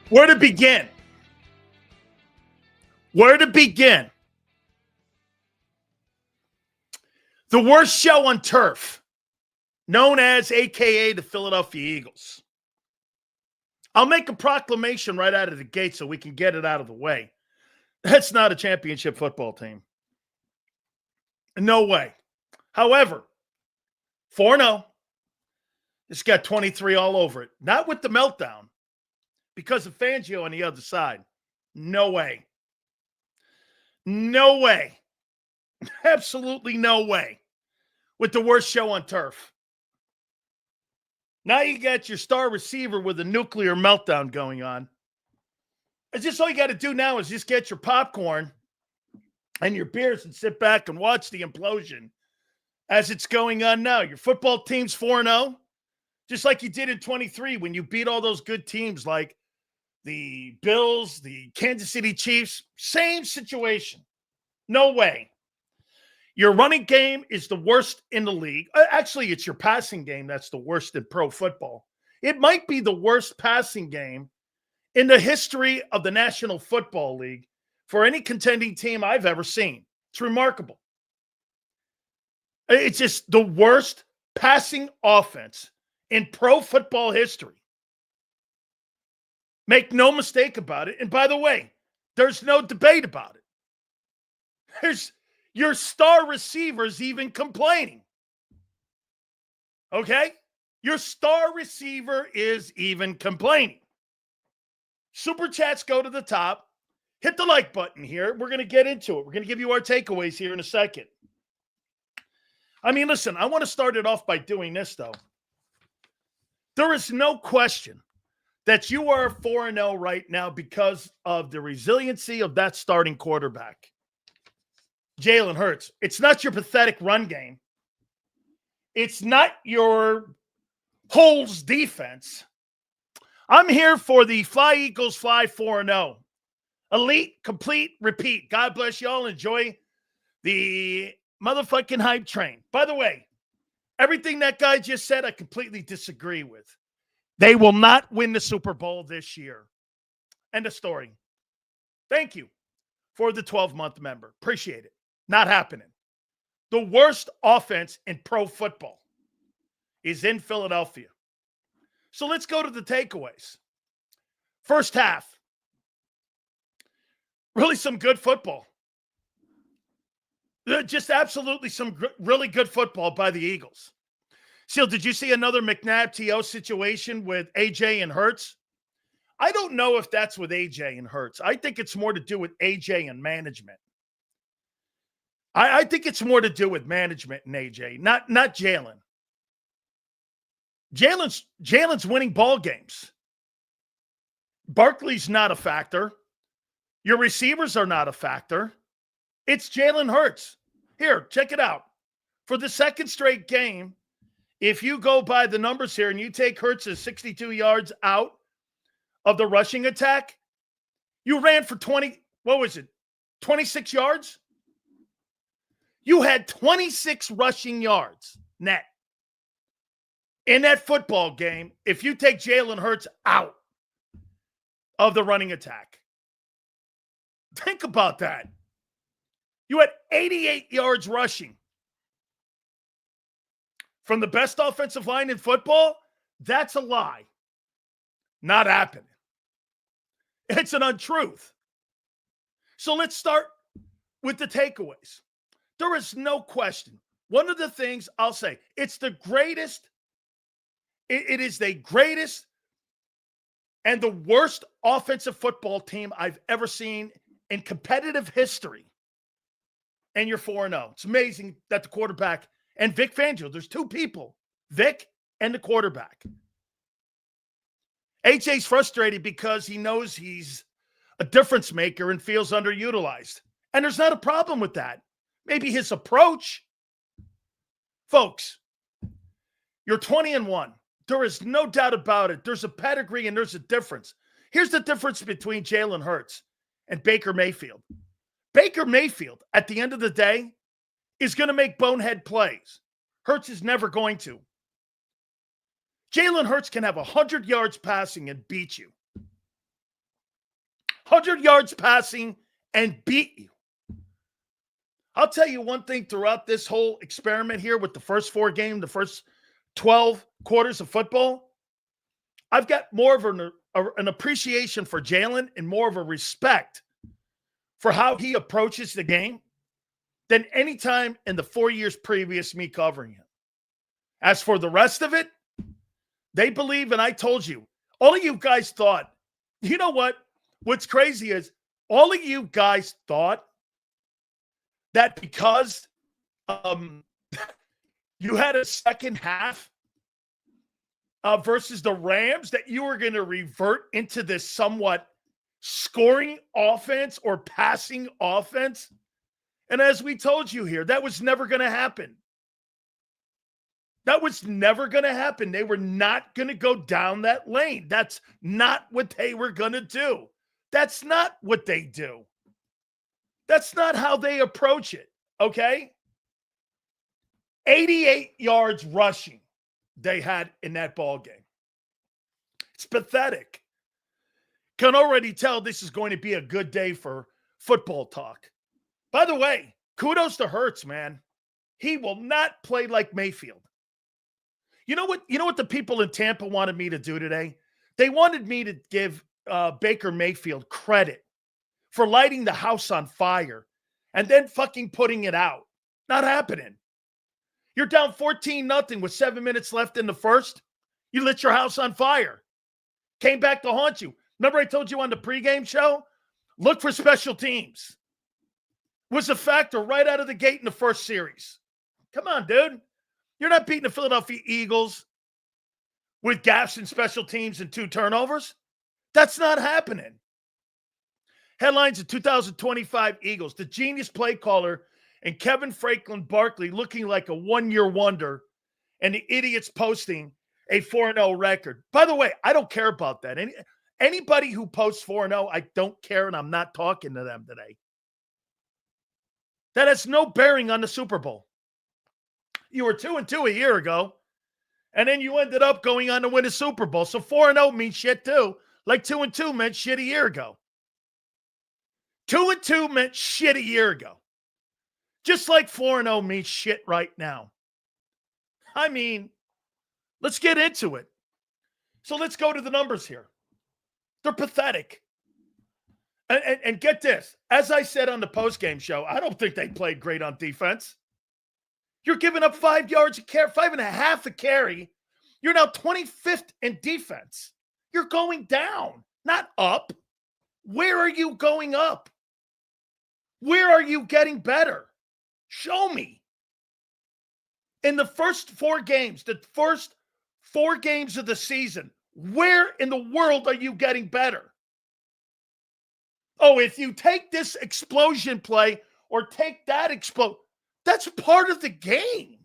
Where to begin? Where to begin? The worst show on turf, known as AKA the Philadelphia Eagles. I'll make a proclamation right out of the gate so we can get it out of the way. That's not a championship football team. No way. However, 4-0. It's got 23 all over it. Not with the meltdown, because of Fangio on the other side. No way. No way. Absolutely no way. With the worst show on turf. Now you got your star receiver with a nuclear meltdown going on. It's just all you got to do now is just get your popcorn and your beers and sit back and watch the implosion as it's going on now. Your football team's 4-0, just like you did in 23 when you beat all those good teams like the Bills, the Kansas City Chiefs. Same situation. No way. Your running game is the worst in the league. Actually, it's your passing game that's the worst in pro football. It might be the worst passing game in the history of the National Football League for any contending team I've ever seen. It's remarkable. It's just the worst passing offense in pro football history. Make no mistake about it. And by the way, there's no debate about it. Your star receiver's even complaining. Okay? Your star receiver is even complaining. Super chats go to the top. Hit the like button here. We're going to get into it. We're going to give you our takeaways here in a second. I mean, listen, I want to start it off by doing this, though. There is no question that you are 4-0 right now because of the resiliency of that starting quarterback, Jalen Hurts. It's not your pathetic run game. It's not your holes defense. I'm here for the Fly Eagles Fly 4-0. Elite, complete, repeat. God bless you all. Enjoy the motherfucking hype train. By the way, everything that guy just said, I completely disagree with. They will not win the Super Bowl this year. End of story. Thank you for the 12-month member. Appreciate it. Not happening. The worst offense in pro football is in Philadelphia. So let's go to the takeaways. First half. Really some good football. Just absolutely some really good football by the Eagles. Seal, did you see another McNabb-T.O. situation with A.J. and Hurts? I don't know if that's with A.J. and Hurts. I think it's more to do with A.J. and management. I think it's more to do with management and A.J., not Jalen. Jalen's winning ball games. Barkley's not a factor. Your receivers are not a factor. It's Jalen Hurts. Here, check it out. For the second straight game, if you go by the numbers here and you take Hurts' 62 yards out of the rushing attack, you ran for 26 yards? You had 26 rushing yards net in that football game if you take Jalen Hurts out of the running attack. Think about that. You had 88 yards rushing. From the best offensive line in football, that's a lie. Not happening. It's an untruth. So let's start with the takeaways. There is no question. One of the things I'll say, it's the greatest. It is the greatest and the worst offensive football team I've ever seen in competitive history. And you're 4-0. It's amazing that the quarterback and Vic Fangio, there's two people, Vic and the quarterback. AJ's frustrated because he knows he's a difference maker and feels underutilized. And there's not a problem with that. Maybe his approach. Folks, you're 20-1. There is no doubt about it. There's a pedigree and there's a difference. Here's the difference between Jalen Hurts and Baker Mayfield. Baker Mayfield, at the end of the day, is going to make bonehead plays. Hurts is never going to. Jalen Hurts can have 100 yards passing and beat you. 100 yards passing, and beat you. I'll tell you one thing throughout this whole experiment here with the first 4 games, the first 12 quarters of football, I've got more of an appreciation for Jalen and more of a respect for how he approaches the game than any time in the 4 years previous me covering him. As for the rest of it, they believe, and I told you, all of you guys thought, you know what? What's crazy is all of you guys thought that because you had a second half versus the Rams, that you were going to revert into this somewhat scoring offense or passing offense. And as we told you here, that was never going to happen. That was never going to happen. They were not going to go down that lane. That's not what they were going to do. That's not what they do. That's not how they approach it, okay? 88 yards rushing they had in that ball game. It's pathetic. Can already tell this is going to be a good day for football talk. By the way, kudos to Hurts, man. He will not play like Mayfield. You know what the people in Tampa wanted me to do today? They wanted me to give Baker Mayfield credit for lighting the house on fire and then fucking putting it out. Not happening. You're down 14-0 with 7 minutes left in the first. You lit your house on fire. Came back to haunt you. Remember I told you on the pregame show? Look for special teams. Was a factor right out of the gate in the first series. Come on, dude. You're not beating the Philadelphia Eagles with gaps in special teams and 2 turnovers. That's not happening. Headlines of 2025 Eagles. The genius play caller and Kevin Franklin Barkley looking like a one-year wonder, and the idiots posting a 4-0 record. By the way, I don't care about that. Anybody who posts 4-0, I don't care, and I'm not talking to them today. That has no bearing on the Super Bowl. You were 2-2 a year ago, and then you ended up going on to win a Super Bowl. So 4-0 means shit too, like 2-2 meant shit a year ago. 2-2 meant shit a year ago. Just like 4-0 means shit right now. I mean, let's get into it. So let's go to the numbers here. They're pathetic. And get this. As I said on the postgame show, I don't think they played great on defense. You're giving up 5 yards a carry, 5.5 a carry. You're now 25th in defense. You're going down, not up. Where are you going up? Where are you getting better? Show me. In the first 4 games, the first 4 games of the season, where in the world are you getting better? Oh, if you take this explosion play or take that explosion, that's part of the game.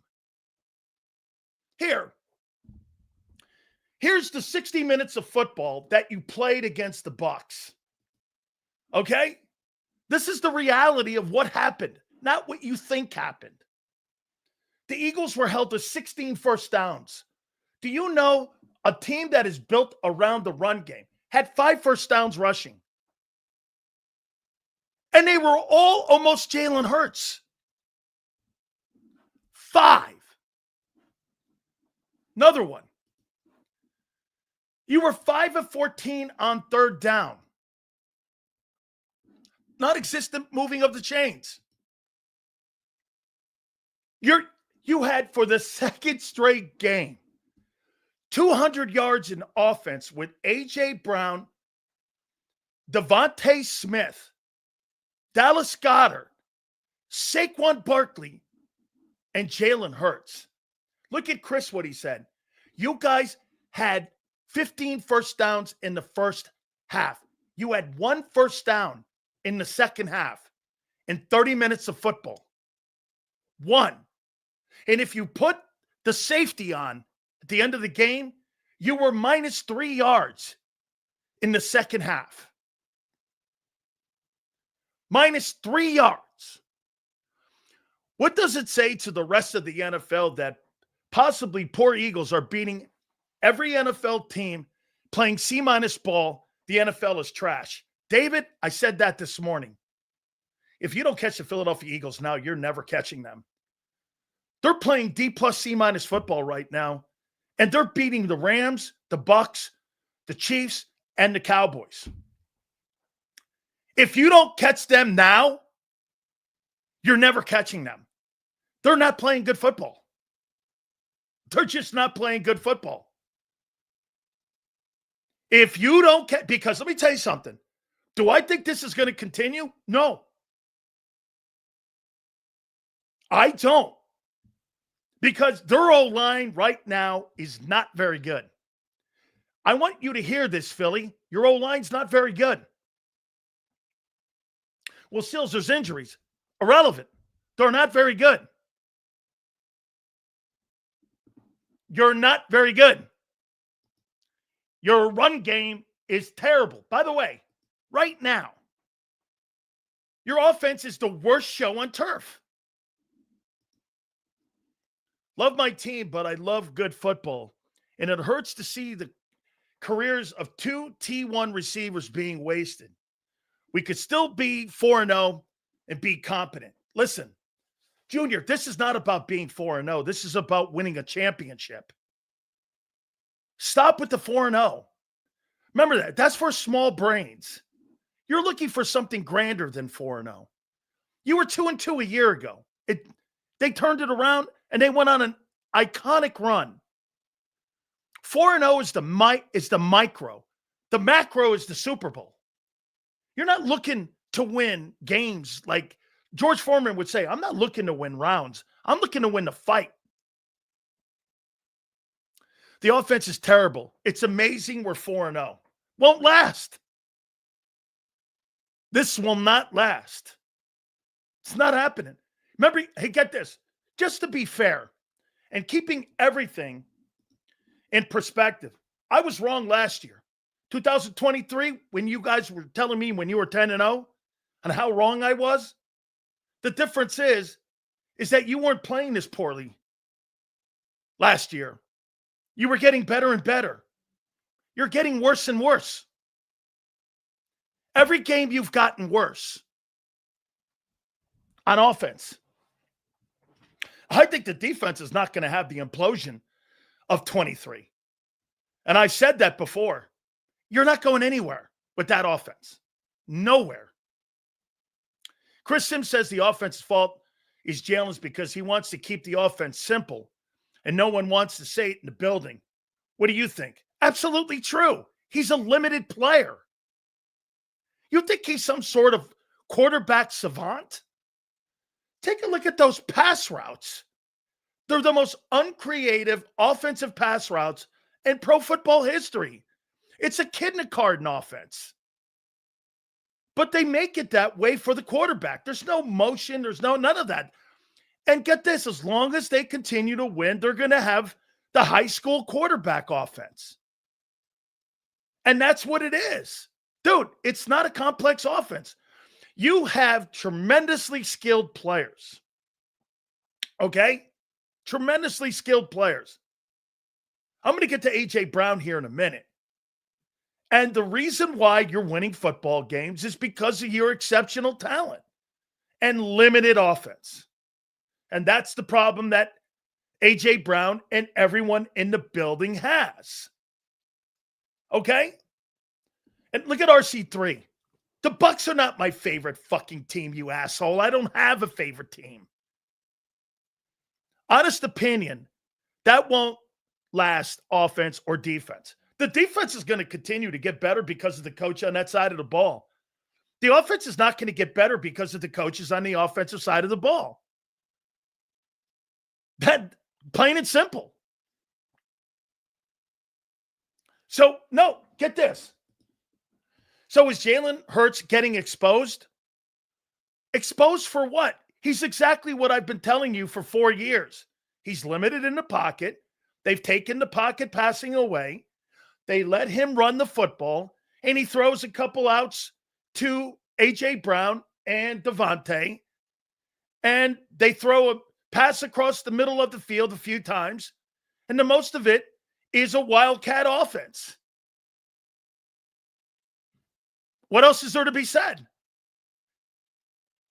Here's the 60 minutes of football that you played against the Bucs. Okay? This is the reality of what happened, not what you think happened. The Eagles were held to 16 first downs. Do you know a team that is built around the run game had 5 first downs rushing? And they were all almost Jalen Hurts. 5. Another one. You were 5 of 14 on third down. Non-existent moving of the chains. You had, for the second straight game, 200 yards in offense with A.J. Brown, Devontae Smith, Dallas Goedert, Saquon Barkley, and Jalen Hurts. Look at Chris, what he said. You guys had 15 first downs in the first half. You had 1 first down in the second half in 30 minutes of football. 1. And if you put the safety on at the end of the game, you were minus 3 yards in the second half. Minus 3 yards. What does it say to the rest of the NFL that possibly poor Eagles are beating every NFL team playing C- ball? The NFL is trash. David, I said that this morning. If you don't catch the Philadelphia Eagles now, you're never catching them. They're playing D plus C minus football right now, and they're beating the Rams, the Bucks, the Chiefs, and the Cowboys. If you don't catch them now, you're never catching them. They're not playing good football. They're just not playing good football. If you don't catch, because let me tell you something. Do I think this is going to continue? No. I don't. Because their O-line right now is not very good. I want you to hear this, Philly. Your O-line's not very good. Well, Sills, there's injuries. Irrelevant. They're not very good. You're not very good. Your run game is terrible. By the way, right now, your offense is the worst show on turf. Love my team, but I love good football. And it hurts to see the careers of two T1 receivers being wasted. We could still be 4-0 and be competent. Listen, Junior, this is not about being 4-0. This is about winning a championship. Stop with the 4-0. Remember that. That's for small brains. You're looking for something grander than 4-0. You were 2-2 a year ago. They turned it around and they went on an iconic run. 4-0 is the micro. The macro is the Super Bowl. You're not looking to win games like George Foreman would say. I'm not looking to win rounds. I'm looking to win the fight. The offense is terrible. It's amazing we're 4-0. Won't last. This will not last. It's not happening. Remember, hey, get this. Just to be fair and keeping everything in perspective, I was wrong last year. 2023, when you guys were telling me when you were 10-0 and how wrong I was, the difference is that you weren't playing this poorly last year. You were getting better and better. You're getting worse and worse. Every game you've gotten worse on offense. I think the defense is not going to have the implosion of 23. And I said that before. You're not going anywhere with that offense. Nowhere. Chris Sims says the offense's fault is Jalen's because he wants to keep the offense simple and no one wants to say it in the building. What do you think? Absolutely true. He's a limited player. You think he's some sort of quarterback savant? Take a look at those pass routes. They're the most uncreative offensive pass routes in pro football history. It's a kindergarten offense. But they make it that way for the quarterback. There's no motion. There's none of that. And get this, as long as they continue to win, they're going to have the high school quarterback offense. And that's what it is. Dude, it's not a complex offense. You have tremendously skilled players. Okay? Tremendously skilled players. I'm going to get to A.J. Brown here in a minute. And the reason why you're winning football games is because of your exceptional talent and limited offense. And that's the problem that A.J. Brown and everyone in the building has. Okay? And look at RC3. The Bucks are not my favorite fucking team, you asshole. I don't have a favorite team. Honest opinion, that won't last offense or defense. The defense is going to continue to get better because of the coach on that side of the ball. The offense is not going to get better because of the coaches on the offensive side of the ball. That plain and simple. So, no, get this. So is Jalen Hurts getting exposed? Exposed for what? He's exactly what I've been telling you for 4 years. He's limited in the pocket. They've taken the pocket passing away. They let him run the football, and he throws a couple outs to A.J. Brown and Devontae, and they throw a pass across the middle of the field a few times, and the most of it is a wildcat offense. What else is there to be said?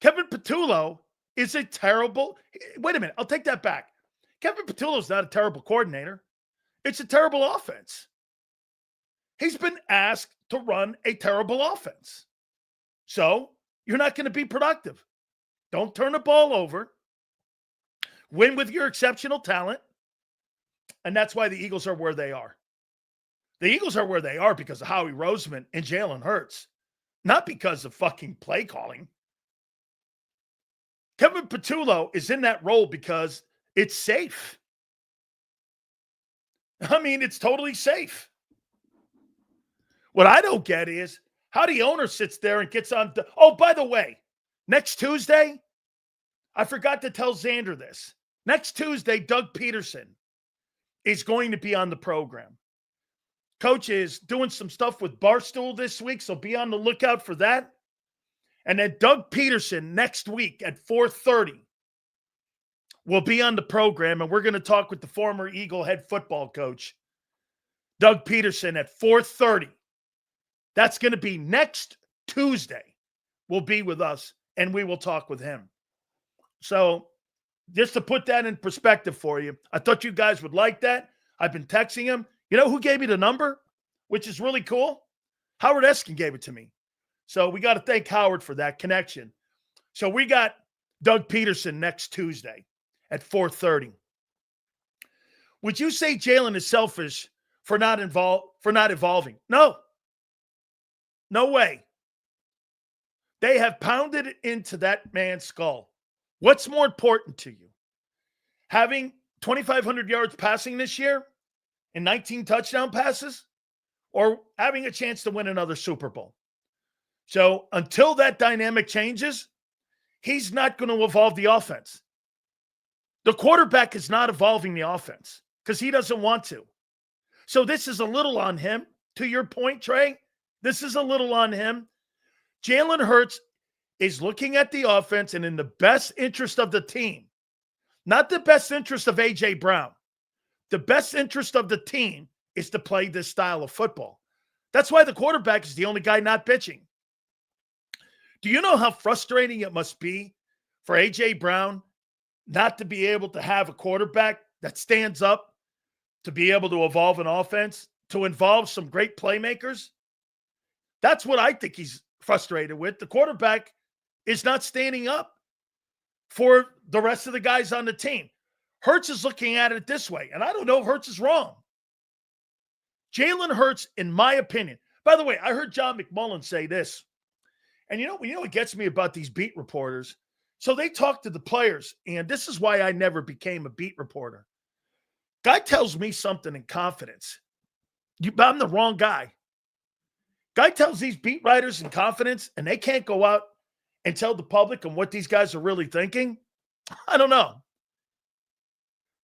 Kevin Patullo is a terrible. Wait a minute. I'll take that back. Kevin Patullo is not a terrible coordinator. It's a terrible offense. He's been asked to run a terrible offense. So you're not going to be productive. Don't turn the ball over. Win with your exceptional talent. And that's why the Eagles are where they are. The Eagles are where they are because of Howie Roseman and Jalen Hurts, not because of fucking play calling. Kevin Patullo is in that role because it's safe. I mean, it's totally safe. What I don't get is how the owner sits there and gets on. Oh, by the way, next Tuesday, I forgot to tell Xander this. Next Tuesday, Doug Peterson is going to be on the program. Coach is doing some stuff with Barstool this week, so be on the lookout for that. And then Doug Peterson next week at 4:30 will be on the program, and we're going to talk with the former Eagle head football coach, Doug Peterson, at 4:30. That's going to be next Tuesday. Will be with us, and we will talk with him. So just to put that in perspective for you, I thought you guys would like that. I've been texting him. You know who gave me the number, which is really cool? Howard Eskin gave it to me. So we got to thank Howard for that connection. So we got Doug Peterson next Tuesday at 4:30. Would you say Jalen is selfish for not evolving? No. No way. They have pounded it into that man's skull. What's more important to you? Having 2,500 yards passing this year and 19 touchdown passes, or having a chance to win another Super Bowl? So until that dynamic changes, he's not going to evolve the offense. The quarterback is not evolving the offense because he doesn't want to. So this is a little on him. To your point, Trey, this is a little on him. Jalen Hurts is looking at the offense and in the best interest of the team, not the best interest of A.J. Brown. The best interest of the team is to play this style of football. That's why the quarterback is the only guy not bitching. Do you know how frustrating it must be for A.J. Brown not to be able to have a quarterback that stands up to be able to evolve an offense, to involve some great playmakers? That's what I think he's frustrated with. The quarterback is not standing up for the rest of the guys on the team. Hurts is looking at it this way, and I don't know if Hurts is wrong. Jalen Hurts, in my opinion. By the way, I heard John McMullen say this. And you know what gets me about these beat reporters? So they talk to the players, and this is why I never became a beat reporter. Guy tells me something in confidence. I'm the wrong guy. Guy tells these beat writers in confidence, and they can't go out and tell the public and what these guys are really thinking. I don't know.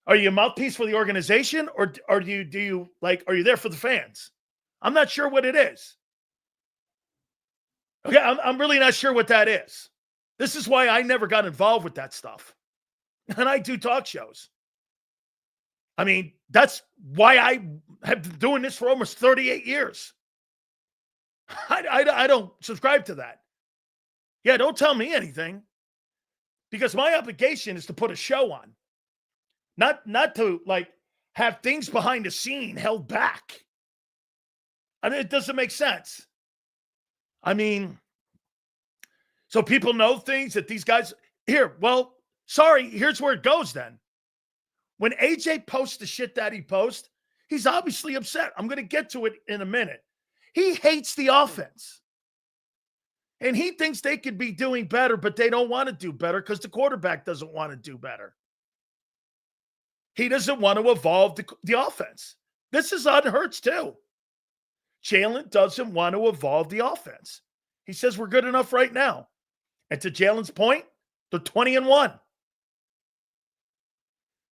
Are you a mouthpiece for the organization, or are you there for the fans? I'm not sure what it is. Okay, I'm really not sure what that is. This is why I never got involved with that stuff. And I do talk shows. I mean, that's why I have been doing this for almost 38 years. I don't subscribe to that. Yeah, don't tell me anything. Because my obligation is to put a show on. Not to, have things behind the scene held back. I mean, it doesn't make sense. I mean, so people know things that these guys here. Well, sorry, here's where it goes then. When AJ posts the shit that he posts, he's obviously upset. I'm going to get to it in a minute. He hates the offense. And he thinks they could be doing better, but they don't want to do better because the quarterback doesn't want to do better. He doesn't want to evolve the offense. This is on Hurts too. Jalen doesn't want to evolve the offense. He says we're good enough right now. And to Jalen's point, they're 20-1.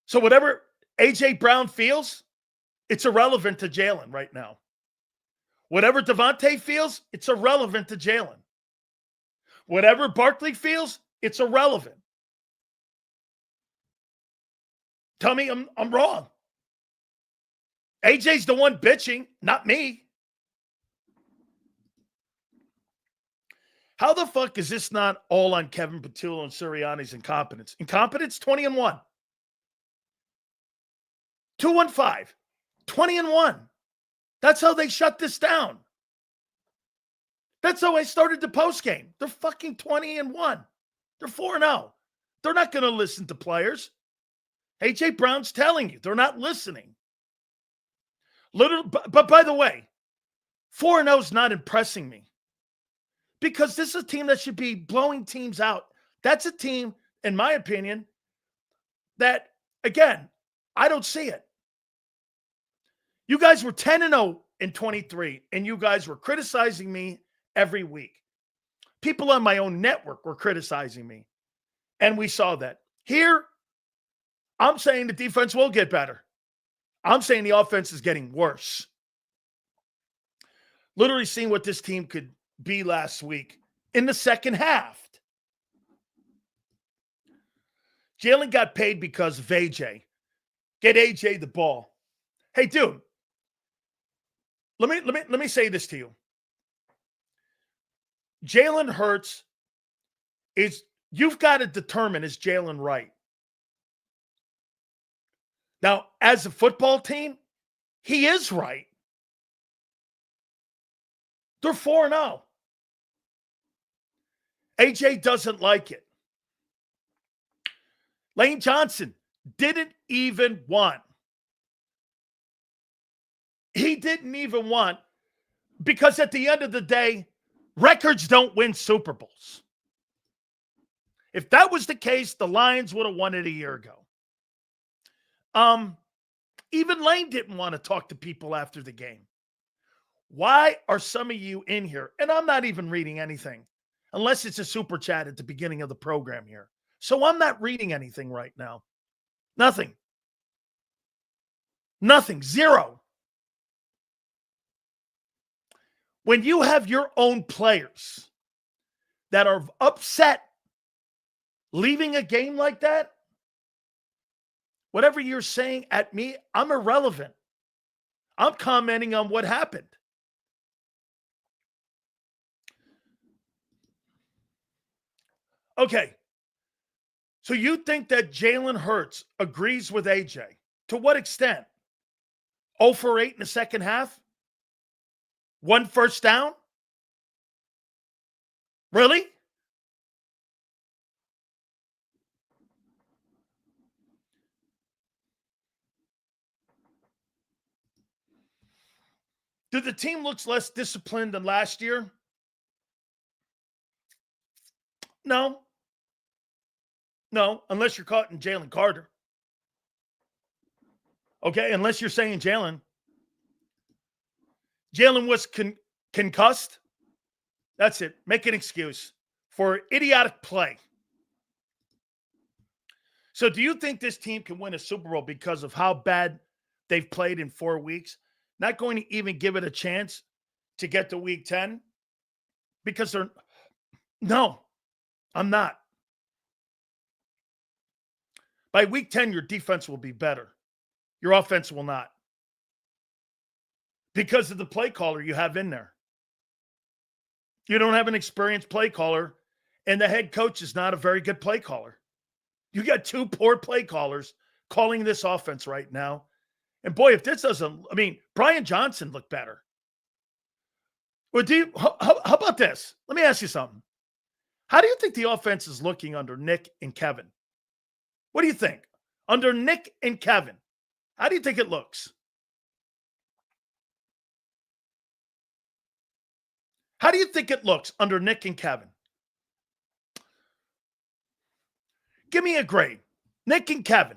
So whatever A.J. Brown feels, it's irrelevant to Jalen right now. Whatever Devontae feels, it's irrelevant to Jalen. Whatever Barkley feels, it's irrelevant. Tell me I'm wrong. AJ's the one bitching, not me. How the fuck is this not all on Kevin Patullo and Sirianni's incompetence? Incompetence, 20-1. 2-5. 20-1. That's how they shut this down. That's how I started the postgame. They're fucking 20-1. They're 4-0. They're not going to listen to players. A.J. Brown's telling you, they're not listening. But by the way, 4-0 is not impressing me. Because this is a team that should be blowing teams out. That's a team, in my opinion, that, again, I don't see it. You guys were 10-0 in 23, and you guys were criticizing me every week. People on my own network were criticizing me, and we saw that. Here, I'm saying the defense will get better. I'm saying the offense is getting worse. Literally seeing what this team could be last week in the second half. Jalen got paid because of AJ. Get AJ the ball. Hey, dude, let me say this to you. Jalen Hurts you've got to determine, is Jalen right? Now, as a football team, he is right. They're 4-0. AJ doesn't like it. Lane Johnson didn't even want. He didn't even want, because at the end of the day, records don't win Super Bowls. If that was the case, the Lions would have won it a year ago. Even Lane didn't want to talk to people after the game. Why are some of you in here? And I'm not even reading anything, unless it's a super chat at the beginning of the program here. So I'm not reading anything right now. Nothing. Nothing. Zero. When you have your own players that are upset leaving a game like that, whatever you're saying at me, I'm irrelevant. I'm commenting on what happened. Okay. So you think that Jalen Hurts agrees with AJ? To what extent? 0 for 8 in the second half? 1 first down? Really? Did the team look less disciplined than last year? No. No, unless you're caught in Jalen Carter. Okay, unless you're saying Jalen. Jalen was concussed. That's it. Make an excuse for idiotic play. So do you think this team can win a Super Bowl because of how bad they've played in 4 weeks? Not going to even give it a chance to get to week 10? Because no, I'm not. By week 10, your defense will be better. Your offense will not. Because of the play caller you have in there. You don't have an experienced play caller, and the head coach is not a very good play caller. You got 2 poor play callers calling this offense right now. And boy, if this doesn't, Brian Johnson looked better. Well, how about this? Let me ask you something. How do you think the offense is looking under Nick and Kevin? What do you think? Under Nick and Kevin, how do you think it looks? How do you think it looks under Nick and Kevin? Give me a grade. Nick and Kevin.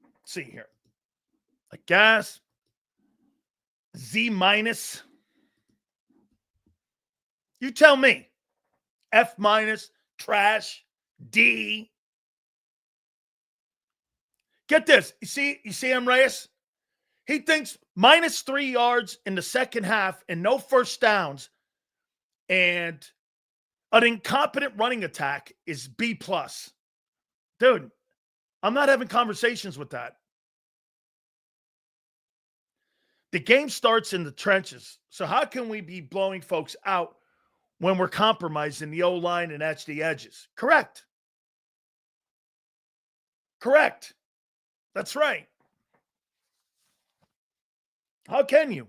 Let's see here. I guess Z-. You tell me. F-, trash, D. Get this. You see him, Reyes? He thinks -3 yards in the second half and no first downs and an incompetent running attack is B+. Dude, I'm not having conversations with that. The game starts in the trenches. So how can we be blowing folks out when we're compromising the O-line and that's the edges? Correct. That's right. How can you?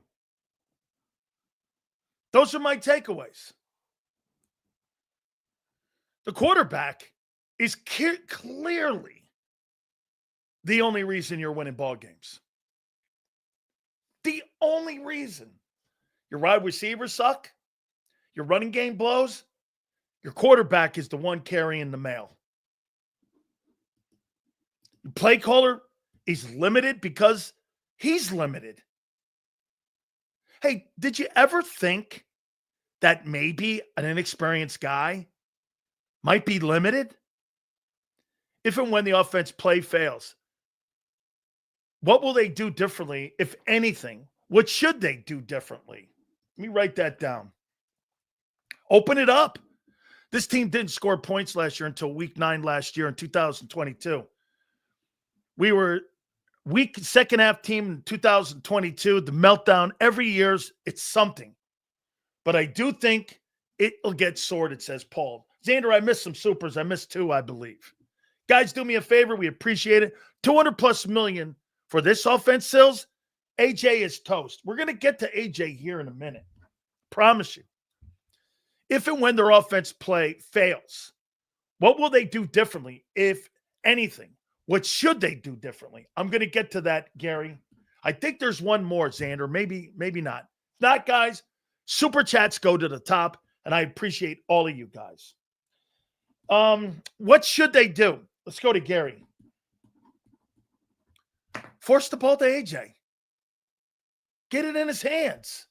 Those are my takeaways. The quarterback is clearly the only reason you're winning ball games. The only reason. Your wide receivers suck. Your running game blows. Your quarterback is the one carrying the mail. The play caller is limited because he's limited. Hey, did you ever think that maybe an inexperienced guy might be limited? If and when the offense play fails, what will they do differently, if anything? What should they do differently? Let me write that down. Open it up. This team didn't score points last year until week 9 last year in 2022. We were weak second half team in 2022. The meltdown every year, it's something. But I do think it'll get sorted, says Paul. Xander, I missed some supers. I missed 2, I believe. Guys, do me a favor. We appreciate it. 200 plus million for this offense, Sills. AJ is toast. We're going to get to AJ here in a minute. Promise you. If and when their offense play fails, what will they do differently, if anything? What should they do differently? I'm going to get to that, Gary. I think there's one more, Xander. Maybe not. If not, guys, super chats go to the top, and I appreciate all of you guys. What should they do? Let's go to Gary. Force the ball to AJ. Get it in his hands.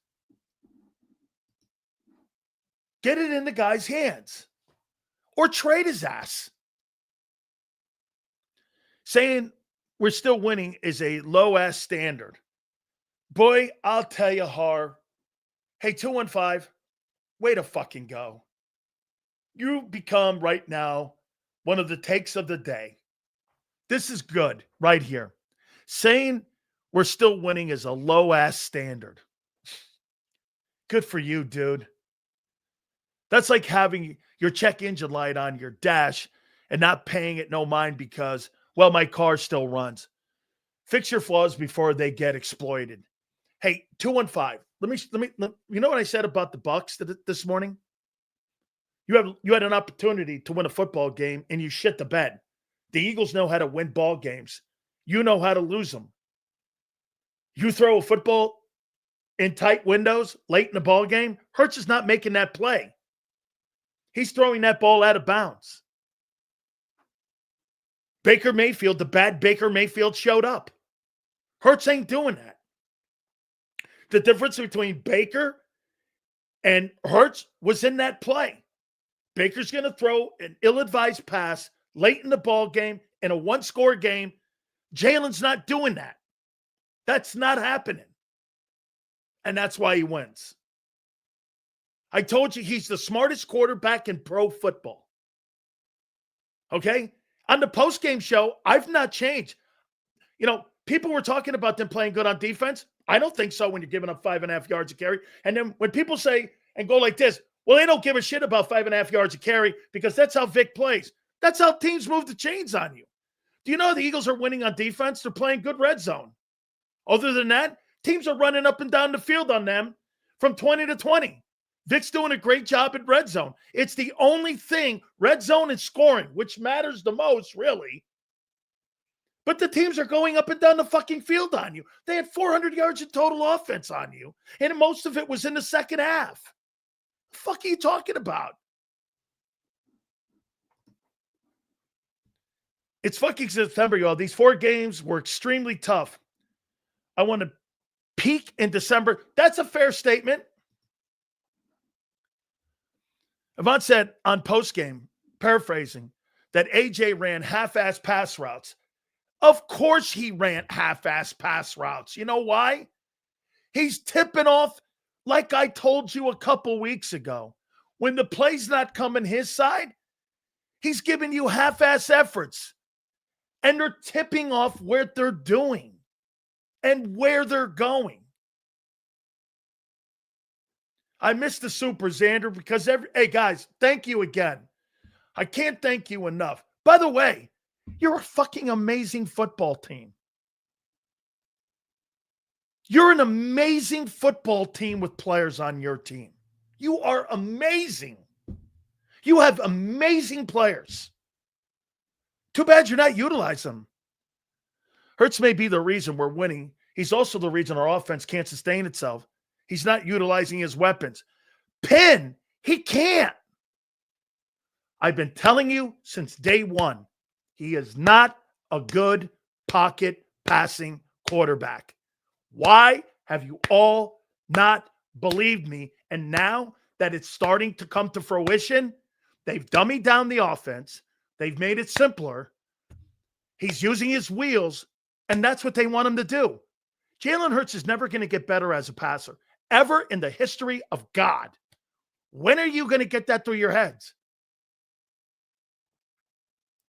Get it in the guy's hands. Or trade his ass. Saying we're still winning is a low-ass standard. Boy, I'll tell you, Har. Hey, 215, way to fucking go. You become right now one of the takes of the day. This is good right here. Saying we're still winning is a low-ass standard. Good for you, dude. That's like having your check engine light on your dash and not paying it no mind because, well, my car still runs. Fix your flaws before they get exploited. Hey, 215. Let me. You know what I said about the Bucs this morning? You had an opportunity to win a football game and you shit the bed. The Eagles know how to win ball games. You know how to lose them. You throw a football in tight windows late in the ball game, Hurts is not making that play. He's throwing that ball out of bounds. Baker Mayfield, the bad Baker Mayfield showed up. Hurts ain't doing that. The difference between Baker and Hurts was in that play. Baker's going to throw an ill-advised pass late in the ball game in a one-score game. Jalen's not doing that. That's not happening. And that's why he wins. I told you he's the smartest quarterback in pro football. Okay? On the postgame show, I've not changed. You know, people were talking about them playing good on defense. I don't think so when you're giving up 5.5 yards a carry. And then when people say and go like this, well, they don't give a shit about 5.5 yards a carry because that's how Vic plays. That's how teams move the chains on you. Do you know the Eagles are winning on defense? They're playing good red zone. Other than that, teams are running up and down the field on them from 20 to 20. Vic's doing a great job at red zone. It's the only thing, red zone and scoring, which matters the most, really. But the teams are going up and down the fucking field on you. They had 400 yards in total offense on you, and most of it was in the second half. The fuck are you talking about? It's fucking September, y'all. These 4 games were extremely tough. I want to peak in December. That's a fair statement. Avant said on postgame, paraphrasing, that AJ ran half-ass pass routes. Of course he ran half-ass pass routes. You know why? He's tipping off, like I told you a couple weeks ago. When the play's not coming his side, he's giving you half-ass efforts. And they're tipping off where they're doing and where they're going. I missed the Super, Xander, because hey, guys, thank you again. I can't thank you enough. By the way, you're a fucking amazing football team. You're an amazing football team with players on your team. You are amazing. You have amazing players. Too bad you're not utilizing them. Hurts may be the reason we're winning. He's also the reason our offense can't sustain itself. He's not utilizing his weapons. Penn, he can't. I've been telling you since day one, he is not a good pocket passing quarterback. Why have you all not believed me? And now that it's starting to come to fruition, they've dummied down the offense. They've made it simpler. He's using his wheels, and that's what they want him to do. Jalen Hurts is never going to get better as a passer, ever in the history of God. When are you going to get that through your heads?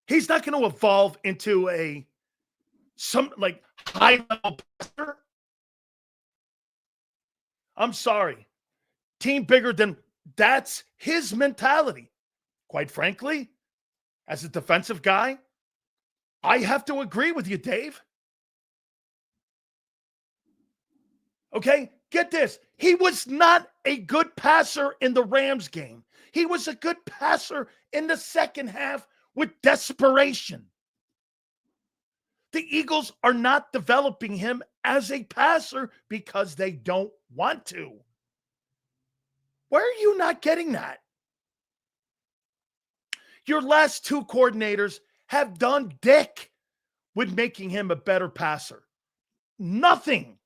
He's not going to evolve into some high-level passer. I'm sorry. Team bigger than that's his mentality. Quite frankly, as a defensive guy, I have to agree with you, Dave. Okay, get this. He was not a good passer in the Rams game. He was a good passer in the second half with desperation. The Eagles are not developing him as a passer because they don't want to. Why are you not getting that? Your last two coordinators have done dick with making him a better passer. Nothing.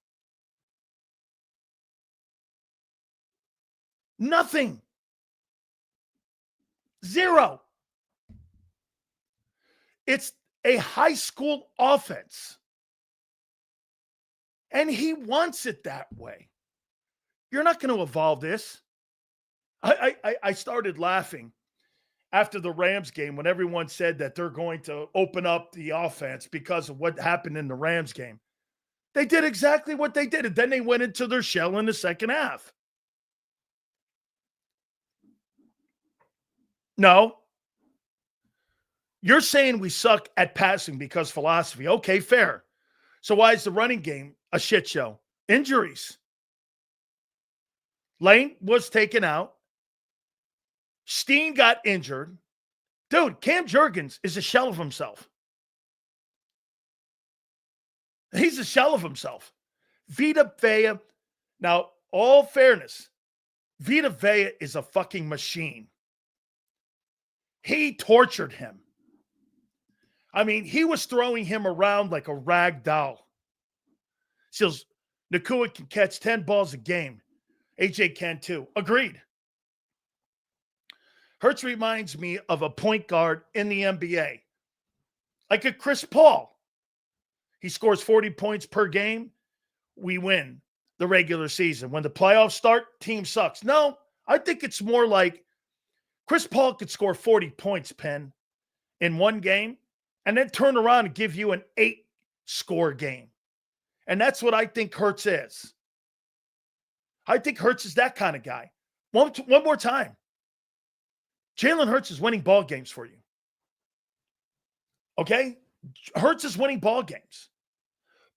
Nothing. Zero. It's a high school offense. And he wants it that way. You're not going to evolve this. I started laughing after the Rams game when everyone said that they're going to open up the offense because of what happened in the Rams game. They did exactly what they did, and then they went into their shell in the second half. No. You're saying we suck at passing because philosophy. Okay, fair. So why is the running game a shit show? Injuries. Lane was taken out. Steen got injured. Dude, Cam Jurgens is a shell of himself. He's a shell of himself. Vita Vea. Now, all fairness, Vita Vea is a fucking machine. He tortured him. I mean, he was throwing him around like a rag doll. Seals, Nakua can catch 10 balls a game. AJ can too. Agreed. Hurts reminds me of a point guard in the NBA. Like a Chris Paul. He scores 40 points per game. We win the regular season. When the playoffs start, team sucks. No, I think it's more like Chris Paul could score 40 points, Penn, in one game, and then turn around and give you an 8-score game. And that's what I think Hurts is. I think Hurts is that kind of guy. One more time. Jalen Hurts is winning ball games for you. Okay? Hurts is winning ball games.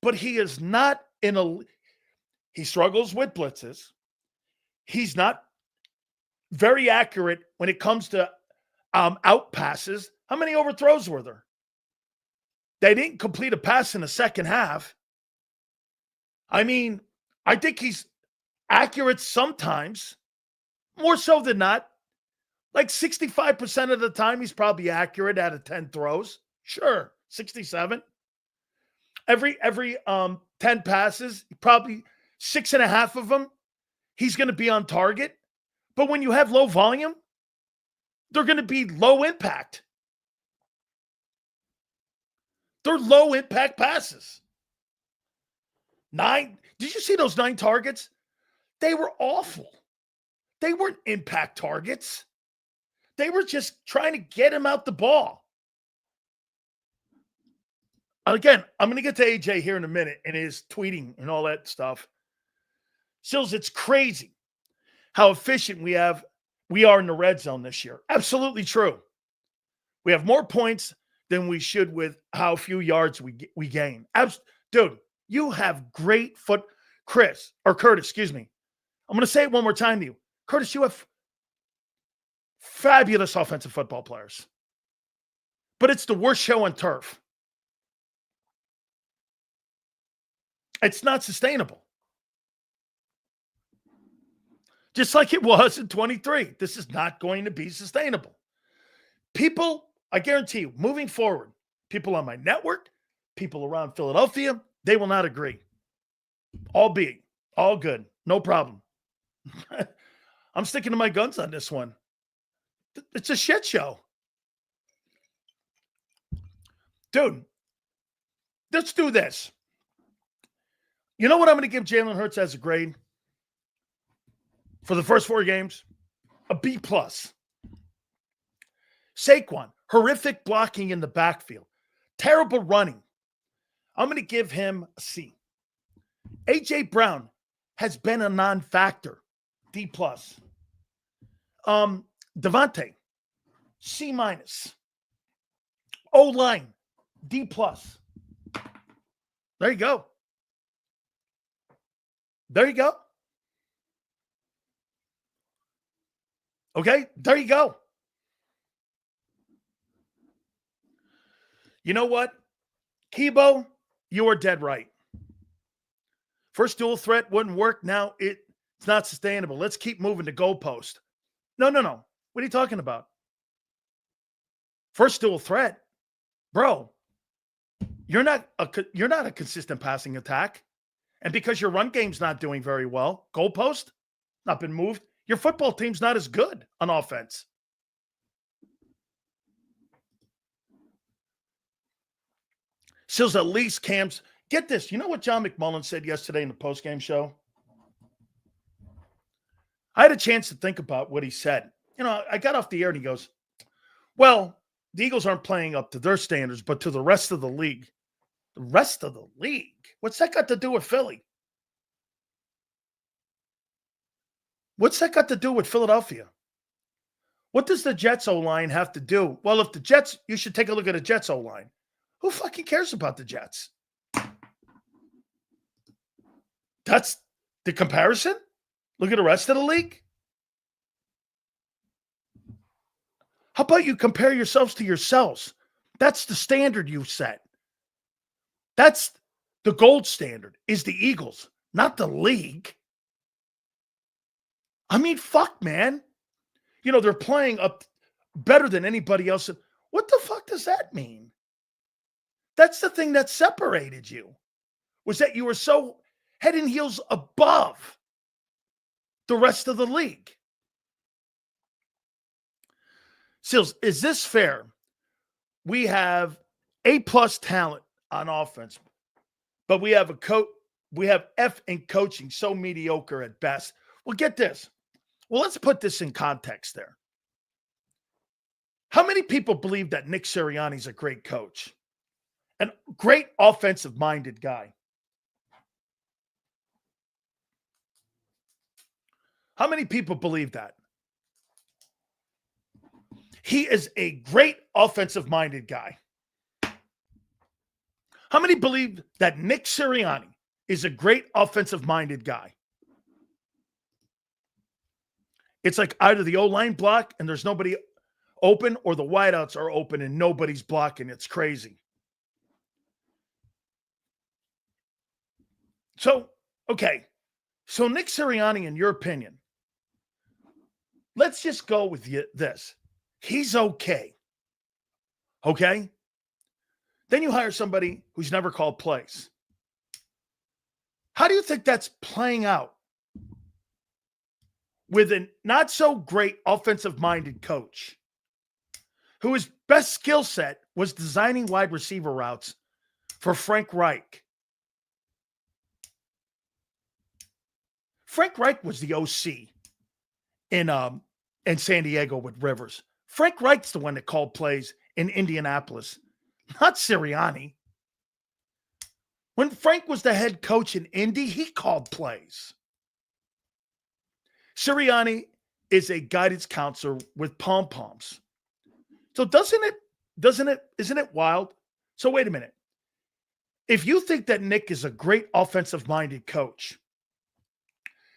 But he is not he struggles with blitzes. He's not very accurate when it comes to out passes. How many overthrows were there? They didn't complete a pass in the second half. I mean, I think he's accurate sometimes, more so than not. Like 65% of the time, he's probably accurate out of 10 throws. Sure, 67. Every 10 passes, probably 6.5 of them, he's going to be on target. But when you have low volume, they're going to be low impact. They're low impact passes. 9. Did you see those 9 targets? They were awful. They weren't impact targets. They were just trying to get him out the ball. Again, I'm going to get to AJ here in a minute and his tweeting and all that stuff. Sills, it's crazy how efficient we are in the red zone this year. Absolutely true. We have more points than we should with how few yards we gain. Dude, you have great Curtis, excuse me. I'm going to say it one more time to you. Curtis, you have fabulous offensive football players. But it's the worst show on turf. It's not sustainable. Just like it was in 23. This is not going to be sustainable. People, I guarantee you, moving forward, people on my network, people around Philadelphia, they will not agree. Albeit, all good. No problem. I'm sticking to my guns on this one. It's a shit show. Dude, let's do this. You know what I'm going to give Jalen Hurts as a grade for the first 4 games? A B+. Saquon, horrific blocking in the backfield. Terrible running. I'm going to give him a C. A.J. Brown has been a non-factor. D+. Devontae, C-. O-line, D+. There you go. There you go. Okay, there you go. You know what? Kibo, you are dead right. First dual threat wouldn't work. Now it's not sustainable. Let's keep moving the goalpost. No. What are you talking about? First dual threat? Bro, you're not a consistent passing attack. And because your run game's not doing very well, goalpost, not been moved, your football team's not as good on offense. Sills at least Cam's. Get this. You know what John McMullen said yesterday in the postgame show? I had a chance to think about what he said. You know, I got off the air and he goes, well, the Eagles aren't playing up to their standards, but to the rest of the league. The rest of the league? What's that got to do with Philly? What's that got to do with Philadelphia? What does the Jets O-line have to do? Well, if the Jets, you should take a look at a Jets O-line. Who fucking cares about the Jets? That's the comparison? Look at the rest of the league. How about you compare yourselves to yourselves? That's the standard you set. That's the gold standard, is the Eagles, not the league. I mean, fuck, man. You know, they're playing up better than anybody else. What the fuck does that mean? That's the thing that separated you, was that you were so head and heels above the rest of the league. Sills, is this fair? We have A+ talent on offense, but we have F in coaching, so mediocre at best. Well, get this. Well, let's put this in context there. How many people believe that Nick Sirianni's a great coach? A great offensive-minded guy? How many people believe that? He is a great offensive-minded guy. How many believe that Nick Sirianni is a great offensive-minded guy? It's like either the O-line block and there's nobody open, or the wideouts are open and nobody's blocking. It's crazy. So, okay. So Nick Sirianni, in your opinion, let's just go with this. He's okay. Okay? Then you hire somebody who's never called plays. How do you think that's playing out with a not so great offensive-minded coach whose best skill set was designing wide receiver routes for Frank Reich? Frank Reich was the OC in San Diego with Rivers. Frank Reich's the one that called plays in Indianapolis, not Sirianni. When Frank was the head coach in Indy, he called plays. Sirianni is a guidance counselor with pom-poms. So isn't it wild? So wait a minute. If you think that Nick is a great offensive-minded coach,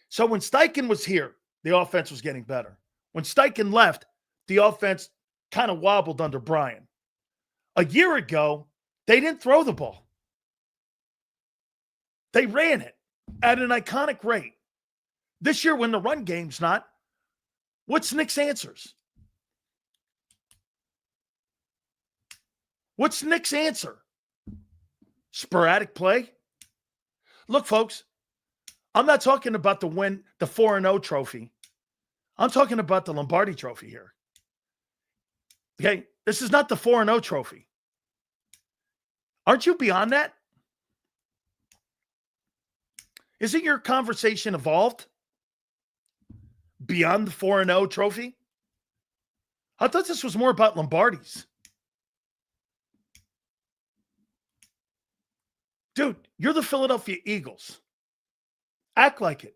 so when Steichen was here, the offense was getting better. When Steichen left, the offense kind of wobbled under Brian. A year ago, they didn't throw the ball. They ran it at an iconic rate. This year, when the run game's not, what's Nick's answers? What's Nick's answer? Sporadic play? Look, folks, I'm not talking about the 4-0 trophy. I'm talking about the Lombardi trophy here. Okay? This is not the 4-0 trophy. Aren't you beyond that? Isn't your conversation evolved beyond the 4-0 trophy? I thought this was more about Lombardi's. Dude, you're the Philadelphia Eagles. Act like it.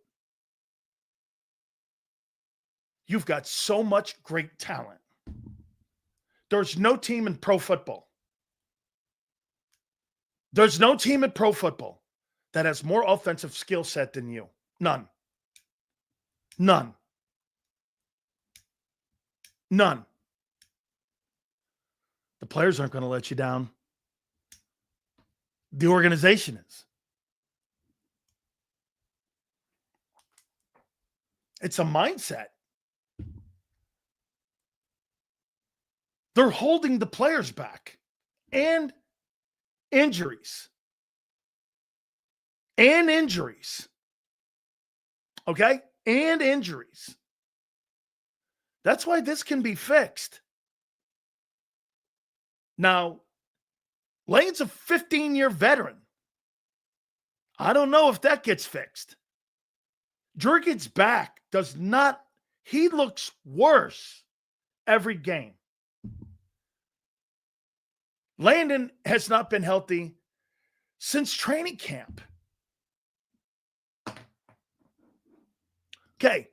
You've got so much great talent. There's no team in pro football. There's no team in pro football that has more offensive skill set than you. None. None. None. The players aren't going to let you down. The organization is. It's a mindset. They're holding the players back. And injuries. And injuries. Okay? And injuries. That's why this can be fixed. Now, Lane's a 15-year veteran. I don't know if that gets fixed. Jurgen's back does not, he looks worse every game. Landon has not been healthy since training camp. Okay.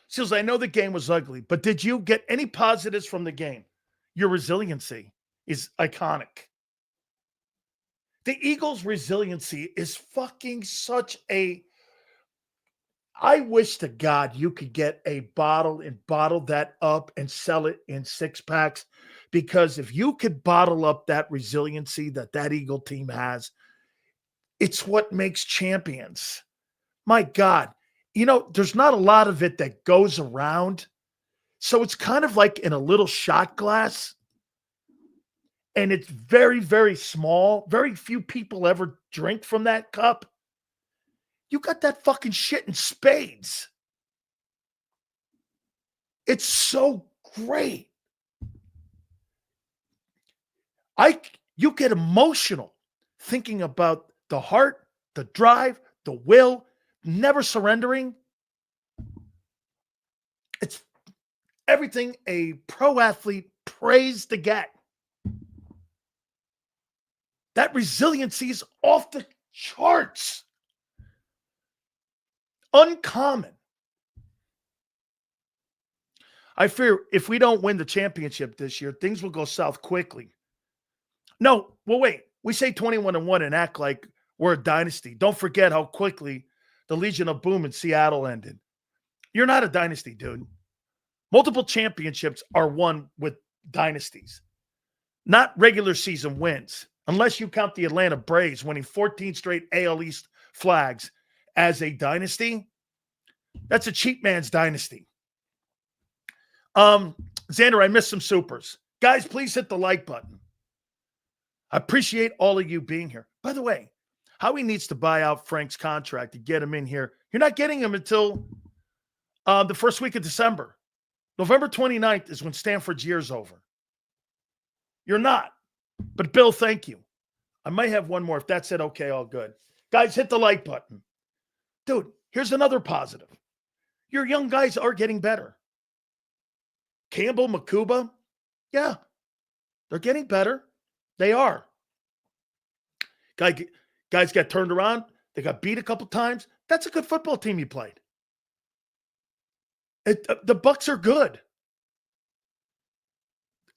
Seals, I know the game was ugly, but did you get any positives from the game? Your resiliency is iconic. The Eagles' resiliency is fucking such a... I wish to God you could get a bottle and bottle that up and sell it in 6-packs, because if you could bottle up that resiliency that Eagle team has, it's what makes champions. My God. You know, there's not a lot of it that goes around. So it's kind of like in a little shot glass. And it's very, very small. Very few people ever drink from that cup. You got that fucking shit in spades. It's so great. You get emotional thinking about the heart, the drive, the will, never surrendering. It's everything a pro athlete prays to get. That resiliency is off the charts. Uncommon. I fear if we don't win the championship this year, things will go south quickly. No, well, wait. We say 21-1 and act like we're a dynasty. Don't forget how quickly the Legion of Boom in Seattle ended. You're not a dynasty, dude. Multiple championships are won with dynasties, not regular season wins, unless you count the Atlanta Braves winning 14 straight AL East flags as a dynasty. That's a cheap man's dynasty. Xander, I missed some supers. Guys, please hit the like button. I appreciate all of you being here. By the way, Howie needs to buy out Frank's contract to get him in here. You're not getting him until the first week of December. November 29th is when Stanford's year's over. You're not. But Bill, thank you. I might have one more. If that's it, okay, all good. Guys, hit the like button. Dude, here's another positive. Your young guys are getting better. Campbell, Makuba, yeah, they're getting better. They are. Guys got turned around. They got beat a couple times. That's a good football team you played. The Bucs are good.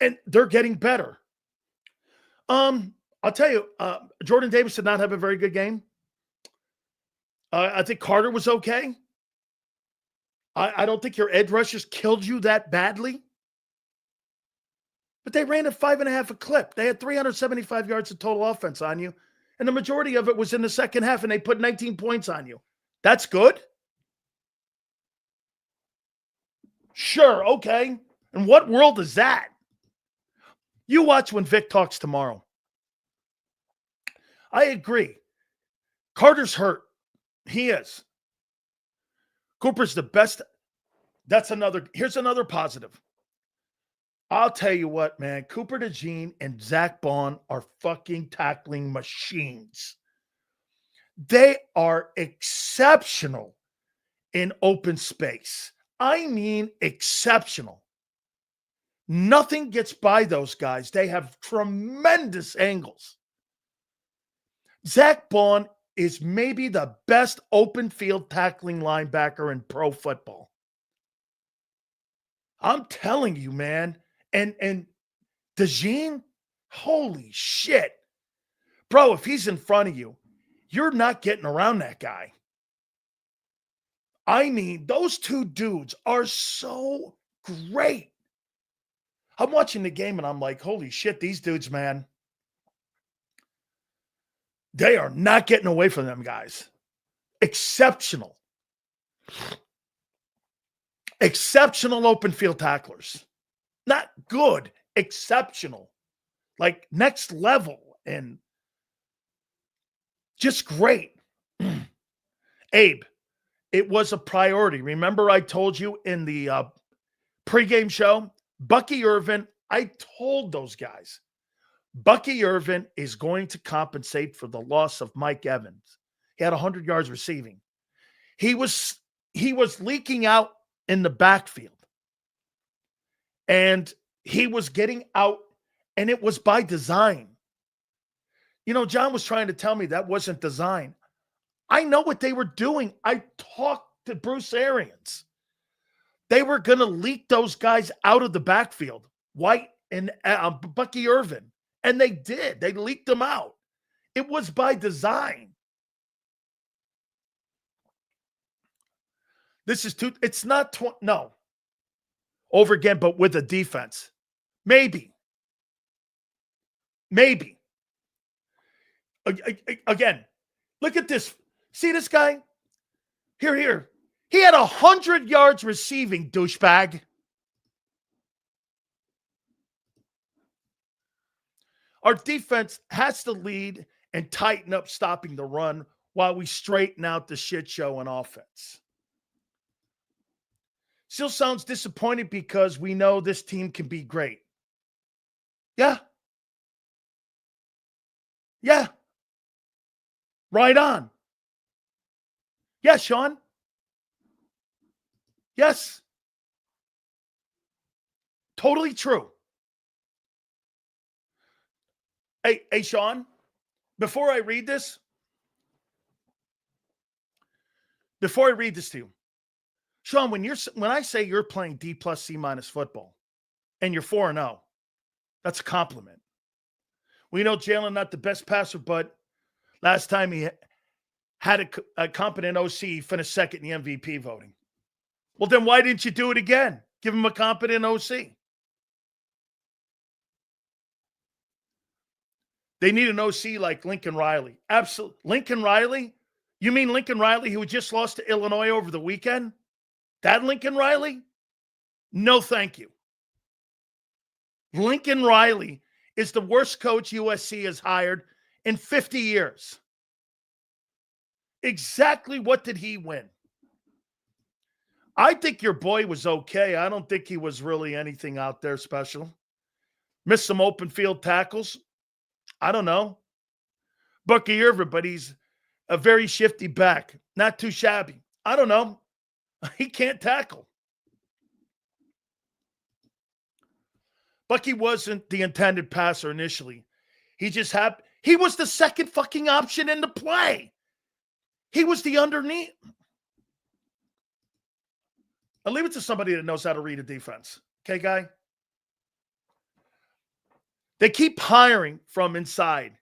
And they're getting better. I'll tell you, Jordan Davis did not have a very good game. I think Carter was okay. I don't think your edge rushers killed you that badly. But they ran at 5.5 a clip. They had 375 yards of total offense on you. And the majority of it was in the second half, and they put 19 points on you. That's good? Sure, okay. And what world is that? You watch when Vic talks tomorrow. I agree. Carter's hurt. He is. Cooper's the best. Here's another positive. I'll tell you what, man. Cooper DeJean and Zach Bond are fucking tackling machines. They are exceptional in open space. I mean exceptional. Nothing gets by those guys. They have tremendous angles. Zach Bond is maybe the best open field tackling linebacker in pro football. I'm telling you, man. And DeJean, holy shit. Bro, if he's in front of you, you're not getting around that guy. I mean, those two dudes are so great. I'm watching the game and I'm like, holy shit, these dudes, man. They are not getting away from them guys. Exceptional. Exceptional open field tacklers. Not good, exceptional. Like next level and just great. Abe, it was a priority. Remember I told you in the pregame show, Bucky Irvin, I told those guys, Bucky Irvin is going to compensate for the loss of Mike Evans. He had 100 yards receiving. He was leaking out in the backfield. And he was getting out, and it was by design. You know, John was trying to tell me that wasn't design. I know what they were doing. I talked to Bruce Arians. They were going to leak those guys out of the backfield, White and Bucky Irvin. And they did. They leaked them out. It was by design. This is it's not, no. Over again, but with a defense. Maybe. Again, look at this. See this guy? Here. He had 100 yards receiving, douchebag. Our defense has to lead and tighten up stopping the run while we straighten out the shit show on offense. Still sounds disappointed because we know this team can be great. Yeah. Right on. Yes, Sean. Yes. Totally true. Hey, Sean, before I read this to you, Sean, when I say you're playing D plus C minus football and you're 4-0, that's a compliment. We know Jalen not the best passer, but last time he had a competent OC, he finished second in the MVP voting. Well, then why didn't you do it again? Give him a competent OC. They need an OC like Lincoln Riley. Absolutely. Lincoln Riley? You mean Lincoln Riley who just lost to Illinois over the weekend? That Lincoln Riley? No, thank you. Lincoln Riley is the worst coach USC has hired in 50 years. Exactly what did he win? I think your boy was okay. I don't think he was really anything out there special. Missed some open field tackles. I don't know. Bucky Irvin, but he's a very shifty back. Not too shabby. I don't know. He can't tackle. Bucky wasn't the intended passer initially. He was the second fucking option in the play. He was the underneath. I'll leave it to somebody that knows how to read a defense. Okay, guy? They keep hiring from inside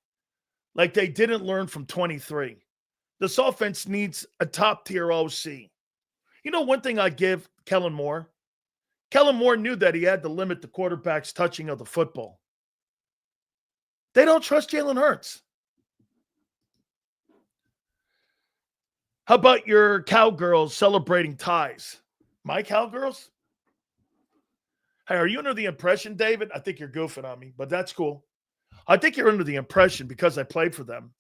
like they didn't learn from 23. This offense needs a top-tier OC. You know one thing I give Kellen Moore? Kellen Moore knew that he had to limit the quarterback's touching of the football. They don't trust Jalen Hurts. How about your cowgirls celebrating ties? My cowgirls? Hey, are you under the impression, David? I think you're goofing on me, but that's cool. I think you're under the impression because I played for them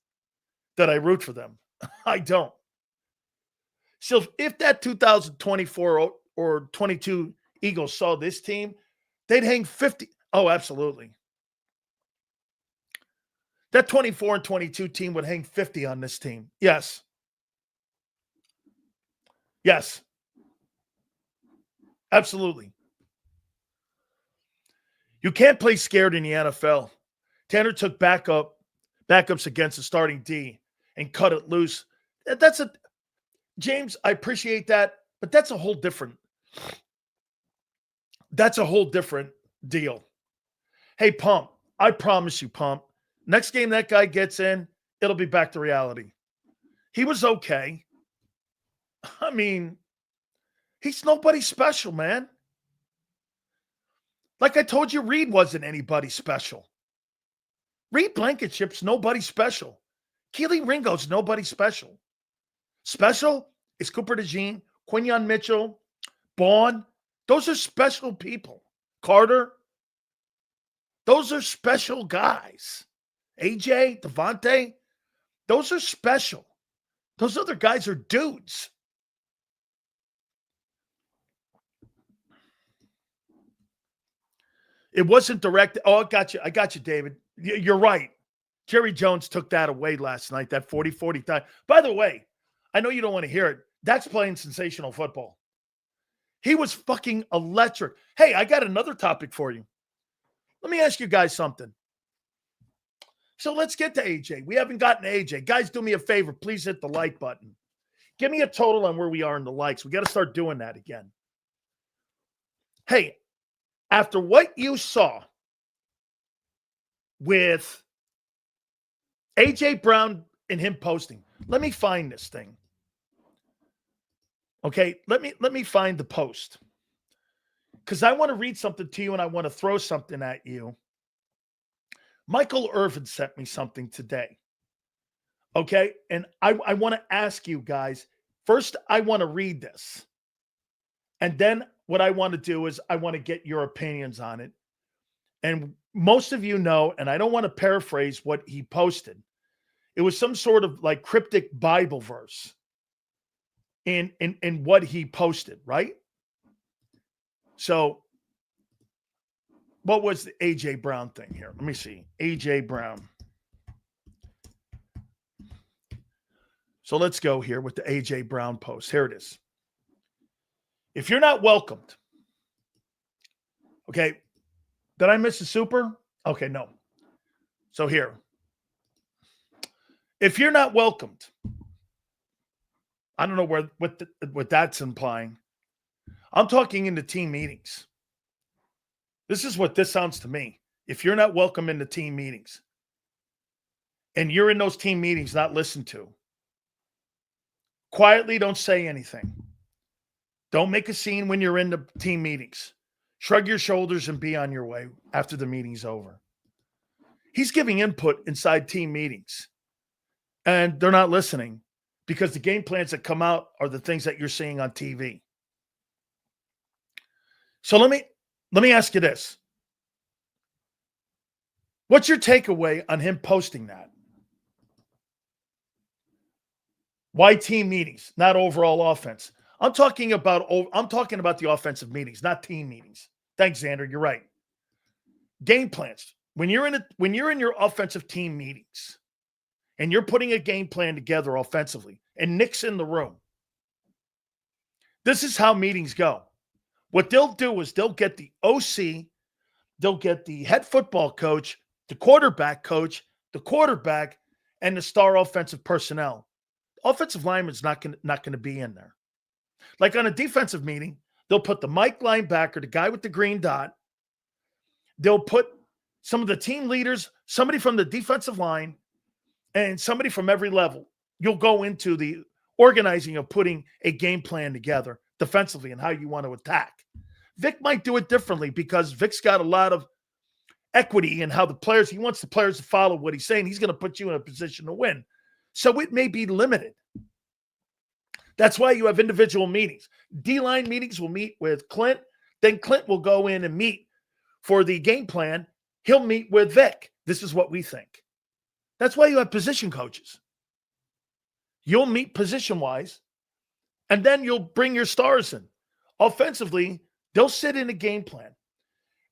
that I root for them. I don't. So if that 2024 or 22 Eagles saw this team, they'd hang 50. Oh, absolutely. That 24 and 22 team would hang 50 on this team. Yes. Yes. Absolutely. You can't play scared in the NFL. Tanner took backups against the starting D and cut it loose. James, I appreciate that, but that's a whole different deal. Hey, Pump, I promise you, Pump, next game that guy gets in, it'll be back to reality. He was okay. I mean, he's nobody special, man. Like I told you, Reed wasn't anybody special. Reed Blankenship's nobody special. Keely Ringo's nobody special. Special is Cooper DeJean, Quinyon Mitchell, Bond. Those are special people. Carter. Those are special guys. AJ, Devontae. Those are special. Those other guys are dudes. It wasn't direct. Oh, I got you, David. You're right. Jerry Jones took that away last night, that 40-40 time. By the way, I know you don't want to hear it. That's playing sensational football. He was fucking electric. Hey, I got another topic for you. Let me ask you guys something. So let's get to AJ. We haven't gotten to AJ. Guys, do me a favor. Please hit the like button. Give me a total on where we are in the likes. We got to start doing that again. Hey, after what you saw with AJ Brown and him posting, let me find this thing. Okay, let me find the post. Because I want to read something to you and I want to throw something at you. Michael Irvin sent me something today. Okay, and I want to ask you guys. First, I want to read this. And then what I want to do is I want to get your opinions on it. And most of you know, and I don't want to paraphrase what he posted. It was some sort of like cryptic Bible verse in what he posted, right? So what was the A.J. Brown thing here? Let me see. A.J. Brown. So let's go here with the A.J. Brown post. Here it is. If you're not welcomed, okay, did I miss a super? Okay, no. So here. If you're not welcomed, I don't know what that's implying. I'm talking into team meetings. This is what this sounds to me. If you're not welcome into team meetings and you're in those team meetings not listened to, quietly don't say anything. Don't make a scene when you're in the team meetings. Shrug your shoulders and be on your way after the meeting's over. He's giving input inside team meetings, and they're not listening because the game plans that come out are the things that you're seeing on TV. So let me ask you this. What's your takeaway on him posting that? Why team meetings, not overall offense? I'm talking about the offensive meetings, not team meetings. Thanks, Xander. You're right. Game plans. When you're in your offensive team meetings and you're putting a game plan together offensively, and Nick's in the room, this is how meetings go. What they'll do is they'll get the OC, they'll get the head football coach, the quarterback coach, the quarterback, and the star offensive personnel. Offensive lineman's not going to be in there. Like on a defensive meeting, They'll put the Mike linebacker, the guy with the green dot. They'll put some of the team leaders, somebody from the defensive line, and somebody from every level. You'll go into the organizing of putting a game plan together defensively and how you want to attack. Vic might do it differently because Vic's got a lot of equity in how the players, he wants the players to follow what he's saying. He's going to put you in a position to win. So it may be limited. That's why you have individual meetings. D-line meetings will meet with Clint. Then Clint will go in and meet for the game plan. He'll meet with Vic. This is what we think. That's why you have position coaches. You'll meet position-wise, and then you'll bring your stars in. Offensively, they'll sit in a game plan.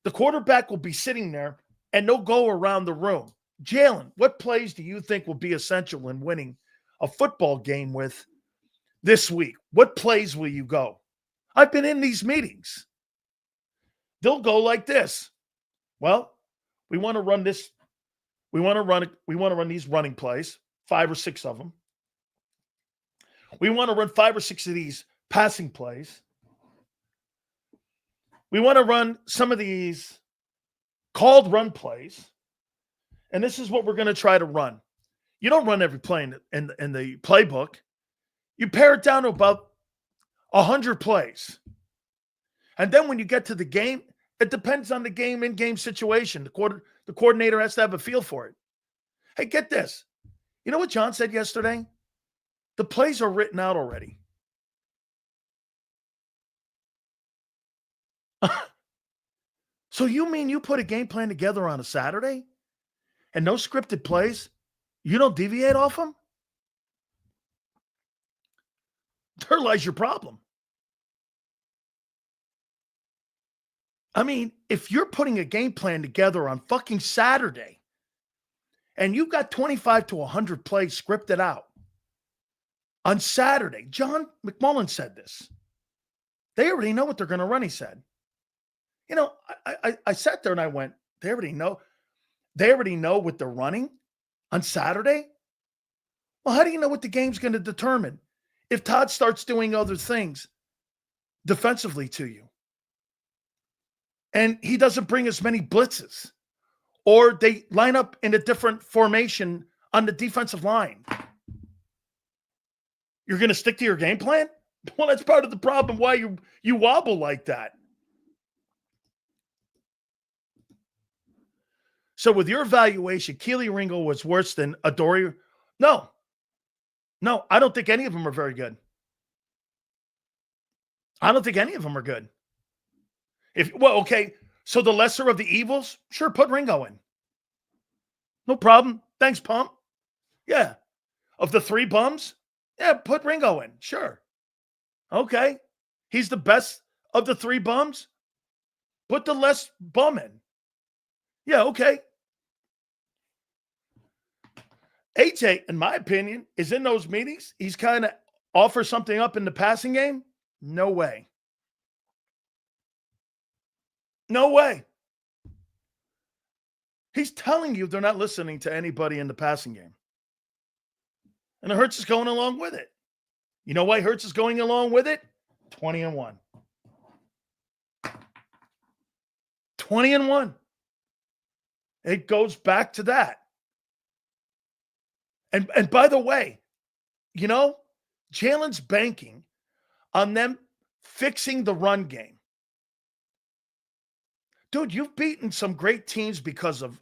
The quarterback will be sitting there, and they'll go around the room. Jalen, what plays do you think will be essential in winning a football game with this week? What plays will you go? I've been in these meetings. They'll go like this. Well, we want to run this. We want to run these running plays, 5 or 6 of them. We want to run 5 or 6 of these passing plays. We want to run some of these called run plays. And this is what we're going to try to run. You don't run every play in the playbook. You pare it down to about 100 plays. And then when you get to the game, it depends on the in-game situation. The coordinator has to have a feel for it. Hey, get this. You know what John said yesterday? The plays are written out already. So you mean you put a game plan together on a Saturday and no scripted plays? You don't deviate off them? There lies your problem. I mean, if you're putting a game plan together on fucking Saturday and you've got 25 to 100 plays scripted out on Saturday, John McMullen said this. They already know what they're going to run, he said. You know, I sat there and I went, they already know what they're running on Saturday? Well, how do you know what the game's going to determine if Todd starts doing other things defensively to you? And he doesn't bring as many blitzes, or they line up in a different formation on the defensive line. You're going to stick to your game plan? Well, that's part of the problem why you wobble like that. So with your evaluation, Keely Ringo was worse than Adoree? No, I don't think any of them are very good. I don't think any of them are good. Okay, so the lesser of the evils? Sure, put Ringo in. No problem. Thanks, Pump. Yeah. Of the 3 bums? Yeah, put Ringo in. Sure. Okay. He's the best of the 3 bums? Put the less bum in. Yeah, okay. AJ, in my opinion, is in those meetings. He's kind of offers something up in the passing game. No way. No way. He's telling you they're not listening to anybody in the passing game. And Hurts is going along with it. You know why Hurts is going along with it? 20-1. 20-1. It goes back to that. And by the way, you know, Jalen's banking on them fixing the run game. Dude, you've beaten some great teams because of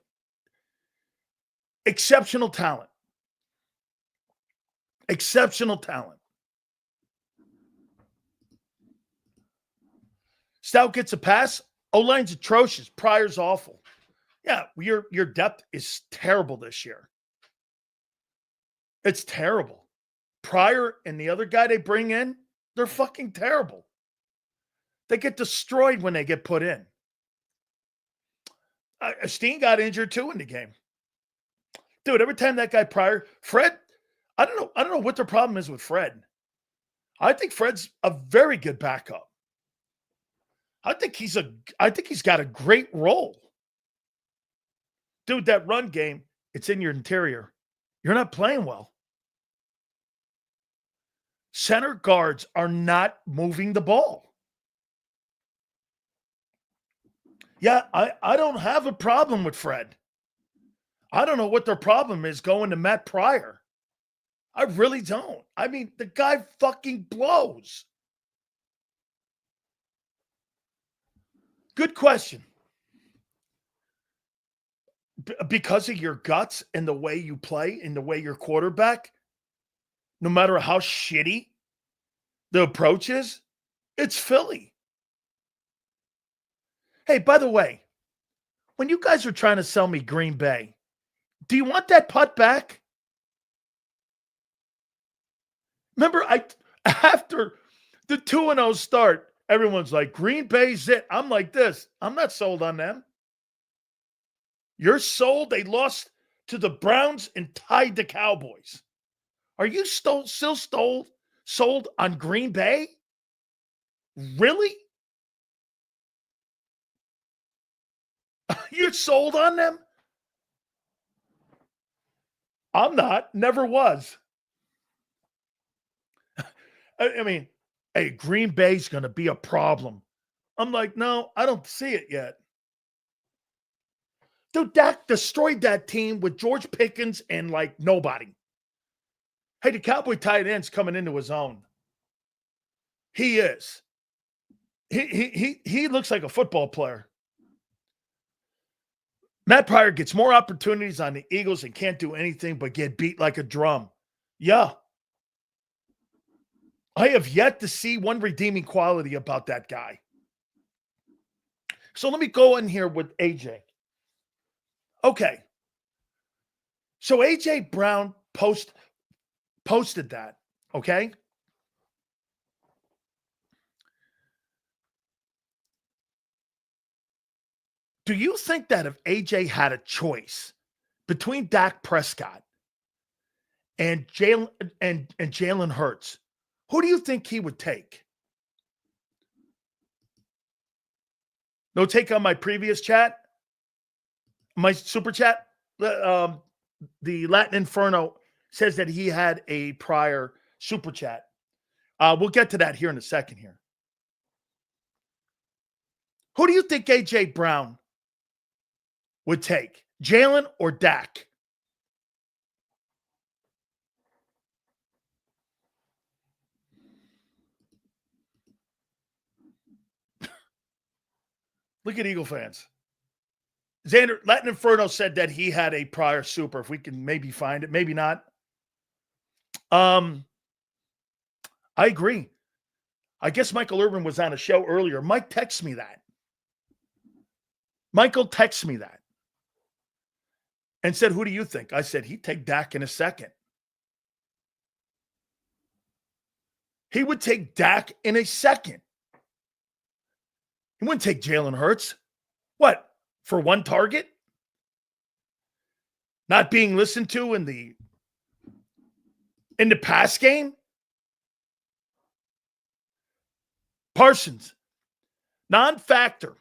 exceptional talent. Exceptional talent. Stout gets a pass. O-line's atrocious. Pryor's awful. Yeah, your depth is terrible this year. It's terrible. Pryor and the other guy they bring in, they're fucking terrible. They get destroyed when they get put in. Steen got injured too in the game. Dude, every time that guy Pryor, Fred, I don't know what their problem is with Fred. I think Fred's a very good backup. I think he's got a great role. Dude, that run game, it's in your interior. You're not playing well. Center guards are not moving the ball. Yeah, I don't have a problem with Fred. I don't know what their problem is going to Matt Pryor. I really don't. I mean, the guy fucking blows. Good question. Because of your guts and the way you play and the way your quarterback, no matter how shitty the approach is, it's Philly. Hey, by the way, when you guys are trying to sell me Green Bay, do you want that putt back? Remember, after the 2-0 start, everyone's like, Green Bay's it. I'm like this. I'm not sold on them. You're sold. They lost to the Browns and tied the Cowboys. Are you still sold on Green Bay? Really? You're sold on them? I'm not. Never was. I mean, hey, Green Bay's going to be a problem. I'm like, no, I don't see it yet. Dude, Dak destroyed that team with George Pickens and like nobody. Hey, the Cowboy tight end's coming into his own. He is. He looks like a football player. Matt Pryor gets more opportunities on the Eagles and can't do anything but get beat like a drum. Yeah. I have yet to see one redeeming quality about that guy. So let me go in here with AJ. Okay. So AJ Brown posted that, okay? Do you think that if AJ had a choice between Dak Prescott and Jalen Hurts, who do you think he would take? No take on my previous chat, my super chat. The Latin Inferno says that he had a prior super chat. We'll get to that here in a second here. Who do you think AJ Brown would take, Jalen or Dak? Look at Eagle fans. Xander, Latin Inferno said that he had a prior super. If we can maybe find it, maybe not. I agree. I guess Michael Irvin was on a show earlier. Mike texted me that. Michael texted me that and said, who do you think? I said, he'd take Dak in a second. He would take Dak in a second. He wouldn't take Jalen Hurts. What? For one target? Not being listened to in the pass game? Parsons, non-factor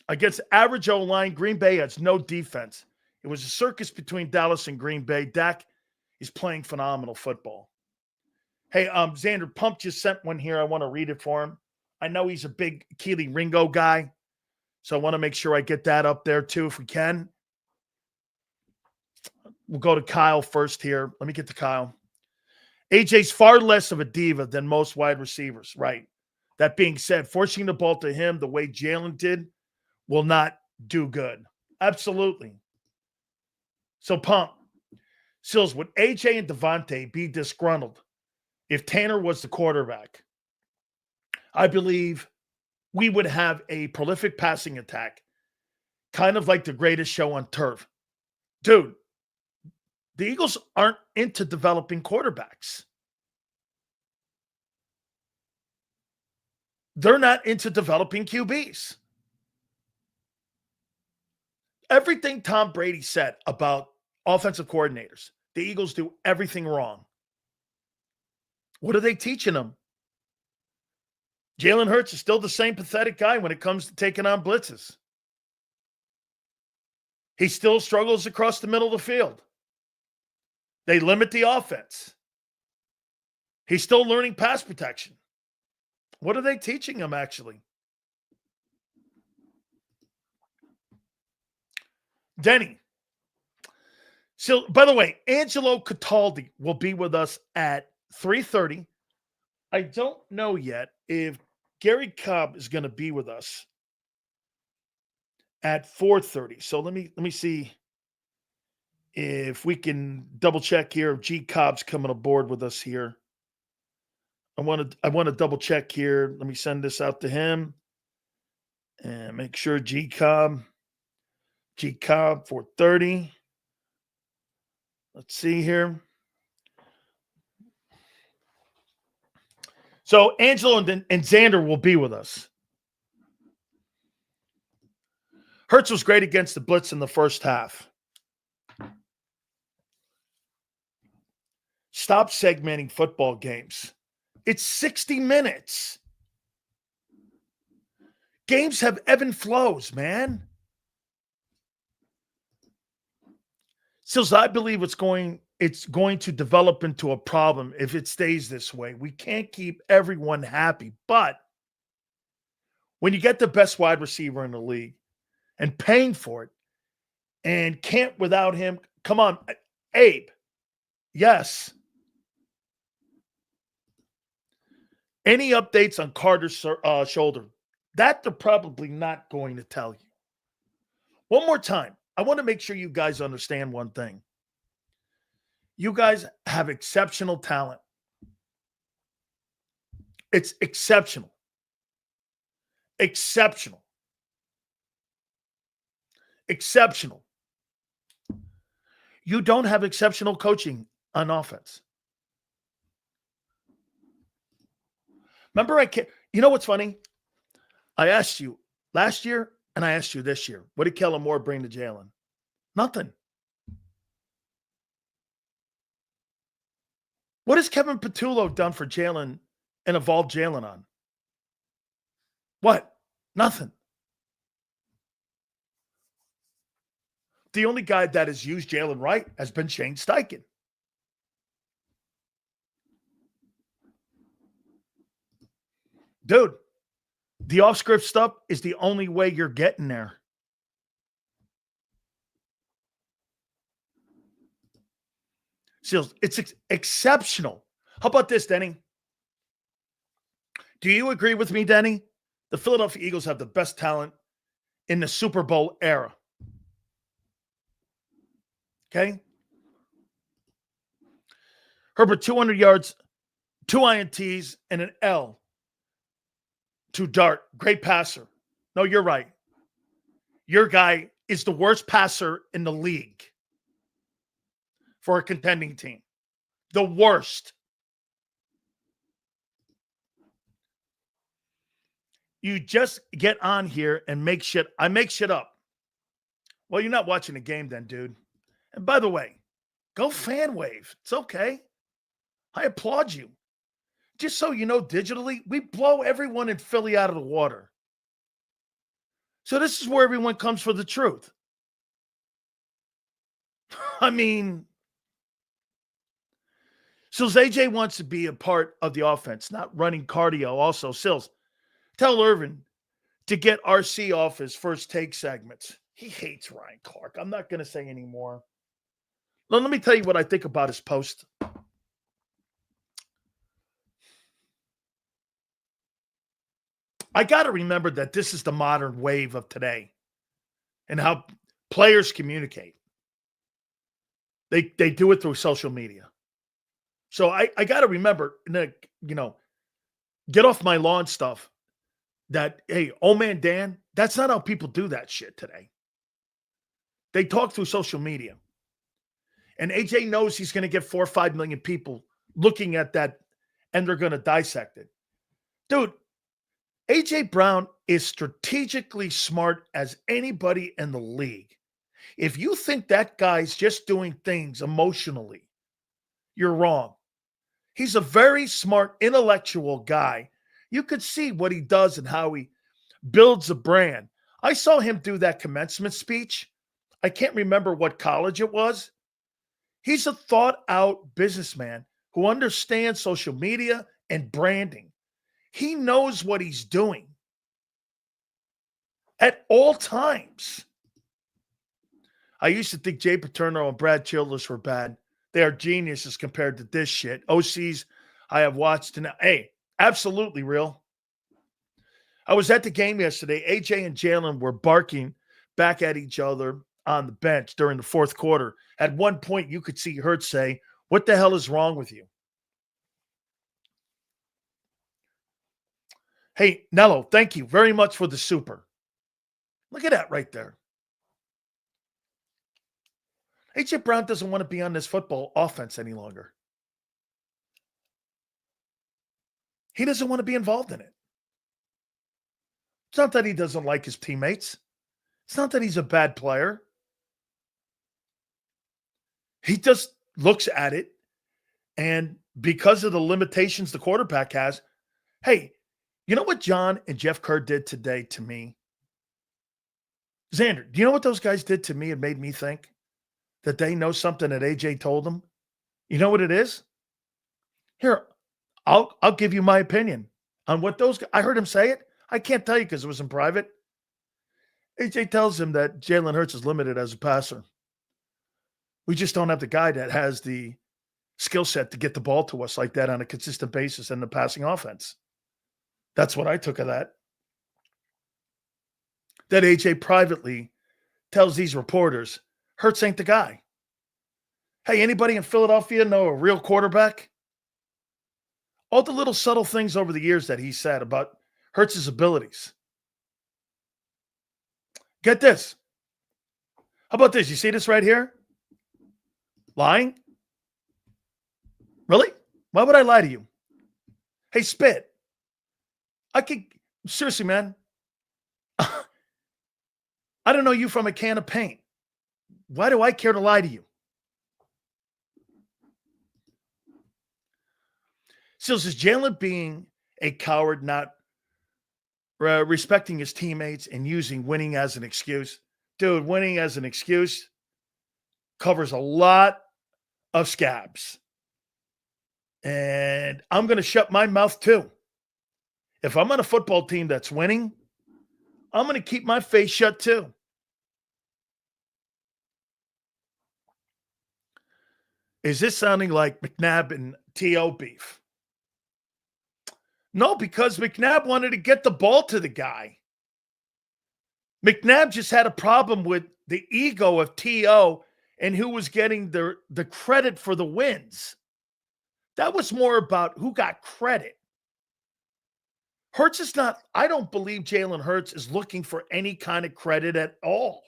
against average O-line. Green Bay has no defense. It was a circus between Dallas and Green Bay. Dak is playing phenomenal football. Hey, Xander, Pump just sent one here. I want to read it for him. I know he's a big Keely Ringo guy, so I want to make sure I get that up there too if we can. We'll go to Kyle first here. Let me get to Kyle. AJ's far less of a diva than most wide receivers, right? That being said, forcing the ball to him the way Jalen did will not do good. Absolutely. So, Pump, Sills, would AJ and Devontae be disgruntled if Tanner was the quarterback? I believe we would have a prolific passing attack, kind of like the greatest show on turf. Dude, the Eagles aren't into developing quarterbacks. They're not into developing QBs. Everything Tom Brady said about offensive coordinators, the Eagles do everything wrong. What are they teaching them? Jalen Hurts is still the same pathetic guy when it comes to taking on blitzes. He still struggles across the middle of the field. They limit the offense. He's still learning pass protection. What are they teaching him, actually? Denny. So, by the way, Angelo Cataldi will be with us at 3:30. I don't know yet if Gary Cobb is going to be with us at 4:30. So let me see if we can double check here if G Cobb's coming aboard with us here. I want to double check here. Let me send this out to him and make sure G Cobb 4:30. Let's see here. So Angelo and Xander will be with us. Hurts was great against the blitz in the first half. Stop segmenting football games. It's 60 minutes. Games have ebb and flows, man. So I believe it's going to develop into a problem if it stays this way. We can't keep everyone happy. But when you get the best wide receiver in the league and paying for it and can't without him, come on, Abe, yes. Any updates on Carter's shoulder? That they're probably not going to tell you. One more time. I want to make sure you guys understand one thing. You guys have exceptional talent. It's exceptional. Exceptional. Exceptional. You don't have exceptional coaching on offense. Remember, you know what's funny? I asked you last year and I asked you this year, what did Kellen Moore bring to Jalen? Nothing. What has Kevin Patullo done for Jalen and evolved Jalen on? What? Nothing. The only guy that has used Jalen right has been Shane Steichen. Dude, the off-script stuff is the only way you're getting there. Seals, it's exceptional. How about this, Denny? Do you agree with me, Denny? The Philadelphia Eagles have the best talent in the Super Bowl era. Okay? Herbert, 200 yards, 2 INTs, and an L to Dart. Great passer. No, you're right. Your guy is the worst passer in the league for a contending team. The worst. You just get on here and make shit. I make shit up. Well, you're not watching the game then, dude. And by the way, go fan wave. It's okay. I applaud you. Just so you know, digitally, we blow everyone in Philly out of the water. So this is where everyone comes for the truth. I mean, Sills, AJ wants to be a part of the offense, not running cardio. Also, Sills, tell Irvin to get RC off his first take segments. He hates Ryan Clark. I'm not going to say any more. Let me tell you what I think about his post. I got to remember that this is the modern wave of today and how players communicate. They do it through social media. So I got to remember, get off my lawn stuff that, hey, old man Dan, that's not how people do that shit today. They talk through social media. And AJ knows he's going to get 4 or 5 million people looking at that and they're going to dissect it. Dude, AJ Brown is strategically smart as anybody in the league. If you think that guy's just doing things emotionally, you're wrong. He's a very smart, intellectual guy. You could see what he does and how he builds a brand. I saw him do that commencement speech. I can't remember what college it was. He's a thought-out businessman who understands social media and branding. He knows what he's doing at all times. I used to think Jay Paterno and Brad Childress were bad. They are geniuses compared to this shit. OCs I have watched. And hey, absolutely real. I was at the game yesterday. AJ and Jalen were barking back at each other on the bench during the fourth quarter. At one point, you could see Hurts say, "What the hell is wrong with you?" Hey, Nello, thank you very much for the super. Look at that right there. A.J. Brown doesn't want to be on this football offense any longer. He doesn't want to be involved in it. It's not that he doesn't like his teammates. It's not that he's a bad player. He just looks at it, and because of the limitations the quarterback has, hey, you know what John and Jeff Kerr did today to me? Xander, do you know what those guys did to me? It made me think that they know something that AJ told them. You know what it is? Here, I'll give you my opinion on what those guys, I heard him say it. I can't tell you because it was in private. AJ tells him that Jalen Hurts is limited as a passer. We just don't have the guy that has the skill set to get the ball to us like that on a consistent basis in the passing offense. That's what I took of that. That AJ privately tells these reporters, Hurts ain't the guy. Hey, anybody in Philadelphia know a real quarterback? All the little subtle things over the years that he said about Hurts' abilities. Get this. How about this? You see this right here? Lying? Really? Why would I lie to you? Hey, Spit. Seriously, man. I don't know you from a can of paint. Why do I care to lie to you? So is Jalen being a coward, not respecting his teammates and using winning as an excuse? Dude, winning as an excuse covers a lot of scabs. And I'm going to shut my mouth too. If I'm on a football team that's winning, I'm going to keep my face shut too. Is this sounding like McNabb and T.O. beef? No, because McNabb wanted to get the ball to the guy. McNabb just had a problem with the ego of T.O. and who was getting the credit for the wins. That was more about who got credit. Hurts is not, I don't believe Jalen Hurts is looking for any kind of credit at all.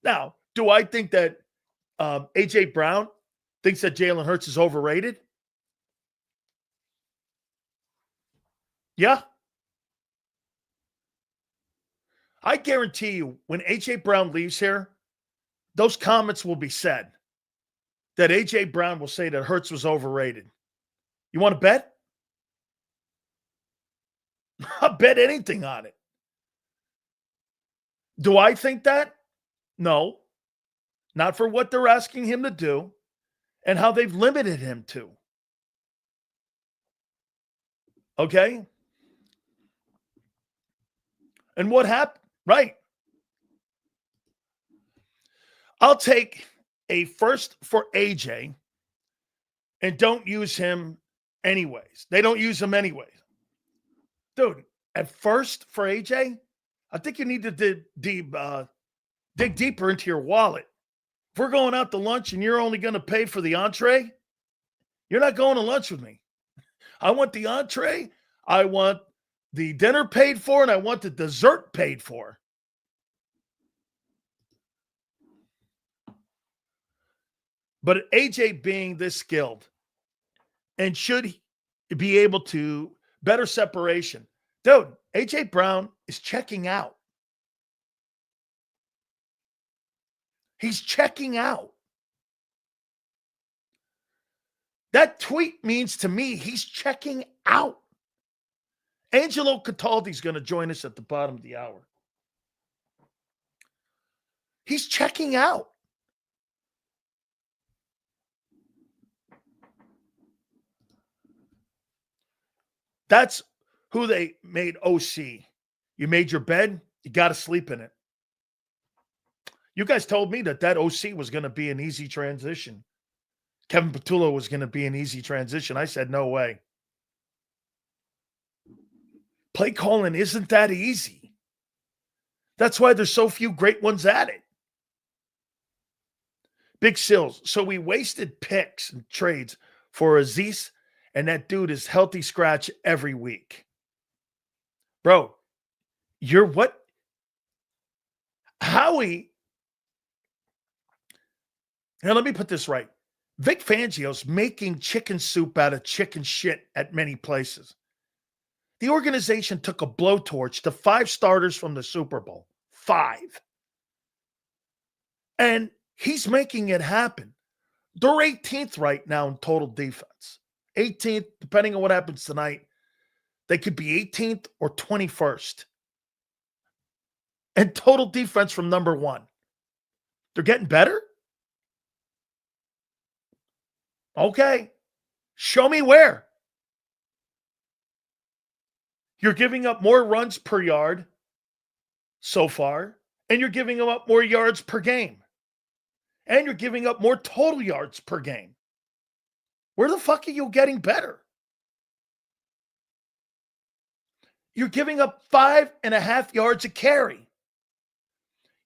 Now, do I think that A.J. Brown thinks that Jalen Hurts is overrated? Yeah. I guarantee you, when A.J. Brown leaves here, those comments will be said. That A.J. Brown will say that Hurts was overrated. You want to bet? I'll bet anything on it. Do I think that? No. Not for what they're asking him to do and how they've limited him to. Okay? And what happened? Right. I'll take a first for AJ and don't use him anyways. They don't use him anyways. Dude, at first for AJ, I think you need to dig deeper into your wallet. If we're going out to lunch and you're only going to pay for the entree, you're not going to lunch with me. I want the entree, I want the dinner paid for, and I want the dessert paid for. But AJ being this skilled and should be able to better separation. Dude, AJ Brown is checking out. He's checking out. That tweet means to me he's checking out. Angelo Cataldi is going to join us at the bottom of the hour. He's checking out. That's who they made OC. You made your bed, you got to sleep in it. You guys told me that OC was going to be an easy transition. Kevin Patullo was going to be an easy transition. I said, no way. Play calling isn't that easy. That's why there's so few great ones at it. Big Sills. So we wasted picks and trades for Aziz, and that dude is healthy scratch every week. Bro, you're what? Howie. Now, let me put this right. Vic Fangio's making chicken soup out of chicken shit at many places. The organization took a blowtorch to 5 starters from the Super Bowl. 5. And he's making it happen. They're 18th right now in total defense. 18th, depending on what happens tonight. They could be 18th or 21st. And total defense from number 1. They're getting better? Okay. Show me where. You're giving up more runs per yard so far, and you're giving up more yards per game. And you're giving up more total yards per game. Where the fuck are you getting better? You're giving up 5.5 yards a carry.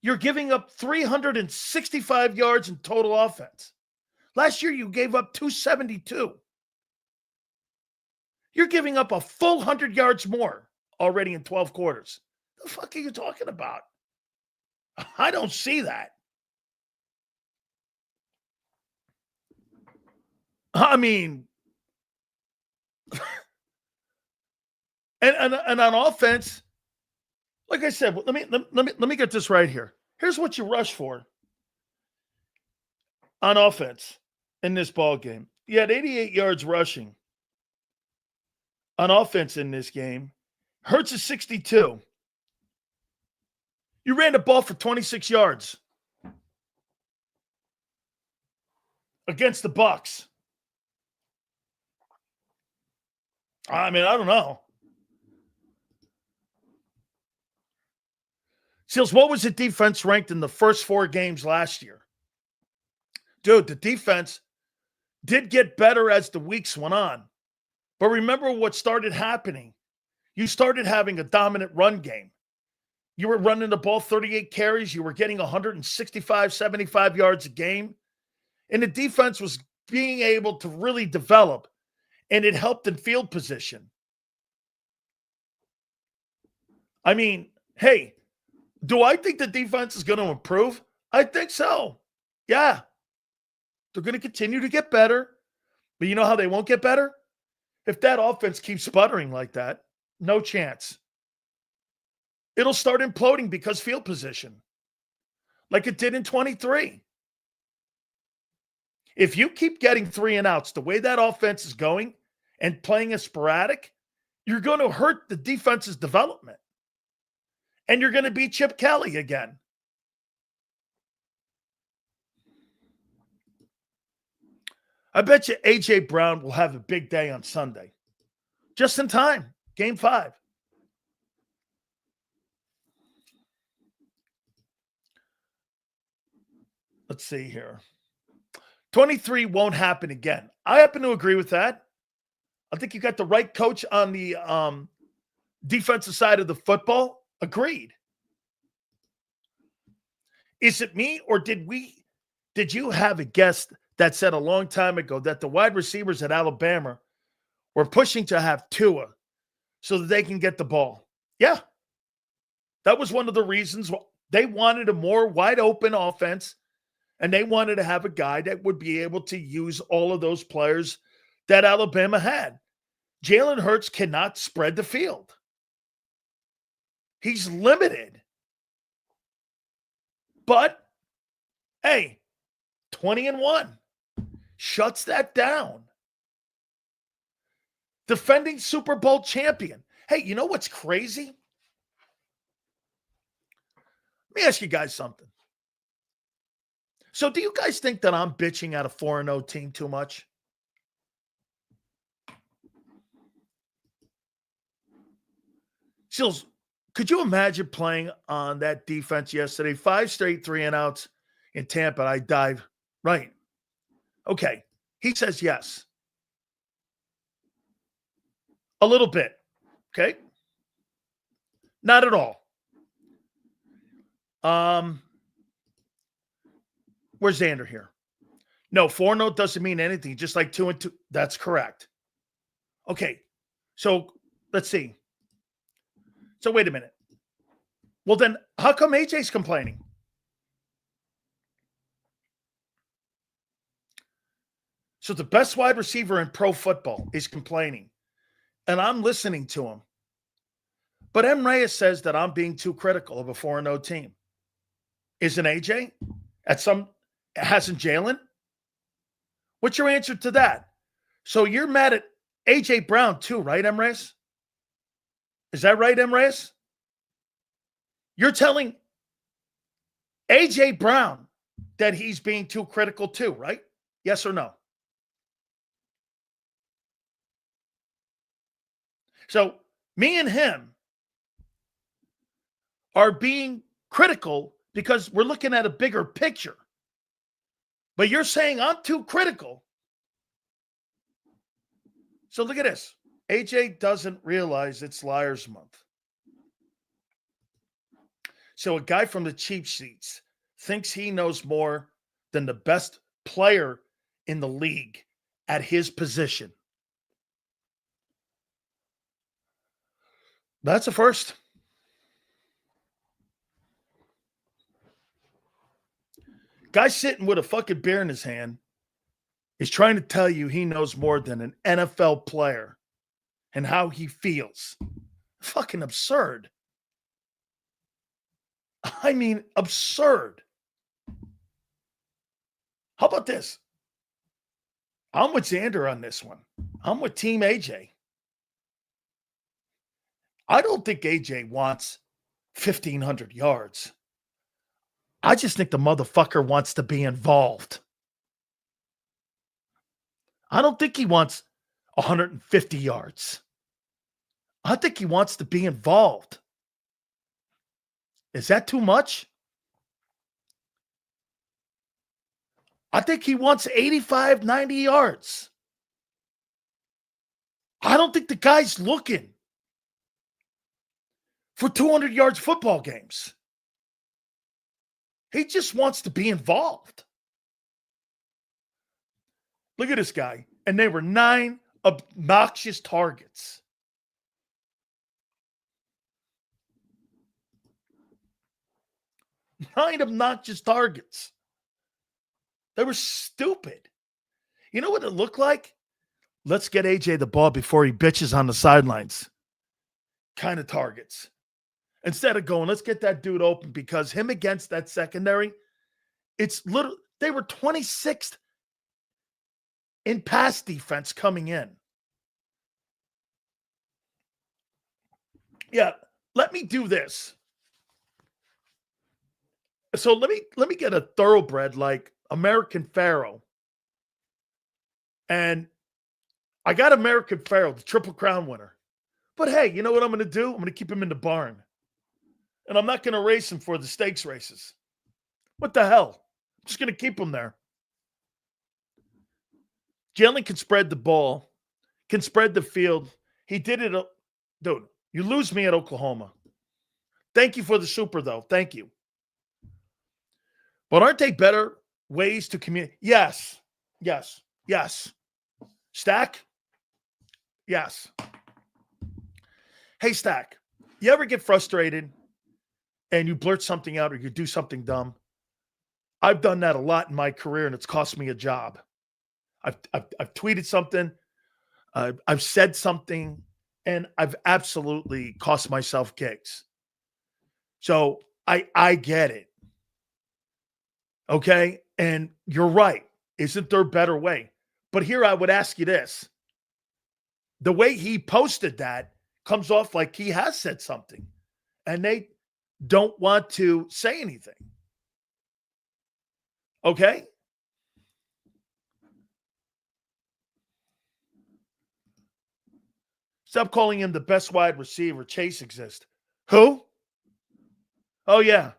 You're giving up 365 yards in total offense. Last year, you gave up 272. You're giving up a full 100 yards more already in 12 quarters. The fuck are you talking about? I don't see that. I mean, and on offense, like I said, let me get this right here. Here's what you rush for on offense in this ball game. You had 88 yards rushing on offense in this game. Hurts is 62. You ran the ball for 26 yards against the Bucs. I mean, I don't know. Seals, what was the defense ranked in the first 4 games last year? Dude, the defense did get better as the weeks went on. But remember what started happening. You started having a dominant run game. You were running the ball 38 carries. You were getting 165, 75 yards a game. And the defense was being able to really develop. And it helped in field position. I mean, hey, do I think the defense is going to improve? I think so. Yeah. They're going to continue to get better. But you know how they won't get better? If that offense keeps sputtering like that, no chance. It'll start imploding because field position, like it did in 23. If you keep getting 3 and outs the way that offense is going and playing a sporadic, you're going to hurt the defense's development. And you're going to beat Chip Kelly again. I bet you A.J. Brown will have a big day on Sunday. Just in time. Game 5. Let's see here. 23 won't happen again. I happen to agree with that. I think you got the right coach on the defensive side of the football. Agreed. Is it me or did you have a guest that said a long time ago that the wide receivers at Alabama were pushing to have Tua so that they can get the ball? Yeah. That was one of the reasons they wanted a more wide open offense, and they wanted to have a guy that would be able to use all of those players that Alabama had. Jalen Hurts cannot spread the field. He's limited. But, hey, 20-1 shuts that down. Defending Super Bowl champion. Hey, you know what's crazy? Let me ask you guys something. So do you guys think that I'm bitching at a 4-0 team too much? Seals, Could you imagine playing on that defense yesterday? 5 straight 3-and-outs in Tampa. I dive. Right. Okay. He says yes. A little bit. Okay. Not at all. Where's Xander here? No, 4-0 doesn't mean anything. Just like 2-2. That's correct. Okay. So let's see. So wait a minute. Well, then how come AJ's complaining? So the best wide receiver in pro football is complaining. And I'm listening to him. But M. Reyes says that I'm being too critical of a 4-0 team. Isn't AJ? Hasn't Jalen? What's your answer to that? So you're mad at AJ Brown too, right, M. Reyes? Is that right, M. Reyes? You're telling AJ Brown that he's being too critical too, right? Yes or no? So me and him are being critical because we're looking at a bigger picture. But you're saying I'm too critical. So look at this. AJ doesn't realize it's Liars Month. So a guy from the cheap seats thinks he knows more than the best player in the league at his position. That's a first. Guy sitting with a fucking beer in his hand is trying to tell you he knows more than an NFL player and how he feels. Fucking absurd. I mean, absurd. How about this? I'm with Xander on this one. I'm with Team AJ. I don't think AJ wants 1,500 yards. I just think the motherfucker wants to be involved. I don't think he wants 150 yards. I think he wants to be involved. Is that too much? I think he wants 85, 90 yards. I don't think the guy's looking for 200 yards football games. He just wants to be involved. Look at this guy. And they were 9 obnoxious targets. Nine obnoxious targets. They were stupid. You know what it looked like? Let's get AJ the ball before he bitches on the sidelines. Kind of targets. Instead of going, let's get that dude open, because him against that secondary, it's literally, they were 26th in pass defense coming in. Yeah, let me do this. So let me get a thoroughbred like American Pharaoh. And I got American Pharaoh, the Triple Crown winner. But hey, you know what I'm going to do? I'm going to keep him in the barn. And I'm not going to race him for the stakes races. What the hell? I'm just going to keep him there. Jalen can spread the ball, can spread the field. He did it. Dude, you lose me at Oklahoma. Thank you for the super, though. Thank you. But aren't they better ways to communicate? Yes. Yes. Yes. Stack? Yes. Hey, Stack, you ever get frustrated and you blurt something out or you do something dumb? I've done that a lot in my career, and it's cost me a job. I've tweeted something, I've said something, and I've absolutely cost myself gigs. So I get it. Okay? And you're right. Isn't there a better way? But here I would ask you this. The way he posted that comes off like he has said something, and they don't want to say anything. Okay? Stop calling him the best wide receiver. Chase exists. Who? Oh, yeah.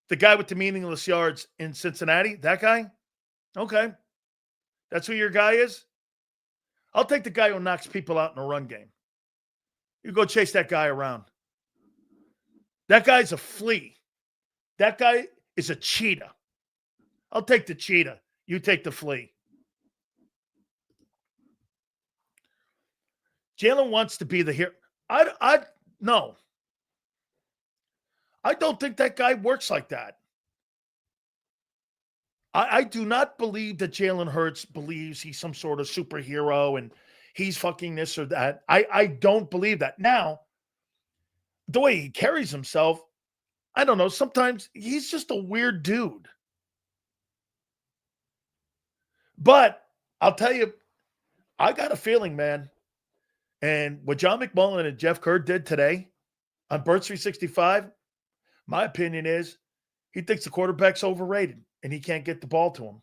The guy with the meaningless yards in Cincinnati? That guy? Okay. That's who your guy is? I'll take the guy who knocks people out in a run game. You go chase that guy around. That guy's a flea. That guy is a cheetah. I'll take the cheetah. You take the flea. Jalen wants to be the hero. No. I don't think that guy works like that. I do not believe that Jalen Hurts believes he's some sort of superhero and he's fucking this or that. I don't believe that. Now, the way he carries himself, I don't know. Sometimes he's just a weird dude. But I'll tell you, I got a feeling, man. And what John McMullen and Jeff Kerr did today on Birds 365, my opinion is he thinks the quarterback's overrated and he can't get the ball to him.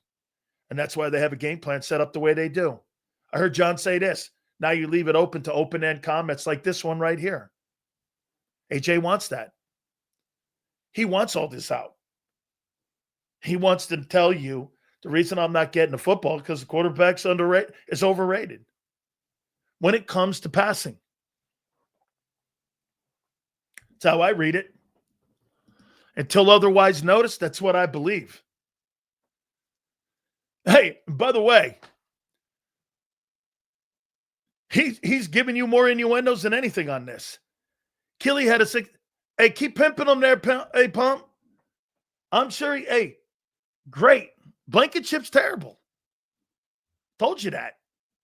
And that's why they have a game plan set up the way they do. I heard John say this. Now you leave it open to open-end comments like this one right here. AJ wants that. He wants all this out. He wants to tell you the reason I'm not getting the football because the quarterback's is overrated when it comes to passing. That's how I read it. Until otherwise noticed, that's what I believe. Hey, by the way, he's giving you more innuendos than anything on this. Killy had a six. Hey, keep pimping him there, hey, Pump. I'm sure great. Blankenship's terrible. Told you that.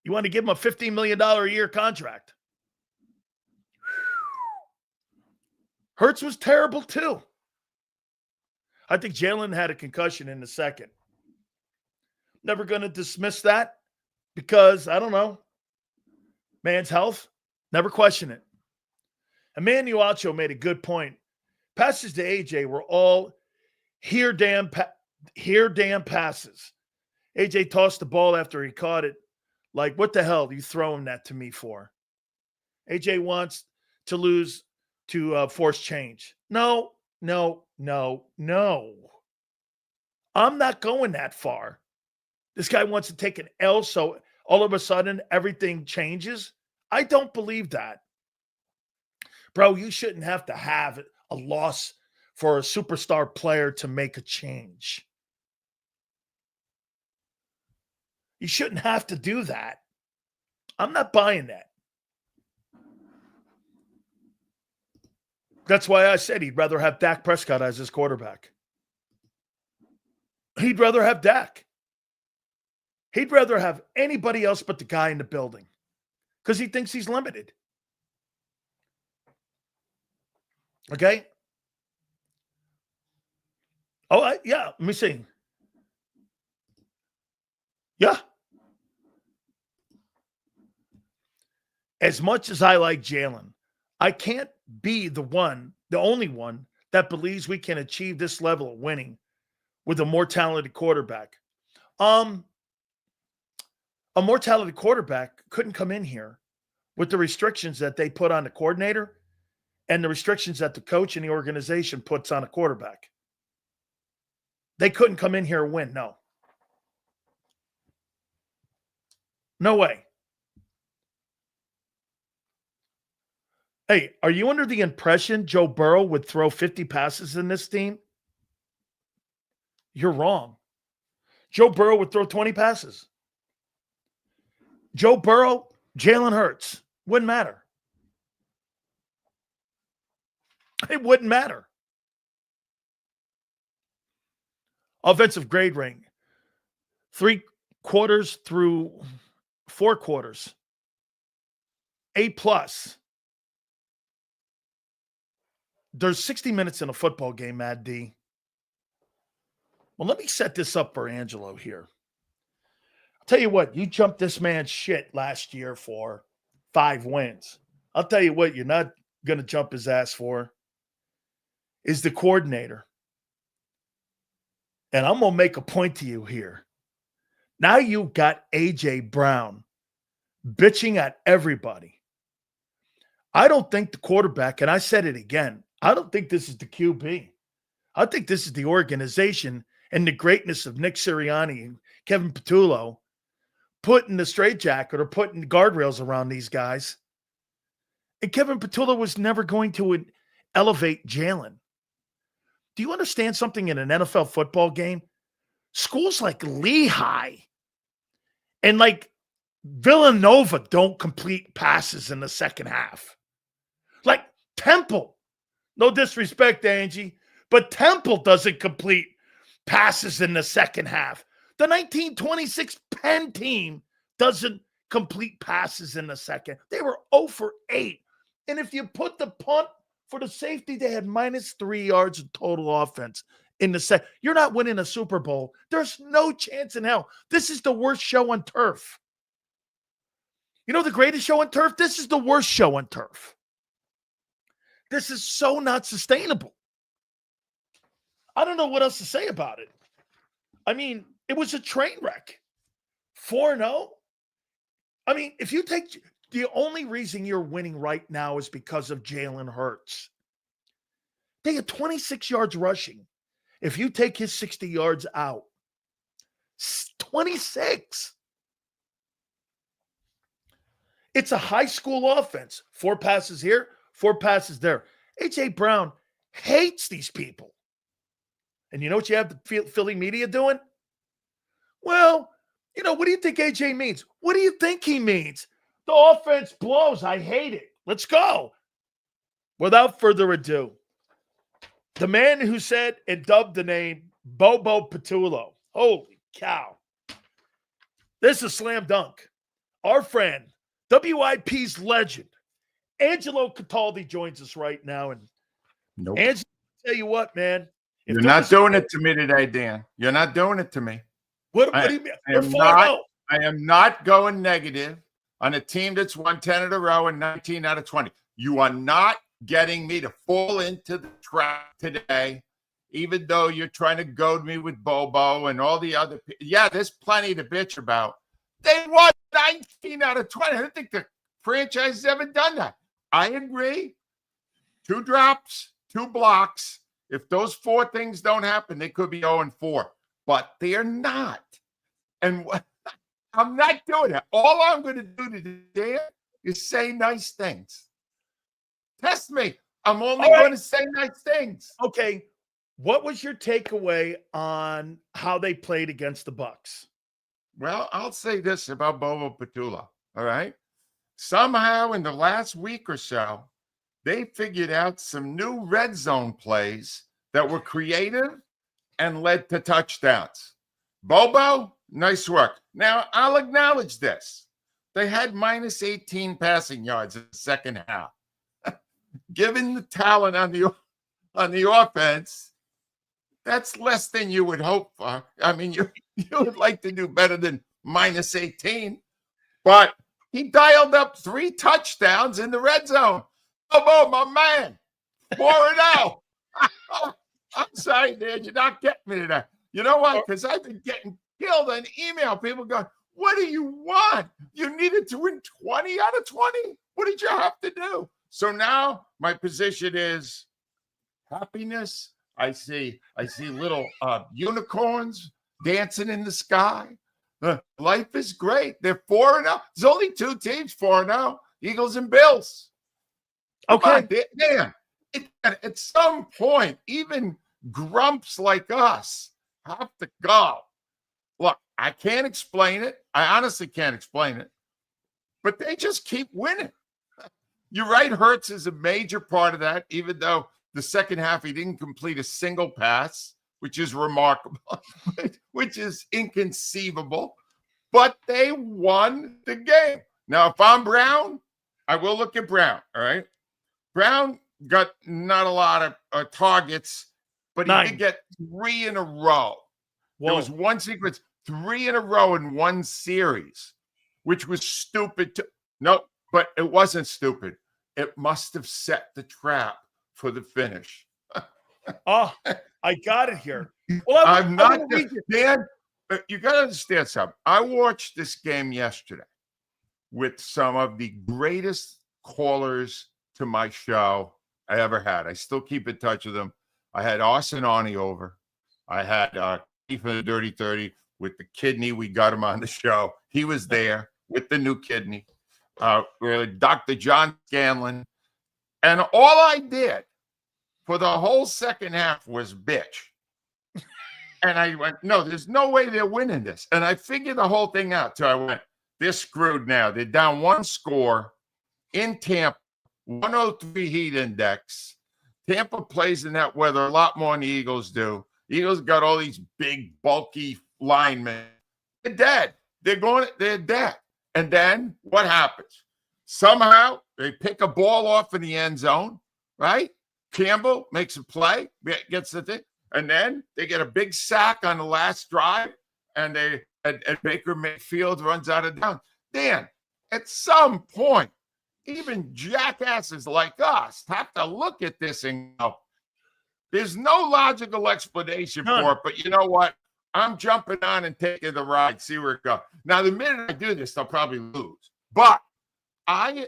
You want to give him a $15 million a year contract. Hurts was terrible too. I think Jalen had a concussion in the second. Never going to dismiss that because, I don't know, man's health, never question it. Emmanuel Acho made a good point. Passes to AJ were all here damn passes. AJ tossed the ball after he caught it. Like, what the hell are you throwing that to me for? AJ wants to lose to force change. No. I'm not going that far. This guy wants to take an L, so all of a sudden everything changes. I don't believe that. Bro, you shouldn't have to have a loss for a superstar player to make a change. You shouldn't have to do that. I'm not buying that. That's why I said he'd rather have Dak Prescott as his quarterback. He'd rather have Dak. He'd rather have anybody else but the guy in the building because he thinks he's limited. Okay? Oh, yeah. Let me see. Yeah. As much as I like Jalen, I can't be the only one that believes we can achieve this level of winning with a more talented quarterback. A more talented quarterback couldn't come in here with the restrictions that they put on the coordinator and the restrictions that the coach and the organization puts on a quarterback. They couldn't come in here and win. No. No way. Hey, are you under the impression Joe Burrow would throw 50 passes in this team? You're wrong. Joe Burrow would throw 20 passes. Joe Burrow, Jalen Hurts. Wouldn't matter. It wouldn't matter. Offensive grade ring. 3 quarters through 4 quarters. A+. There's 60 minutes in a football game, Mad D. Well, let me set this up for Angelo here. I'll tell you what, you jumped this man's shit last year for 5 wins. I'll tell you what you're not going to jump his ass for is the coordinator. And I'm going to make a point to you here. Now you got A.J. Brown bitching at everybody. I don't think the quarterback, and I said it again, I don't think this is the QB. I think this is the organization and the greatness of Nick Sirianni and Kevin Patullo putting the straitjacket or putting guardrails around these guys. And Kevin Patullo was never going to elevate Jalen. Do you understand something in an NFL football game? Schools like Lehigh and like Villanova don't complete passes in the second half. Like Temple, no disrespect, Angie, but Temple doesn't complete passes in the second half. The 1926 Penn team doesn't complete passes in the second. They were 0 for 8. And if you put the punt for the safety, they had -3 yards of total offense in the second. You're not winning a Super Bowl. There's no chance in hell. This is the worst show on turf. You know the greatest show on turf? This is the worst show on turf. This is so not sustainable. I don't know what else to say about it. I mean, it was a train wreck. 4-0. I mean, if you take the only reason you're winning right now is because of Jalen Hurts. They had 26 yards rushing. If you take his 60 yards out, 26. It's a high school offense. 4 passes here, 4 passes there. A.J. Brown hates these people. And you know what you have the Philly media doing? Well, you know, what do you think A.J. means? What do you think he means? The offense blows. I hate it. Let's go. Without further ado, the man who said and dubbed the name Bobo Patullo. Holy cow. This is a slam dunk. Our friend, WIP's legend, Angelo Cataldi joins us right now. And nope. Angelo, I'll tell you what, man. You're not doing it to me today, Dan. You're not doing it to me. What do you mean? I am not going negative on a team that's won 10 in a row and 19 out of 20. You are not getting me to fall into the trap today, even though you're trying to goad me with Bobo and all the other people. Yeah, there's plenty to bitch about. They won 19 out of 20. I don't think the franchise has ever done that. I agree. 2 drops, 2 blocks. If those 4 things don't happen, they could be 0-4. But they're not. And I'm not doing that. All I'm going to do today is say nice things. Test me. I'm only going to say nice things. Okay. What was your takeaway on how they played against the Bucs? Well, I'll say this about Bobo Patullo, all right? Somehow in the last week or so, they figured out some new red zone plays that were creative and led to touchdowns. Bobo, nice work. Now, I'll acknowledge this. They had -18 passing yards in the second half. Given the talent on the offense, that's less than you would hope for. I mean, you would like to do better than -18. But he dialed up 3 touchdowns in the red zone. Bobo, my man, 4-0. I'm sorry, Dan, you're not getting me today. You know what? Because I've been getting killed on email. People going, what do you want? You needed to win 20 out of 20. What did you have to do? So now my position is happiness. I see little unicorns dancing in the sky. Life is great. They're 4-0. There's only 2 teams 4-0, Eagles and Bills. Okay. Dan, at some point, even grumps like us have to go. Look, I can't explain it. I honestly can't explain it. But they just keep winning. You're right, Hurts is a major part of that, even though the second half he didn't complete a single pass, which is remarkable, which is inconceivable. But they won the game. Now, if I'm Brown, I will look at Brown, all right? Brown got not a lot of targets, but he did get 3 in a row. Whoa. There was one sequence, 3 in a row in one series, which was stupid. No, but it wasn't stupid. It must have set the trap for the finish. Oh, I got it here. Well, I'm not Dan. You got to understand something. I watched this game yesterday with some of the greatest callers to my show I ever had. I still keep in touch with him. I had Austin Arnie over. I had Keith from the Dirty 30 with the kidney. We got him on the show. He was there with the new kidney. Dr. John Scanlon. And all I did for the whole second half was bitch. And I went, no, there's no way they're winning this. And I figured the whole thing out. So I went, they're screwed now. They're down one score in Tampa, 103 heat index. Tampa plays in that weather a lot more than the Eagles do. Eagles got all these big, bulky linemen. They're dead. They're dead. And then what happens? Somehow they pick a ball off in the end zone, right? Campbell makes a play, gets the thing. And then they get a big sack on the last drive, and Baker Mayfield runs out of bounds. Dan, at some point, even jackasses like us have to look at this and go, there's no logical explanation for it, but you know what? I'm jumping on and taking the ride, see where it goes. Now, the minute I do this, I'll probably lose. But I'm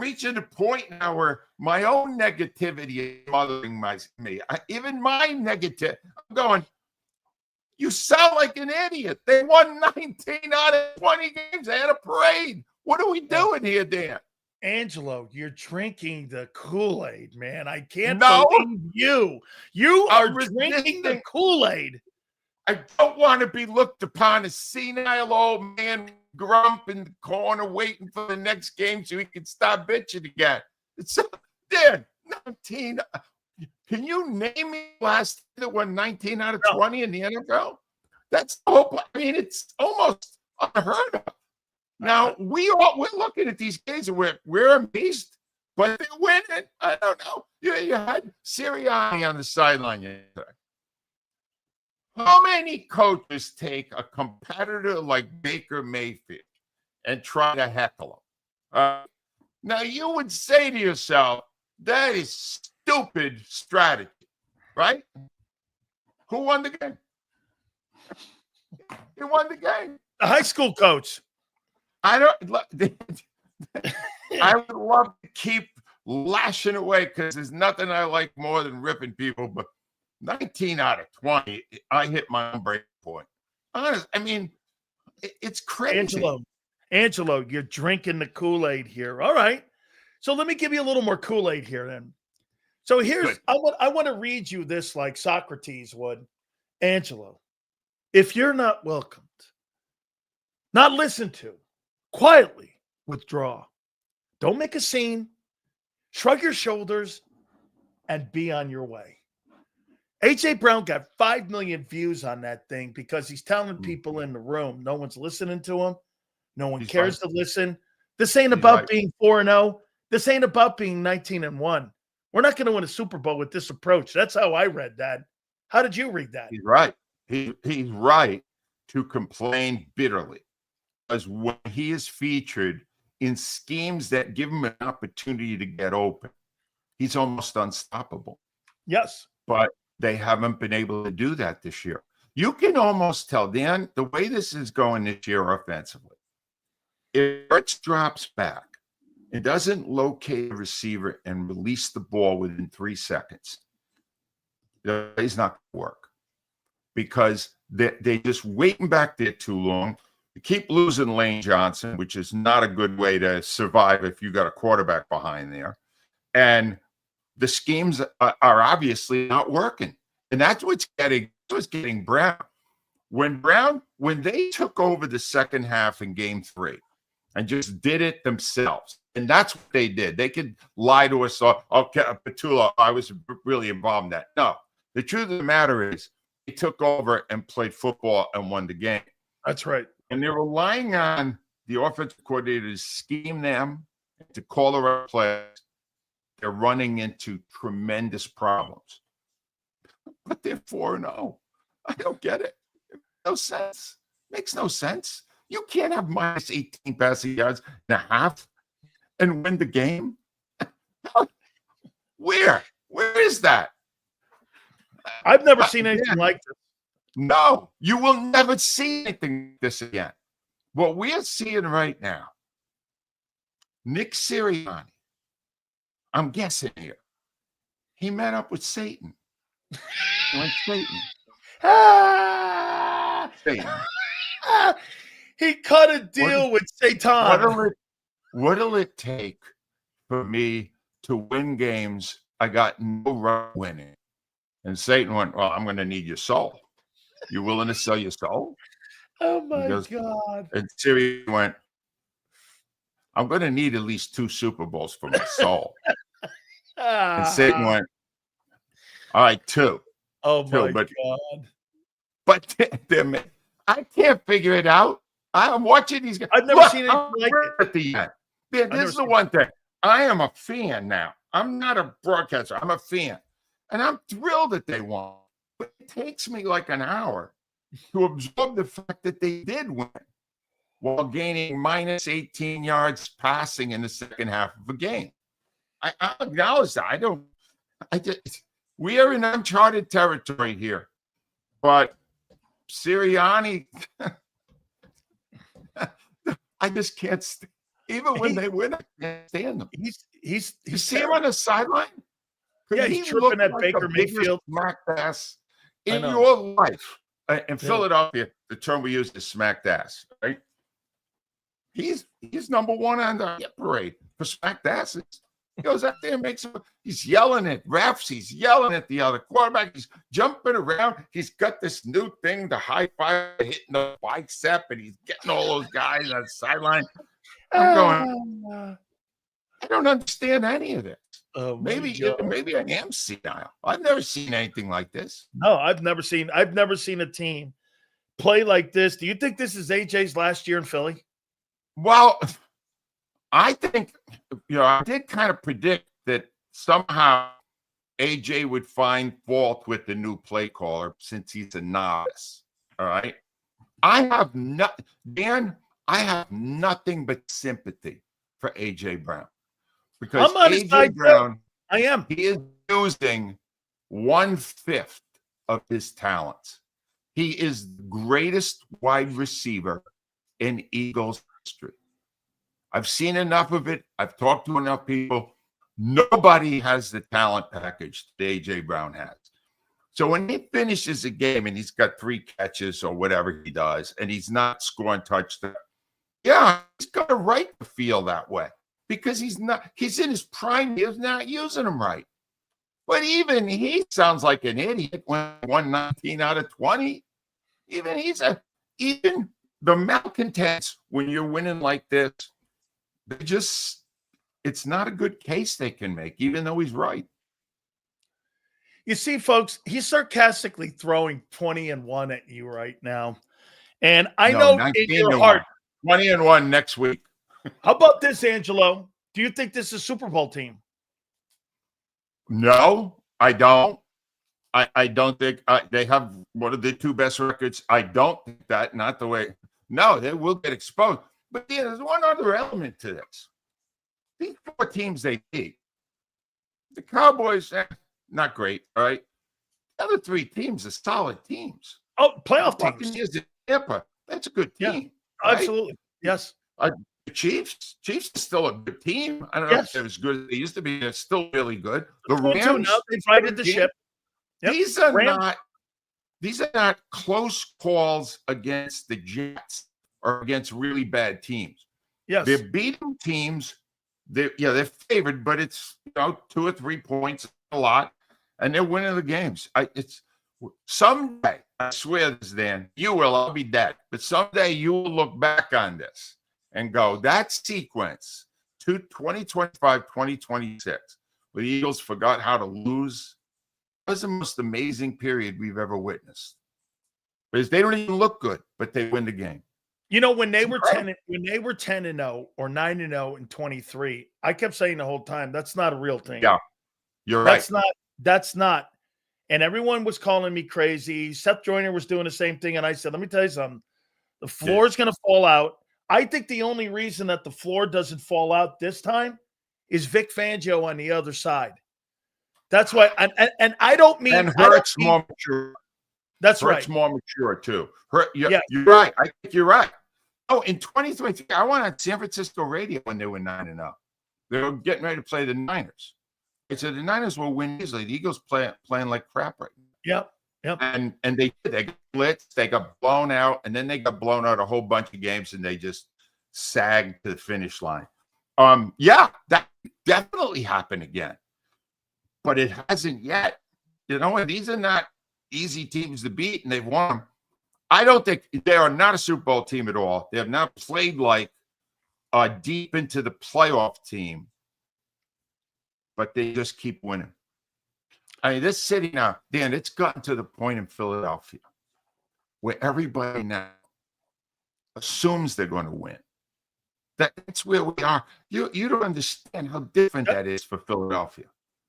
reaching a point now where my own negativity is mothering me. Even my negative, I'm going, you sound like an idiot. They won 19 out of 20 games. They had a parade. What are we doing here, Dan? Angelo, you're drinking the Kool-Aid, man. I can't believe you. You are drinking the Kool-Aid. I don't want to be looked upon as senile old man grump in the corner waiting for the next game so he can stop bitching again. It's Dan, 19. Can you name me last that won 19 out of 20 in the NFL? That's hope. I mean, it's almost unheard of. Now we're looking at these games and we're amazed, but they're winning. I don't know. You had Sirianni on the sideline yesterday. How many coaches take a competitor like Baker Mayfield and try to heckle him? Now, you would say to yourself, that is stupid strategy, right? Who won the game? Who won the game? The high school coach. I would love to keep lashing away because there's nothing I like more than ripping people, but 19 out of 20, I hit my own break point. Honest, I mean, it's crazy. Angelo, you're drinking the Kool-Aid here. All right. So let me give you a little more Kool-Aid here then. So I want to read you this like Socrates would. Angelo, if you're not welcomed, not listened to, quietly withdraw. Don't make a scene. Shrug your shoulders and be on your way. A.J. Brown got 5 million views on that thing because he's telling people in the room no one's listening to him. No one cares to listen. This ain't about being 4-0. This ain't about being 19-1. We're not going to win a Super Bowl with this approach. That's how I read that. How did you read that? He's right. He's right to complain bitterly because when he is featured in schemes that give him an opportunity to get open, he's almost unstoppable. Yes. But they haven't been able to do that this year. You can almost tell, Dan, the way this is going this year offensively, if Ertz drops back and doesn't locate a receiver and release the ball within 3 seconds, it's not going to work because they just waiting back there too long. You keep losing Lane Johnson, which is not a good way to survive if you got a quarterback behind there. And the schemes are obviously not working. And that's what's getting Brown. When they took over the second half in game 3 and just did it themselves, and that's what they did. They could lie to us, okay, Petula, I was really involved in that. No, the truth of the matter is they took over and played football and won the game. That's right. And they're relying on the offensive coordinator to scheme them, to call the right plays. They're running into tremendous problems. But they're 4-0. I don't get it. No sense. Makes no sense. You can't have minus 18 passing yards and a half and win the game. Where is that? I've never seen anything like this. No, you will never see anything like this again. What we are seeing right now, Nick Sirianni I'm guessing here. He met up with Satan. He went Satan. Ah! Satan. He cut a deal with Satan. What'll it take for me to win games I got no right winning? And Satan went, well, I'm going to need your soul. You willing to sell your soul? Oh, my God. And Siri went, I'm going to need at least 2 Super Bowls for my soul. And Satan went, all right, 2. Oh, 2, my but, God. But I can't figure it out. I'm watching these guys. I've never seen anything like it. At the end. This is the one thing. I am a fan now. I'm not a broadcaster. I'm a fan. And I'm thrilled that they won. But it takes me like an hour to absorb the fact that they did win while gaining minus 18 yards passing in the second half of a game. I acknowledge that. We are in uncharted territory here. But Sirianni, I just can't even when they win, I can't stand them. He's you see him on the sideline? Yeah, he's tripping at Baker Mayfield. Smack ass in your life. In Philadelphia, the term we use is smacked ass, right? He's number 1 on the hit parade for smacked asses. He goes out there and he's yelling at refs. He's yelling at the other quarterback. He's jumping around. He's got this new thing, the high five, hitting the bicep, and he's getting all those guys on the sideline. I'm going, I don't understand any of this. Maybe I am senile. I've never seen anything like this. No, I've never seen a team play like this. Do you think this is AJ's last year in Philly? Well, I think, I did kind of predict that somehow AJ would find fault with the new play caller since he's a novice. All right. I have nothing but sympathy for AJ Brown. Because I'm on his side, Brown, I am. He is using 1/5 of his talents. He is the greatest wide receiver in Eagles history. I've seen enough of it. I've talked to enough people. Nobody has the talent package that A.J. Brown has. So when he finishes a game and he's got 3 catches or whatever he does, and he's not scoring touchdowns, he's got a right to feel that way because he's in his prime. He's not using them right. But even he sounds like an idiot when 119 out of 20. Even the malcontents, when you're winning like this, it's not a good case they can make, even though he's right. You see, folks, he's sarcastically throwing 20-1 at you right now. And I know in your heart, 20-1 next week. How about this, Angelo? Do you think this is a Super Bowl team? No, I don't. I don't think they have one of the 2 best records. I don't think that, not the way. No, they will get exposed. But there's one other element to this. These 4 teams they beat, the Cowboys, not great, all right? The other 3 teams are solid teams. Oh, playoff teams. Buccaneers and Tampa, that's a good team. Yeah, absolutely. Yes. The Chiefs is still a good team. I don't know if they're as good as they used to be. They're still really good. The Rams, now they've righted the ship. Yep. These are not close calls against the Jets or against really bad teams. Yes. They're beating teams. They're favored, but it's 2 or 3 points a lot, and they're winning the games. Someday, I swear this, Dan, you will. I'll be dead, but someday you will look back on this and go, that sequence to 2025, 2026, where the Eagles forgot how to lose, was the most amazing period we've ever witnessed. Because they don't even look good, but they win the game. When they were 10-0 or 9-0 in 23, I kept saying the whole time, that's not a real thing. Yeah, you're right. That's not. And everyone was calling me crazy. Seth Joyner was doing the same thing. And I said, let me tell you something. The floor is going to fall out. I think the only reason that the floor doesn't fall out this time is Vic Fangio on the other side. That's why. And I don't mean. And Hurts more mature. That's right. Hurts more mature too. You're right. I think you're right. Oh, in 2023, I went on San Francisco radio when they were 9-0. They were getting ready to play the Niners. So the Niners will win easily. The Eagles playing like crap right now. Yep. And they got blitzed, they got blown out, and then they got blown out a whole bunch of games, and they just sagged to the finish line. Yeah, that definitely happened again, but it hasn't yet. You know, and these are not easy teams to beat, and they've won them. I don't think they are not a Super Bowl team at all. They have not played like a deep into the playoff team, but they just keep winning. I mean, this city now, Dan, it's gotten to the point in Philadelphia where everybody now assumes they're going to win. That's where we are. You don't understand how different that is for Philadelphia.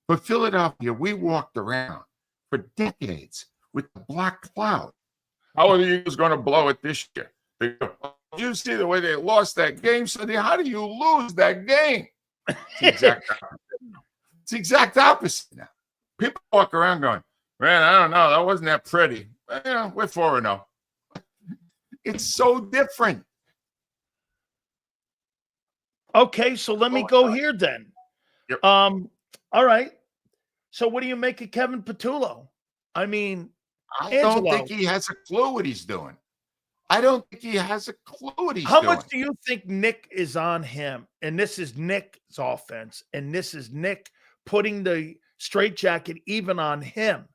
For Philadelphia, we walked around for decades with the black cloud. How are the Eagles going to blow it this year? You see the way they lost that game, so how do you lose that game? It's the exact opposite now. People walk around going, man, I don't know. That wasn't that pretty. But, we're 4-0. It's so different. Okay, so let me go here then. Yep. All right. So what do you make of Kevin Patullo? I mean, I don't think he has a clue what he's doing. How much do you think Nick is on him? And this is Nick's offense. And this is Nick putting the straitjacket even on him.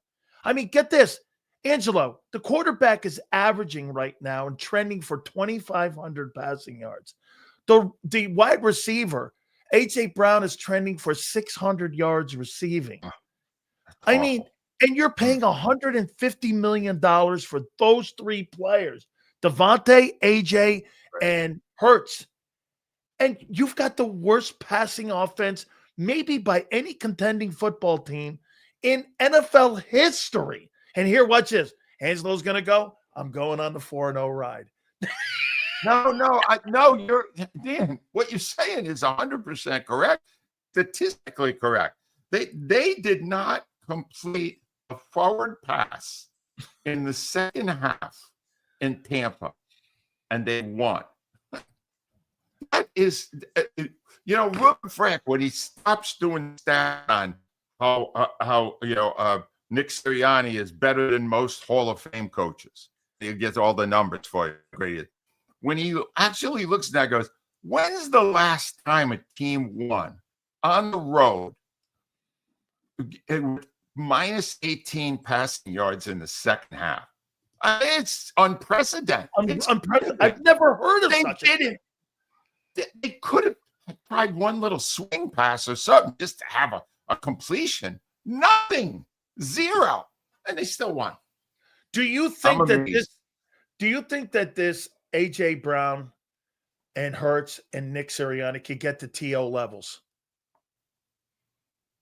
I mean, get this. Angelo, the quarterback is averaging right now and trending for 2,500 passing yards. The wide receiver, A.J. Brown, is trending for 600 yards receiving. I mean, and you're paying $150 million for those three players, Devontae, A.J., and Hurts. And you've got the worst passing offense maybe by any contending football team in NFL history. And here, watch this. Angelo's going to go. I'm going on the 4-0 ride. No, you're Dan. What you're saying is 100% correct, statistically correct. They did not complete a forward pass in the second half in Tampa, and they won. That is, Rupert Frank, when he stops doing stat on how Nick Sirianni is better than most Hall of Fame coaches. He gets all the numbers for you. Great. When he actually looks at that, goes, when's the last time a team won on the road with minus 18 passing yards in the second half? It's unprecedented. I've never heard of such a thing. They could have tried one little swing pass or something just to have a completion. Nothing. Zero. And they still won. Do you think that this A.J. Brown and Hurts and Nick Sirianni could get to TO levels?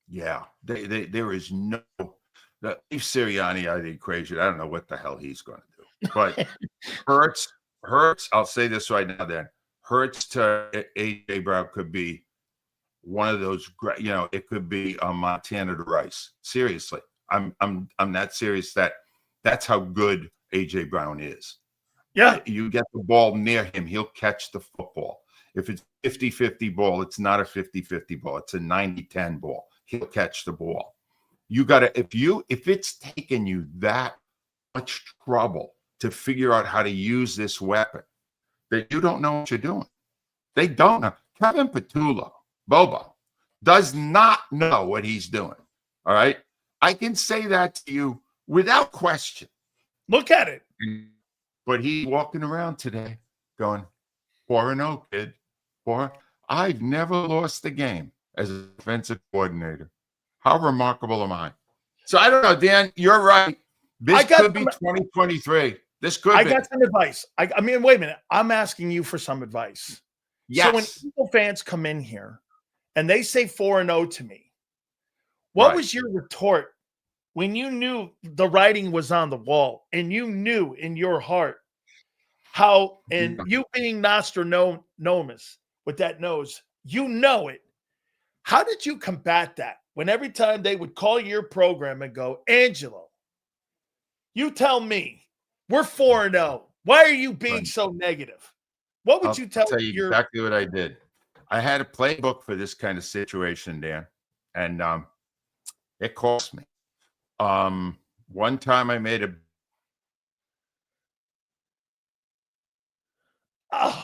Yeah. There is no Steve Sirianni, I think, crazy. I don't know what the hell he's going to do. But Hurts, I'll say this right now, then. Hurts to A.J. Brown could be one of those, it could be Montana to Rice. Seriously. I'm that serious that's how good A.J. Brown is. Yeah. You get the ball near him, he'll catch the football. If it's 50-50 ball, it's not a 50-50 ball. It's a 90-10 ball. He'll catch the ball. You got to, if it's taken you that much trouble to figure out how to use this weapon, that you don't know what you're doing. They don't know. Kevin Patullo, Bobo, does not know what he's doing. All right? I can say that to you without question. Look at it. But he's walking around today going, 4-0, kid. I've never lost a game as a defensive coordinator. How remarkable am I? So I don't know, Dan, you're right. This could be 2023. I got some advice. I mean, wait a minute. I'm asking you for some advice. Yes. So when Eagle fans come in here and they say 4-0 to me, what was your retort when you knew the writing was on the wall and you knew in your heart how, and you being Nostradamus with that nose, you know it. How did you combat that when every time they would call your program and go, Angelo, you tell me, we're 4-0. Why are you being so negative? What would you tell you exactly what I did. I had a playbook for this kind of situation, Dan. And It cost me. One time I made a Oh,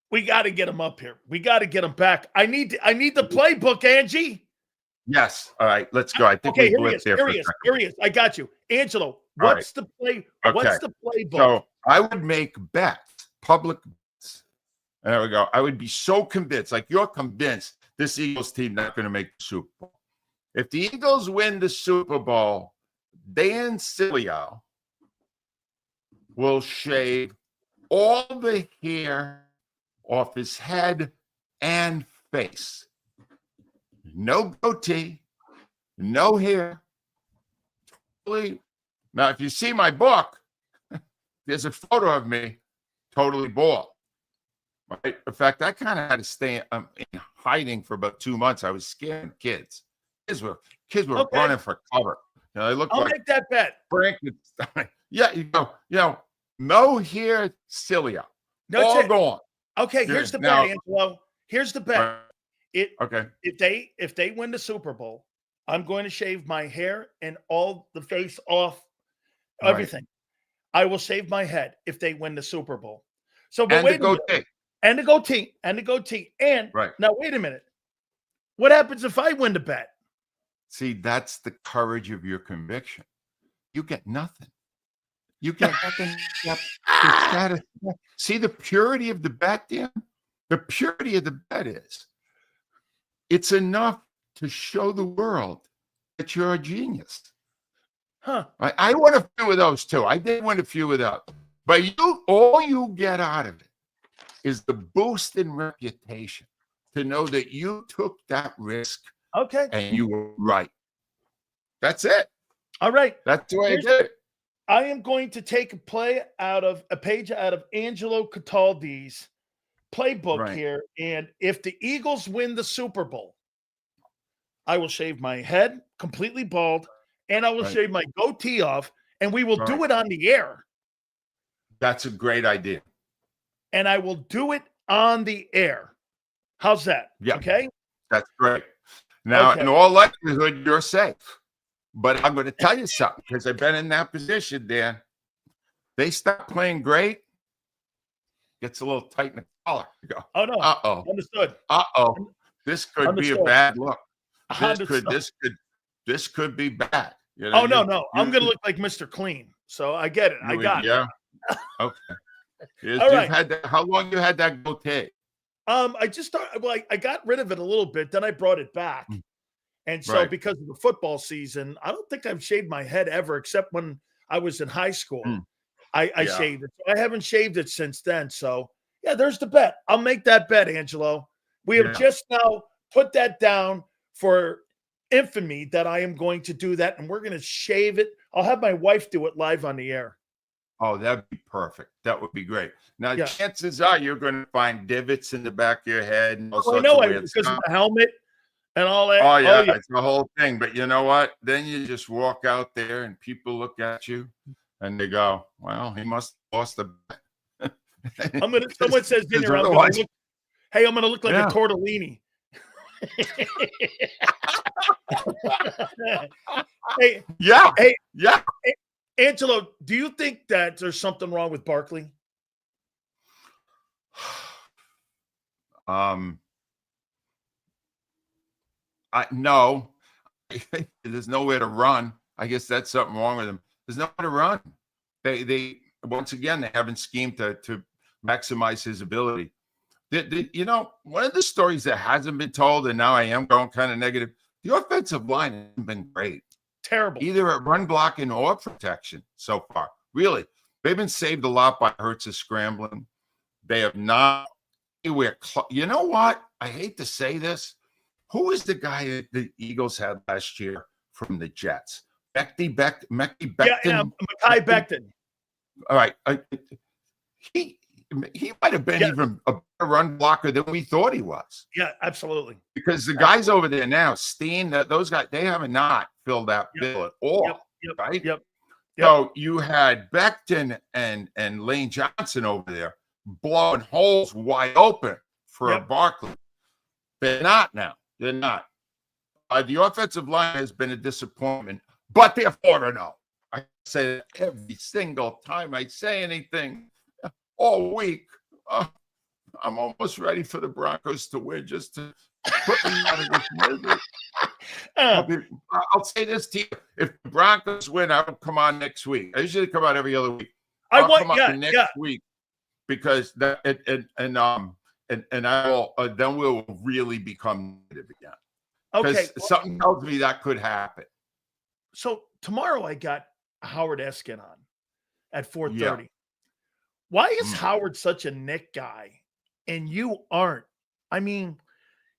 we got to get him up here. We got to get him back. I need the playbook, Angie. yes. All right, let's go. I think Okay, we here he blipped is. there Here for a he is. second. Here he is. I got you, Angelo. All What's the play? Okay. What's the playbook? So I would make bets, public bets. There we go. I would be so convinced, like you're convinced this Eagles team not going to make the Super Bowl. If the Eagles win the Super Bowl, Dan Sileo will shave all the hair off his head and face. No goatee, no hair. Now, if you see my book, there's a photo of me totally bald. Right? In fact, I kind of had to stay in hiding for about 2 months. I was scaring kids. Kids were Okay. running for cover. You know, they looked I'll like make that bet. Frankenstein. Yeah, no hair, Sileo. No, All that's it. gone. Okay, here's the Now- bet, Angelo. Here's the bet. Okay. If they win the Super Bowl, I'm going to shave my hair and all the face off, All right. everything. I will shave my head if they win the Super Bowl. So, but And the wait a minute. goatee. And the goatee. And Right. now, wait a minute. What happens if I win the bet? See, that's the courage of your conviction. You get nothing. You get nothing. See the purity of the bet, Dan? The purity of the bet is it's enough to show the world that you're a genius. Huh. I won a few of those too. I did win a few of those. But all you get out of it is the boost in reputation to know that you took that risk Okay. and you were right. That's it. All right. That's the way I did it. I am going to take a page out of Angelo Cataldi's playbook Right. here. And if the Eagles win the Super Bowl, I will shave my head completely bald and I will Right. shave my goatee off and we will do Right. it on the air. That's a great idea. And I will do it on the air. How's that? Yeah. Okay. That's great. Now, Okay. in all likelihood, you're safe. But I'm going to tell you something because I've been in that position, Dan. They start playing great. Gets a little tight in the collar. You go, Oh, no. uh-oh. Understood. Uh-oh. This could be a Understood. bad look. Understood. This could be bad. You know, Oh, no. I'm going to look like Mr. Clean. So I get it. I got it. Yeah. Okay. All right. How long you had that goatee? I just started, well, I got rid of it a little bit, then I brought it back. And so Right. because of the football season, I don't think I've shaved my head ever, except when I was in high school. I Yeah. shaved it. I haven't shaved it since then. So yeah, there's the bet. I'll make that bet, Angelo. We have Yeah. just now put that down for infamy that I am going to do that, and we're going to shave it. I'll have my wife do it live on the air. Oh, that'd be perfect. That would be great. Now, Yeah. chances are you're going to find divots in the back of your head and all I sorts know of weird because of stuff. the helmet and all that. Oh yeah, it's the whole thing. But you know what? Then you just walk out there and people look at you and they go, "Well, he must have lost the bet." Someone says in here, I'm gonna look like Yeah. a tortellini. Hey, Yeah. Hey. Yeah. Angelo, do you think that there's something wrong with Barkley? No. There's nowhere to run. I guess that's something wrong with him. There's nowhere to run. They once again they haven't schemed to maximize his ability. One of the stories that hasn't been told, and now I am going kind of negative. The offensive line hasn't been great, Terrible. either at run blocking or protection so far. Really, they've been saved a lot by Hurts' scrambling. They have not anywhere. You know what? I hate to say this. Who was the guy that the Eagles had last year from the Jets? Mekhi Becton. Yeah, Mekhi Becton. All right. He might have been even a better run blocker than we thought he was. Yeah, absolutely. Because the guys over there now, Steen, those guys, they have not filled that bill at all. Right? Yep. So you had Becton and Lane Johnson over there blowing holes wide open for a Barkley. They're not now. They're not. The offensive line has been a disappointment, but they're 4-0. I say that every single time I say anything all week. I'm almost ready for the Broncos to win just to put me out of this misery. I'll say this to you: if the Broncos win, I will come on next week. I usually come out every other week. I'll come on next week because that and I will then we'll really become negative again. Okay, something tells me that could happen. So tomorrow I got Howard Eskin on at 4:30. Yeah. Why is Howard such a Nick guy and you aren't? I mean,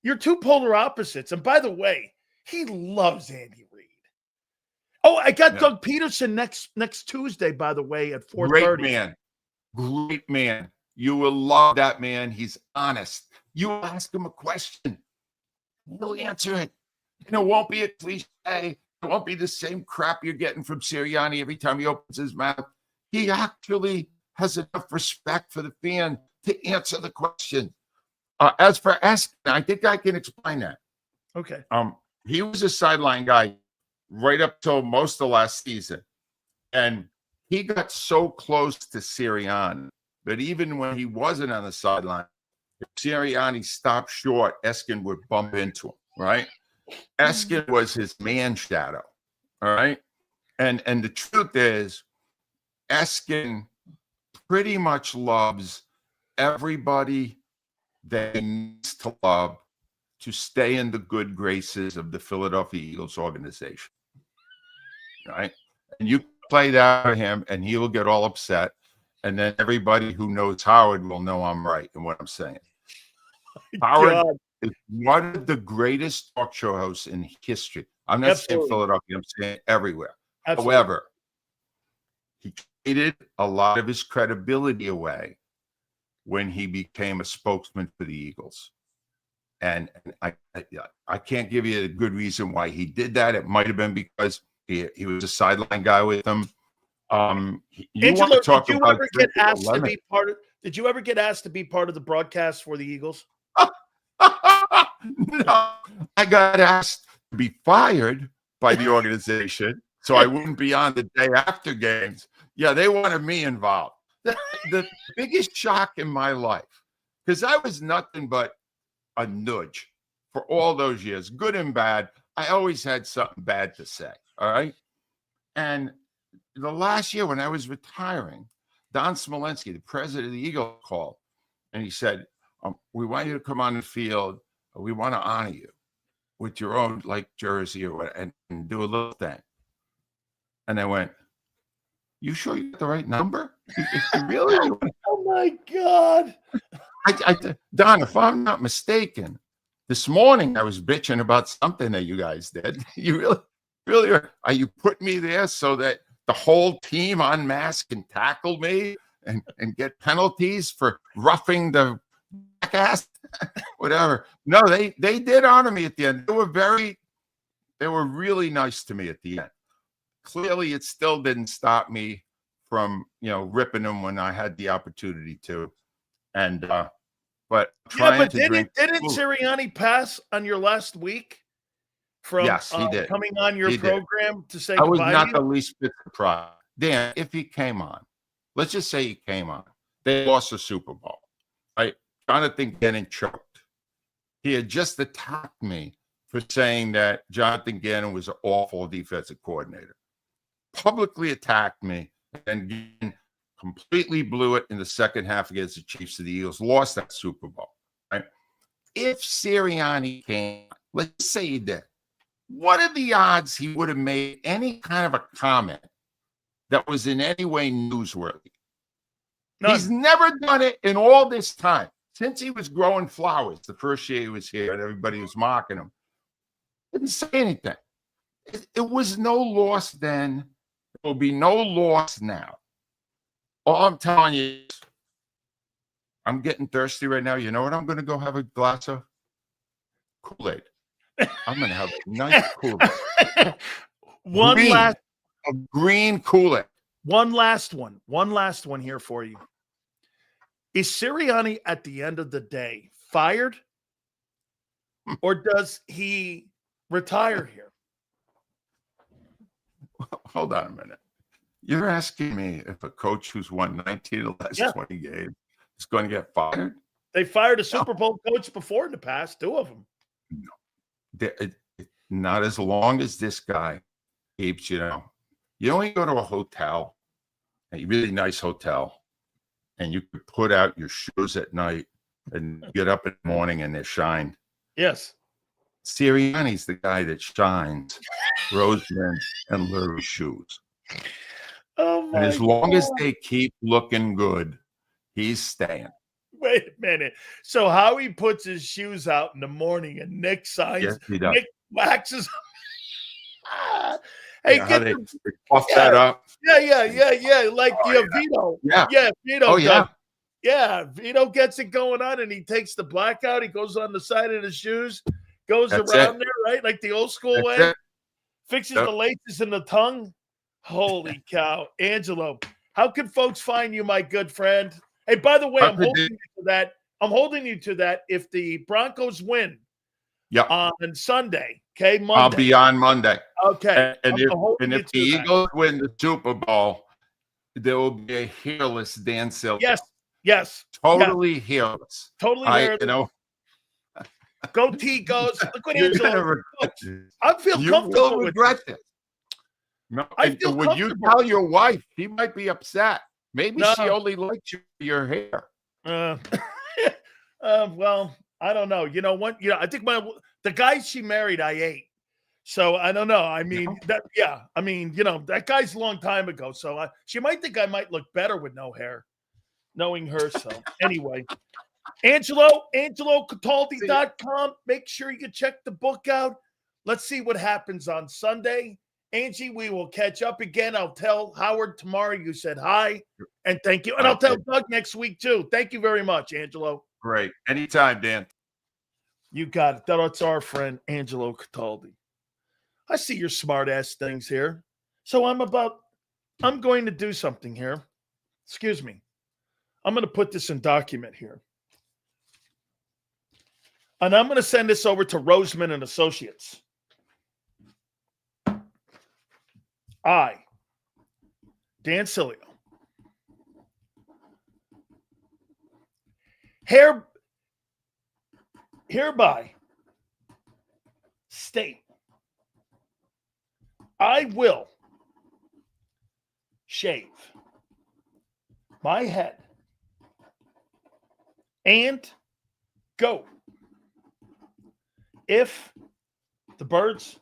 you're two polar opposites. And by the way, he loves Andy Reid. Oh, I got Doug Peterson next Tuesday, by the way, at 4:30. Great man. You will love that man. He's honest. You ask him a question, he'll answer it. And it won't be a cliche. It won't be the same crap you're getting from Sirianni every time he opens his mouth. He actually has enough respect for the fan to answer the question. As for Eskin, I think I can explain that. Okay. He was a sideline guy right up till most of last season. And he got so close to Sirianni that even when he wasn't on the sideline, if Sirianni stopped short, Eskin would bump into him, right? Eskin was his man shadow, all right? And the truth is, Eskin pretty much loves everybody that he needs to love to stay in the good graces of the Philadelphia Eagles organization, right? And you play that for him, and he will get all upset. And then everybody who knows Howard will know I'm right in what I'm saying. Howard is one of the greatest talk show hosts in history. I'm not saying Philadelphia, I'm saying everywhere. Absolutely. However, he traded a lot of his credibility away when he became a spokesman for the Eagles. And I can't give you a good reason why he did that. It might have been because he was a sideline guy with them. Angelo, did you ever get asked to be part of? Did you ever get asked to be part of the broadcast for the Eagles? No, I got asked to be fired by the organization, so I wouldn't be on the day after games. Yeah, they wanted me involved. The biggest shock in my life, because I was nothing but a nudge for all those years, good and bad. I always had something bad to say. All right, and the last year when I was retiring, Don Smolenski, the president of the Eagles, called and he said, we want you to come on the field. We want to honor you with your own like jersey or what, and do a little thing. And I went, you sure you got the right number? You really? Oh my God. Don, if I'm not mistaken, this morning I was bitching about something that you guys did. You really are you putting me there so that the whole team en masse can tackle me and get penalties for roughing the jackass? Whatever. No, they did honor me at the end. They were really nice to me at the end. Clearly, it still didn't stop me from ripping them when I had the opportunity to. And but didn't Sirianni pass on your last week? Yes, he did. Coming on your program to say I was goodbye not the least bit surprised. Dan, if he came on, let's just say he came on, they lost the Super Bowl, right? Jonathan Gannon choked. He had just attacked me for saying that Jonathan Gannon was an awful defensive coordinator. Publicly attacked me, and Gannon completely blew it in the second half against the Chiefs of the Eagles, lost that Super Bowl, right? If Sirianni came, let's say he did, what are the odds he would have made any kind of a comment that was in any way newsworthy? None. He's never done it in all this time. Since he was growing flowers the first year he was here and everybody was mocking him. Didn't say anything. It was no loss then. It will be no loss now. All I'm telling you is I'm getting thirsty right now. You know what I'm going to go have a glass of? Kool-Aid. I'm going to have a nice Kool-Aid. Green Kool-Aid. One last one here for you. Is Sirianni at the end of the day fired? Or does he retire here. Hold on a minute. You're asking me if a coach who's won 19 of the last 20 games is going to get fired? They fired a Super Bowl coach before in the past, 2 of them. No. Not as long as this guy keeps, you only go to a hotel, a really nice hotel, and you could put out your shoes at night and get up in the morning and they're shined. Yes. Sirianni's the guy that shines Roseman and Lurie's shoes. Oh my And as long as God. they keep looking good, he's staying. Wait a minute. So Howie puts his shoes out in the morning and Nick signs. Yes, he does. Nick waxes. Hey, How get they the, puff that up. yeah. Like Vito. Yeah. Vito. Oh, yeah. Does. Yeah, Vito gets it going on, and he takes the black out. He goes on the side of the shoes, goes That's around it. there, right? Like the old school That's way. it. Fixes Yep. the laces in the tongue. Holy cow. Angelo, how can folks find you, my good friend? Hey, by the way, I'm holding you to that. I'm holding you to that. If the Broncos win on Sunday, okay, Monday. I'll be on Monday. Okay. And if the Eagles win the Super Bowl, there will be a hairless Dan Sileo. Yes. Totally hairless. Totally hairless. Goatee goes. Look what Angelo. I feel comfortable. You will regret this. No, would you tell your wife? She might be upset. Maybe she only likes your hair. Well, I don't know. You know what? I think the guy she married, I ate. So I don't know. I mean, that guy's a long time ago. So she might think I might look better with no hair, knowing her. So anyway, AngeloCataldi.com. Make sure you check the book out. Let's see what happens on Sunday. Angie, we will catch up again. I'll tell Howard tomorrow you said hi and thank you. And I'll tell Doug next week too. Thank you very much, Angelo. Great. Anytime, Dan. You got it. That's our friend, Angelo Cataldi. I see your smart ass things here. So I'm going to do something here. Excuse me. I'm going to put this in document here. And I'm going to send this over to Roseman and Associates. I, Dan Sileo, hereby state I will shave my head and go if the Birds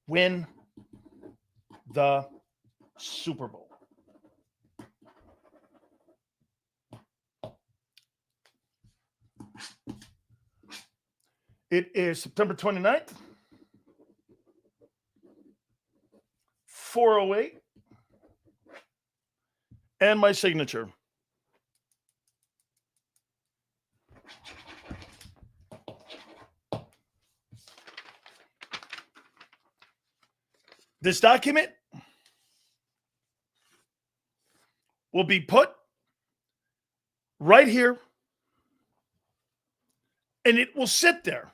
win the Super Bowl. It is September 29th, 4:08, and my signature. This document will be put right here, and it will sit there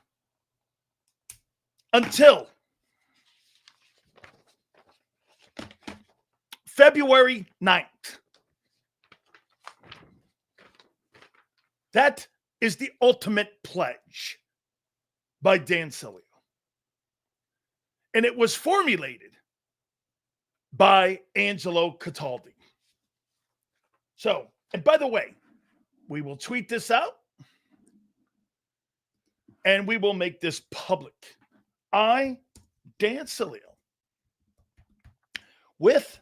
until February 9th. That is the ultimate pledge by Dan Sileo. And it was formulated by Angelo Cataldi. So, and by the way, we will tweet this out and we will make this public. I, Dan Sileo, with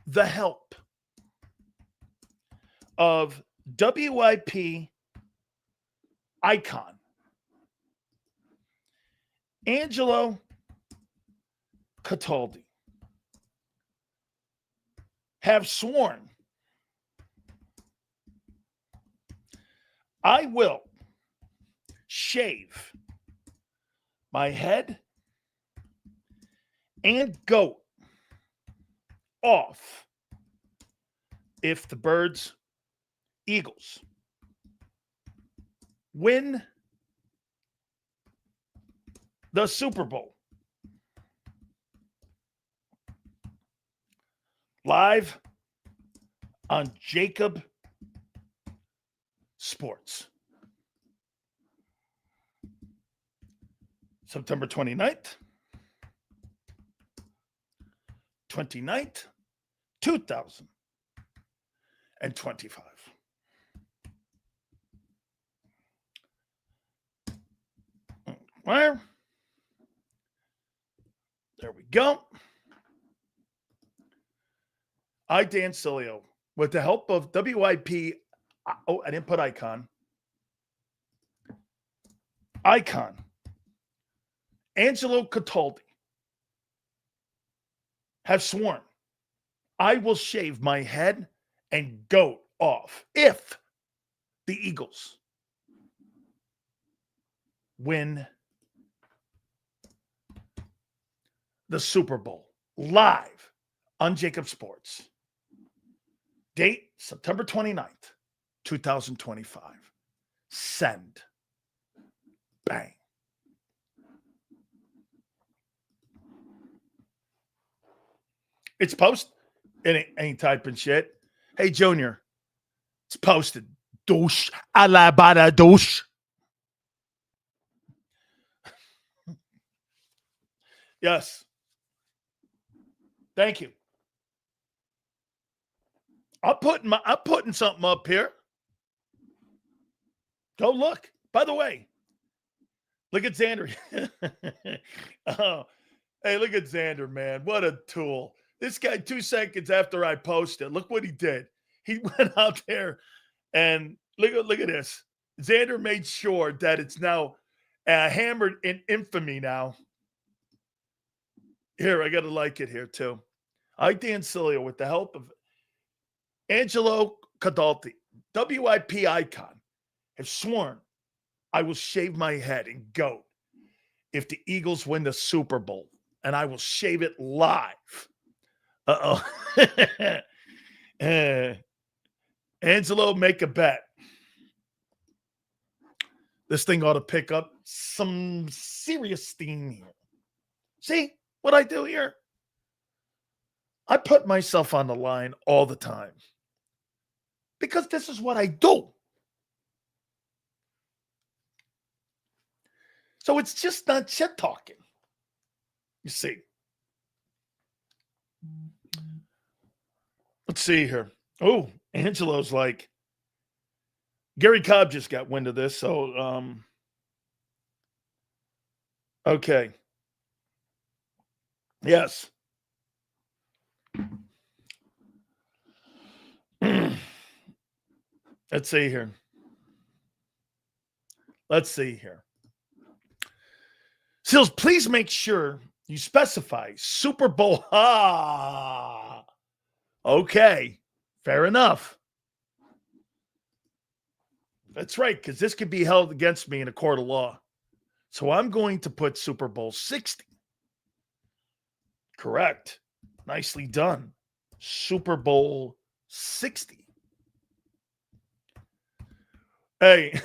the help of WIP icon, Angelo Cataldi, have sworn I will shave my head and goat off if the Birds, Eagles win the Super Bowl. Live on JAKIB Sports. September 29th, 2025. Where? There we go. Dan Sileo, with the help of WIP. Oh, I didn't put icon. Angelo Cataldi have sworn, I will shave my head and goat off if the Eagles win the Super Bowl live on JAKIB Sports. Date, September 29th, 2025. Send. Bang. It's posted. It ain't typing shit. Hey, Junior. It's posted. Douche. Alabada douche. Yes. Thank you. I'm putting something up here. Go look. By the way, look at Xander. Oh, hey, look at Xander, man. What a tool. This guy, 2 seconds after I posted, look what he did. He went out there and look at this. Xander made sure that it's now hammered in infamy now. Here, I got to like it here, too. Dan Sileo, with the help of Angelo Cataldi, WIP icon, have sworn I will shave my head and goat if the Eagles win the Super Bowl, and I will shave it live. Angelo, make a bet. This thing ought to pick up some serious steam here. See what I do here? I put myself on the line all the time because this is what I do. So it's just not shit talking. You see. Let's see here. Oh, Angelo's like, Gary Cobb just got wind of this. So, okay. Yes. Let's see here. Seals, please make sure you specify Super Bowl. Okay. Fair enough. That's right, because this could be held against me in a court of law. So I'm going to put Super Bowl 60. Correct. Nicely done. Super Bowl 60. Hey.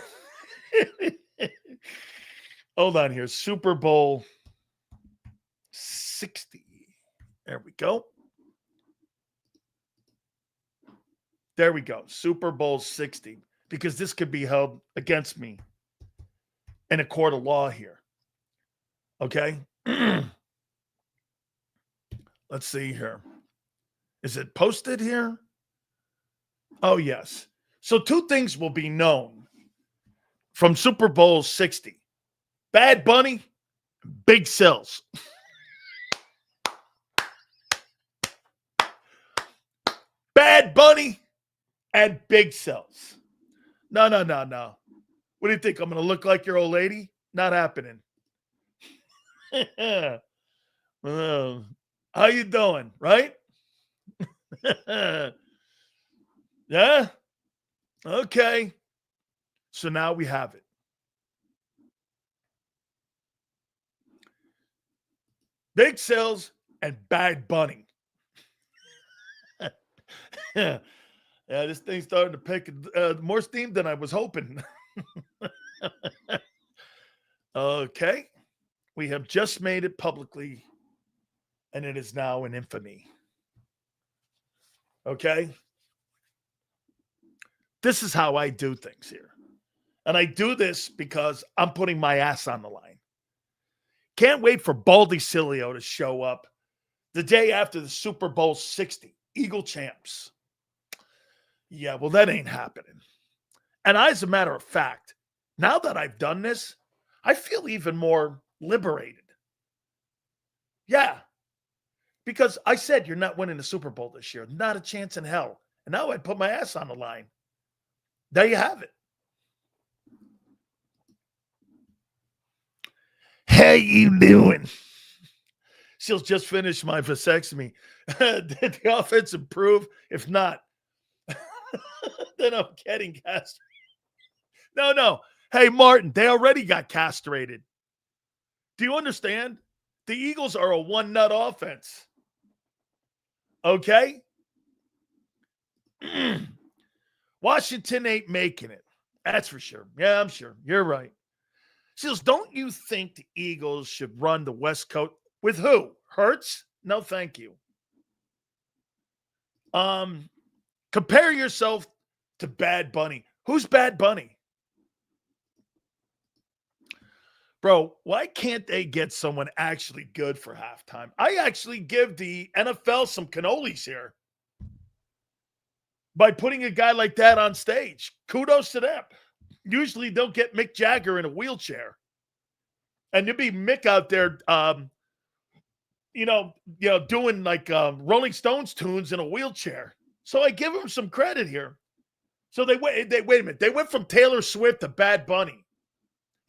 Hold on here. Super Bowl 60. There we go. Super Bowl 60. Because this could be held against me in a court of law here. Okay? Let's see here. Is it posted here? Oh, yes. So 2 things will be known from Super Bowl 60. Bad Bunny, big sells. Bad Bunny and big sells. No. What do you think? I'm going to look like your old lady? Not happening. How you doing? Right? Yeah? Okay. So now we have it. Big sales and Bad Bunny. Yeah, this thing's starting to pick more steam than I was hoping. Okay. We have just made it publicly, and it is now in infamy. Okay? This is how I do things here. And I do this because I'm putting my ass on the line. Can't wait for Baldy Sileo to show up the day after the Super Bowl 60, Eagle champs. Yeah, well, that ain't happening. And as a matter of fact, now that I've done this, I feel even more liberated. Yeah, because I said you're not winning the Super Bowl this year. Not a chance in hell. And now I put my ass on the line. There you have it. How you doing? She'll just finish my vasectomy. Did the offense improve? If not, then I'm getting castrated. No. Hey, Martin, they already got castrated. Do you understand? The Eagles are a one-nut offense. Okay? Washington ain't making it. That's for sure. Yeah, I'm sure. You're right. Seals, don't you think the Eagles should run the West Coast with who? Hurts? No, thank you. Compare yourself to Bad Bunny. Who's Bad Bunny? Bro, why can't they get someone actually good for halftime? I actually give the NFL some cannolis here by putting a guy like that on stage. Kudos to them. Usually don't get Mick Jagger in a wheelchair. And you'd be Mick out there, doing like Rolling Stones tunes in a wheelchair. So I give him some credit here. So wait a minute. They went from Taylor Swift to Bad Bunny.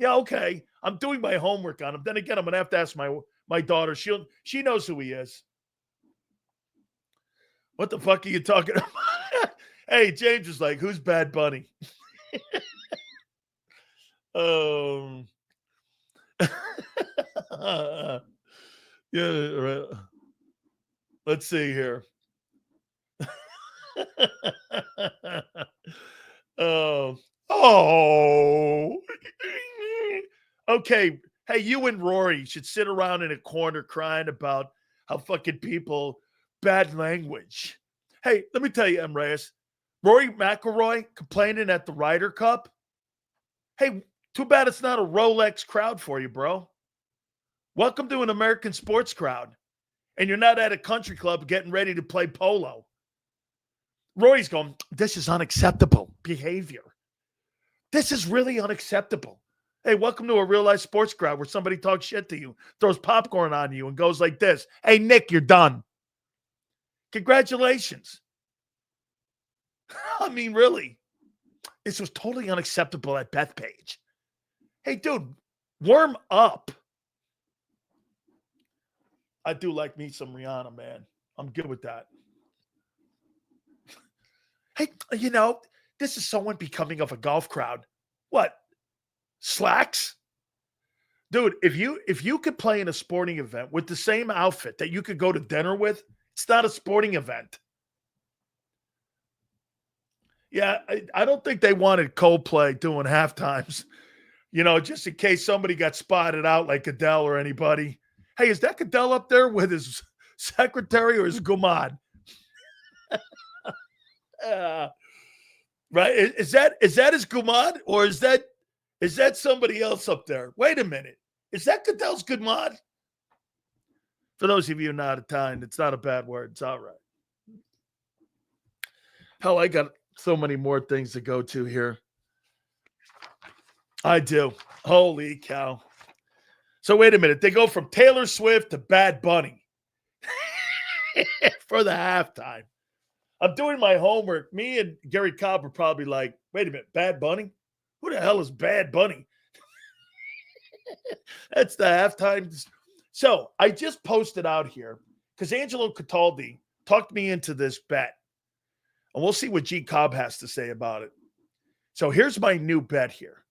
Yeah, okay. I'm doing my homework on him. Then again, I'm gonna have to ask my daughter. She knows who he is. What the fuck are you talking about? Hey, James is like, who's Bad Bunny? Yeah, right. Let's see here. Okay. Hey, you and Rory should sit around in a corner crying about how fucking people bad language. Hey, let me tell you, M. Reyes, Rory McIlroy complaining at the Ryder Cup. Hey, too bad it's not a Rolex crowd for you, bro. Welcome to an American sports crowd. And you're not at a country club getting ready to play polo. Rory's going, this is unacceptable behavior. This is really unacceptable. Hey, welcome to a real life sports crowd where somebody talks shit to you, throws popcorn on you, and goes like this. Hey, Nick, you're done. Congratulations. I mean, really. This was totally unacceptable at Bethpage. Hey, dude, warm up. I do like me some Rihanna, man. I'm good with that. Hey, this is someone becoming of a golf crowd. What? Slacks? Dude, if you could play in a sporting event with the same outfit that you could go to dinner with, it's not a sporting event. Yeah, I don't think they wanted Coldplay doing halftimes, just in case somebody got spotted out like Adele or anybody. Hey, is that Adele up there with his secretary or his gumad? Right? Is that his gumad or is that somebody else up there? Wait a minute. Is that Goodell's gumad? For those of you not Italian, it's not a bad word. It's all right. Hell, I got so many more things to go to here. I do. Holy cow. So wait a minute. They go from Taylor Swift to Bad Bunny for the halftime. I'm doing my homework. Me and Gary Cobb are probably like, wait a minute, Bad Bunny? Who the hell is Bad Bunny? That's the halftime. So I just posted out here because Angelo Cataldi talked me into this bet. And we'll see what G Cobb has to say about it. So here's my new bet here.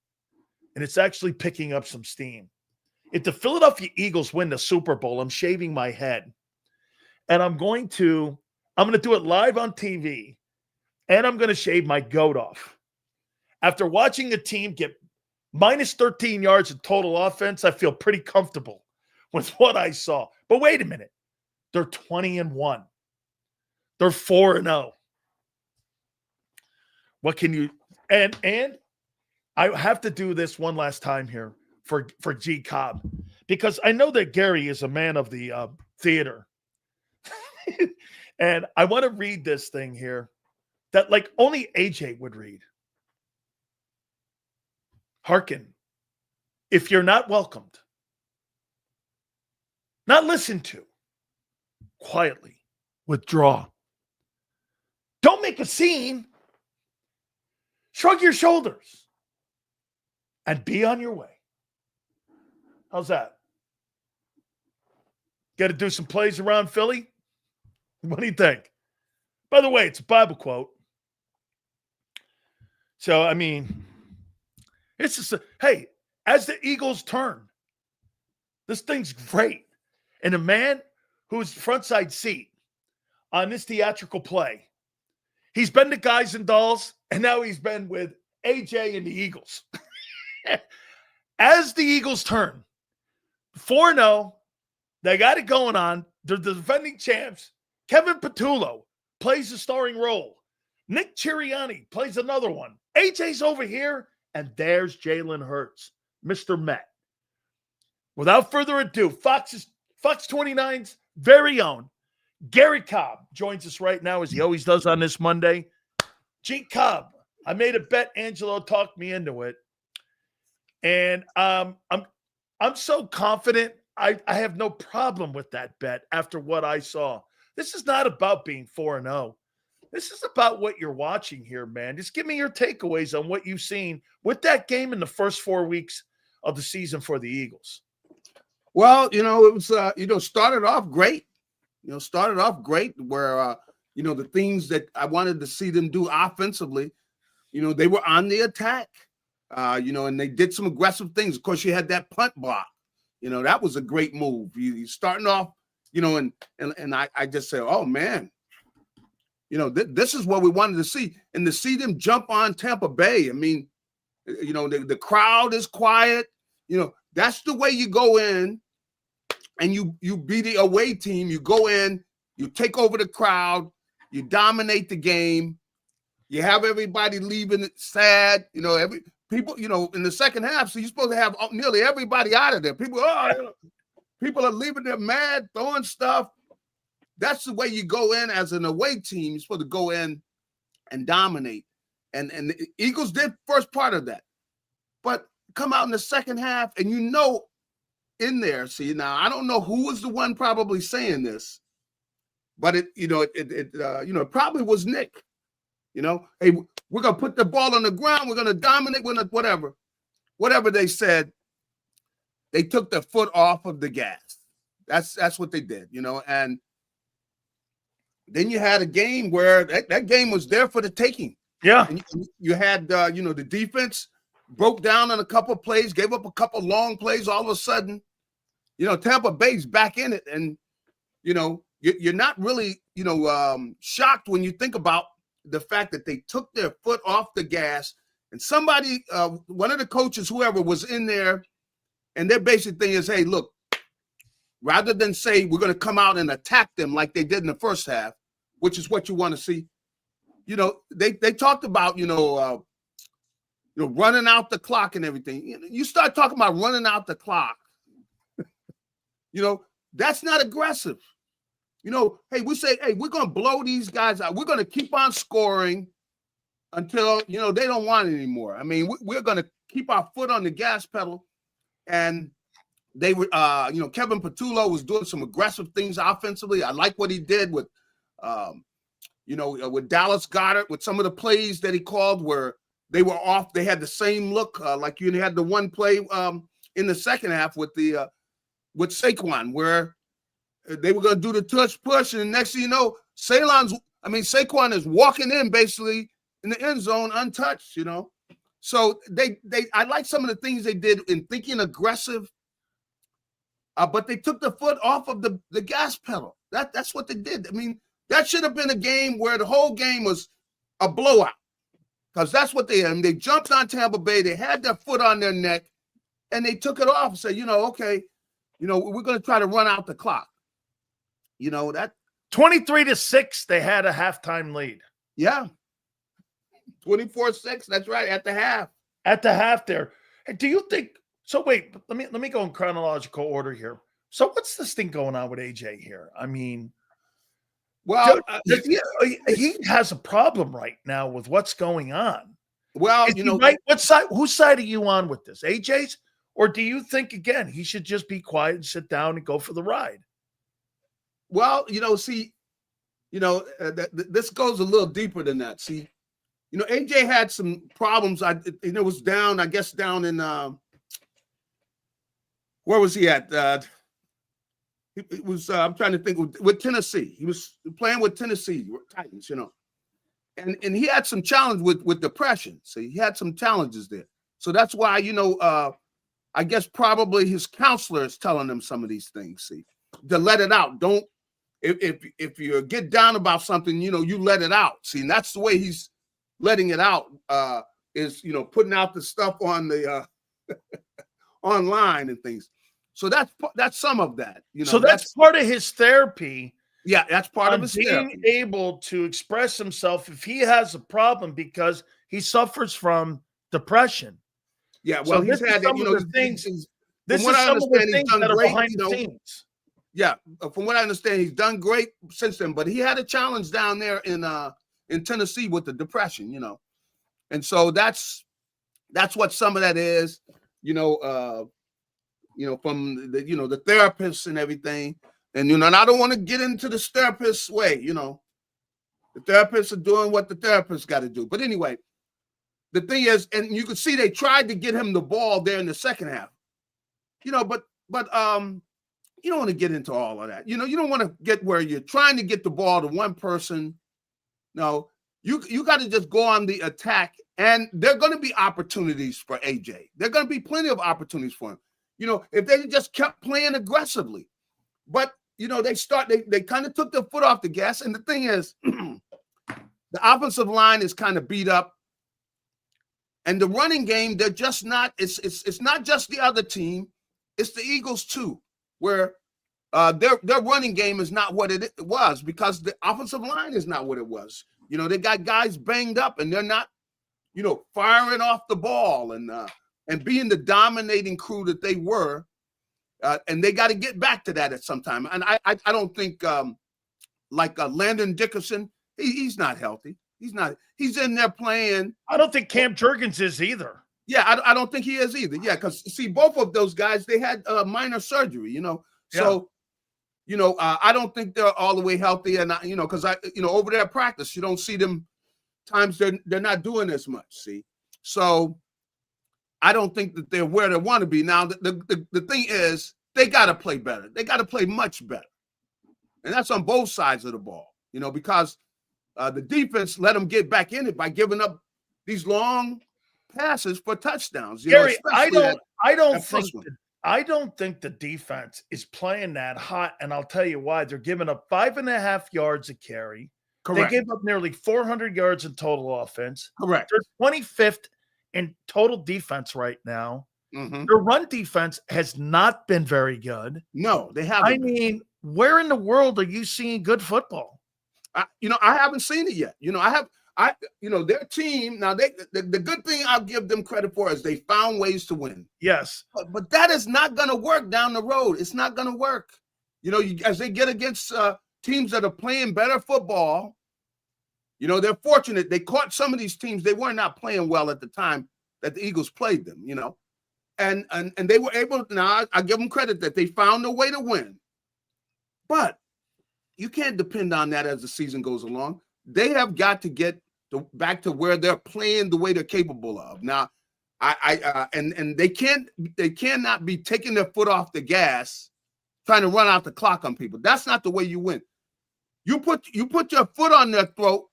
And it's actually picking up some steam. If the Philadelphia Eagles win the Super Bowl, I'm shaving my head. And I'm going to do it live on TV. And I'm going to shave my goat off. After watching a team get minus 13 yards of total offense, I feel pretty comfortable with what I saw. But wait a minute. They're 20-1. They're 4-0. What can you and I have to do this one last time here for G Cobb, because I know that Gary is a man of the theater. And I want to read this thing here that like only AJ would read. Hearken, if you're not welcomed, not listened to, quietly withdraw. Don't make a scene. Shrug your shoulders and be on your way. How's that? Got to do some plays around Philly? What do you think? By the way, it's a Bible quote. So, I mean, it's just, hey, as the Eagles turn, this thing's great. And a man who's front side seat on this theatrical play, he's been to Guys and Dolls, and now he's been with AJ and the Eagles. As the Eagles turn, 4-0, they got it going on. They're the defending champs. Kevin Patullo plays a starring role. Nick Chiriani plays another one. AJ's over here, and there's Jalen Hurts, Mr. Met. Without further ado, Fox 29's very own Gary Cobb joins us right now, as he always does on this Monday. G Cobb, I made a bet. Angelo talked me into it. And I'm so confident. I have no problem with that bet after what I saw. This is not about being 4-0. This is about what you're watching here, man. Just give me your takeaways on what you've seen with that game in the first 4 weeks of the season for the Eagles. Well, it was, started off great. Started off great where, the things that I wanted to see them do offensively, they were on the attack, and they did some aggressive things. Of course, you had that punt block. That was a great move. You starting off, and I just said, oh, man, this is what we wanted to see. And to see them jump on Tampa Bay, I mean, the crowd is quiet. That's the way you go in. And you be the away team. You go in, you take over the crowd, you dominate the game, you have everybody leaving it sad. Every people, in the second half. So you're supposed to have nearly everybody out of there. People are leaving there mad, throwing stuff. That's the way you go in as an away team. You're supposed to go in and dominate. And the Eagles did first part of that, but come out in the second half, and in there, see, now I don't know who was the one probably saying this, but it probably was Nick. Hey, we're gonna put the ball on the ground, we're gonna dominate, whatever they said. They took their foot off of the gas. That's what they did, and then you had a game where that game was there for the taking. Yeah, and you had the defense broke down on a couple of plays, gave up a couple long plays. All of a sudden, Tampa Bay's back in it. And, you're not really, shocked when you think about the fact that they took their foot off the gas. And somebody, one of the coaches, whoever was in there, and their basic thing is, hey, look, rather than say we're going to come out and attack them like they did in the first half, which is what you want to see, they talked about, running out the clock and everything. You start talking about running out the clock, that's not aggressive. Hey, we say, hey, we're going to blow these guys out. We're going to keep on scoring until, they don't want it anymore. I mean, we're going to keep our foot on the gas pedal. And they were, Kevin Patullo was doing some aggressive things offensively. I like what he did with, with Dallas Goedert, with some of the plays that he called where they were off. They had the same look, like you had the one play in the second half with Saquon, where they were going to do the touch push, and the next thing you know, Saquon is walking in basically in the end zone untouched. So I like some of the things they did in thinking aggressive, but they took the foot off of the gas pedal. That's what they did. I mean, that should have been a game where the whole game was a blowout. Because that's what they had. They jumped on Tampa Bay. They had their foot on their neck, and they took it off and said, okay, we're going to try to run out the clock. That 23-6, they had a halftime lead. Yeah. 24-6. That's right. At the half. At the half there. Do you think so? Wait, let me go in chronological order here. So what's this thing going on with AJ here? I mean, well, he has a problem right now with what's going on. Well, right? What side? Whose side are you on with this? AJ's, or do you think again he should just be quiet and sit down and go for the ride? Well, this goes a little deeper than that. See, AJ had some problems. It was down, I guess, down in where was he at? It was I'm trying to think with Tennessee. He was playing with Tennessee Titans, and he had some challenge with depression. So he had some challenges there. So that's why I guess probably his counselor is telling him some of these things. See, to let it out. Don't if you get down about something, you let it out. See, and that's the way he's letting it out. Is putting out the stuff on the online and things. So that's some of that. So that's part of his therapy. Yeah, that's part of his being therapy. Able to express himself if he has a problem because he suffers from depression. Yeah, well, so he's had some of the things. This is some of the things that are behind the scenes. Yeah, from what I understand, he's done great since then. But he had a challenge down there in Tennessee with the depression, and so that's what some of that is, from the therapists and everything. And, and I don't want to get into the therapist's way, the therapists are doing what the therapists got to do. But anyway, the thing is, and you can see they tried to get him the ball there in the second half, but you don't want to get into all of that. You don't want to get where you're trying to get the ball to one person. No, you got to just go on the attack, and there are going to be opportunities for AJ. There are going to be plenty of opportunities for him. If they just kept playing aggressively. But they kind of took their foot off the gas. And the thing is, the offensive line is kind of beat up. And the running game, they're just not, it's not just the other team, it's the Eagles too, where their running game is not what it was because the offensive line is not what it was. They got guys banged up and they're not, firing off the ball and being the dominating crew that they were. And they got to get back to that at some time. And I don't think Landon Dickerson, he's not healthy. He's in there playing. I don't think Cam Jurgens is either. Yeah, I don't think he is either. Yeah, because see, both of those guys, they had minor surgery, So, I don't think they're all the way healthy. And, because over there at practice, you don't see them times they're not doing as much, see. So I don't think that they're where they want to be. Now, the thing is, they got to play better. They got to play much better. And that's on both sides of the ball, because the defense let them get back in it by giving up these long passes for touchdowns. Gary, I don't think the defense is playing that hot, and I'll tell you why. They're giving up 5.5 yards a carry. Correct. They gave up nearly 400 yards in total offense. Correct. They're 25th in total defense right now. Mm-hmm. Their run defense has not been very good. No, they haven't. I mean, where in the world are you seeing good football? I haven't seen it yet. Their team now. The good thing I'll give them credit for is they found ways to win. Yes, but that is not going to work down the road. It's not going to work. As they get against teams that are playing better football, they're fortunate. They caught some of these teams. They were not playing well at the time that the Eagles played them. And they were able. Now I give them credit that they found a way to win. But you can't depend on that as the season goes along. They have got to get back to where they're playing the way they're capable of. Now, and they cannot be taking their foot off the gas, trying to run out the clock on people. That's not the way you win. You put your foot on their throat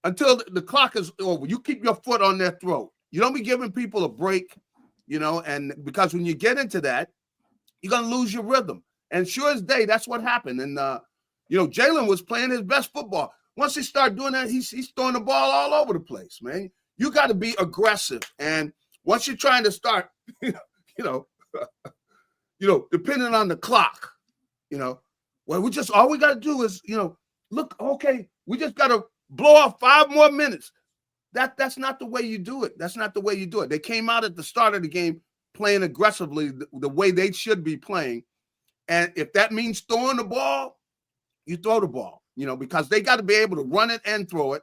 until the clock is over. You keep your foot on their throat. You don't be giving people a break, and because when you get into that, you're going to lose your rhythm. And sure as day, that's what happened. And, Jalen was playing his best football. Once he started doing that, he's throwing the ball all over the place, man. You got to be aggressive. And once you're trying to start, depending on the clock, well, all we got to do is, look, okay, we just got to blow off 5 more minutes. That's not the way you do it. That's not the way you do it. They came out at the start of the game playing aggressively the way they should be playing. And if that means throwing the ball, you throw the ball, because they got to be able to run it and throw it.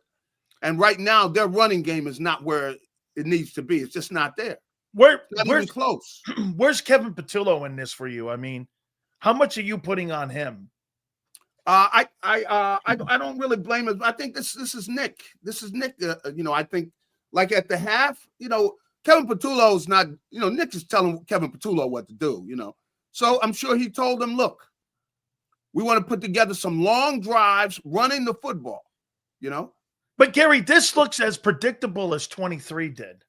And right now, their running game is not where it needs to be. It's just not there. Where's even close? Where's Kevin Patullo in this for you? I mean, how much are you putting on him? I don't really blame him. I think this is Nick. This is Nick. I think like at the half, Kevin Patullo's not. Nick is telling Kevin Patullo what to do. So I'm sure he told him, look, we want to put together some long drives running the football. But Gary, this looks as predictable as 23 did.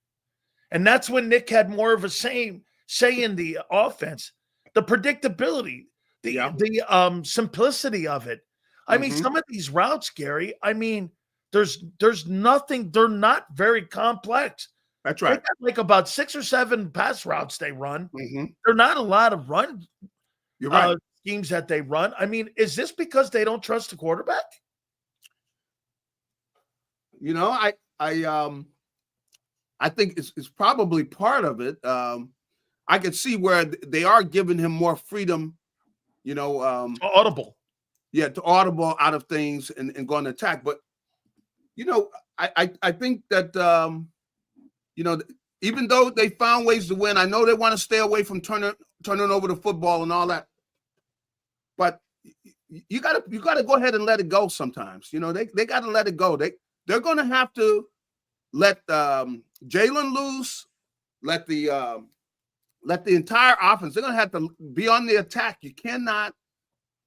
And that's when Nick had more of a say in the offense. The predictability, the simplicity of it. I mean, some of these routes, Gary, I mean, there's nothing, they're not very complex. That's right. They got like about 6 or 7 pass routes they run. They're not a lot of run schemes that they run. I mean, is this because they don't trust the quarterback? I think it's probably part of it. I could see where they are giving him more freedom, audible. Yeah, to audible out of things and go on attack. But, I think that, even though they found ways to win, I know they want to stay away from turning over the football and all that. But you gotta go ahead and let it go sometimes. They got to let it go. They're going to have to let Jalen loose, let the entire offense. They're going to have to be on the attack. You cannot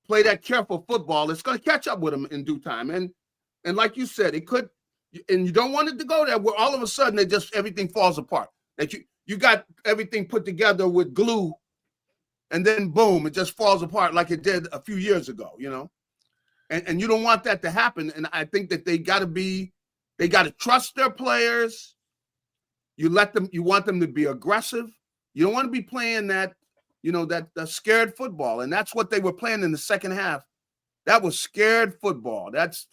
play that careful football. It's going to catch up with them in due time. And like you said, it could. And you don't want it to go there where all of a sudden everything falls apart. That you got everything put together with glue, and then boom, it just falls apart like it did a few years ago. And you don't want that to happen. And I think that they got to trust their players. You want them to be aggressive. You don't want to be playing that, that scared football. And that's what they were playing in the second half. That was scared football. That's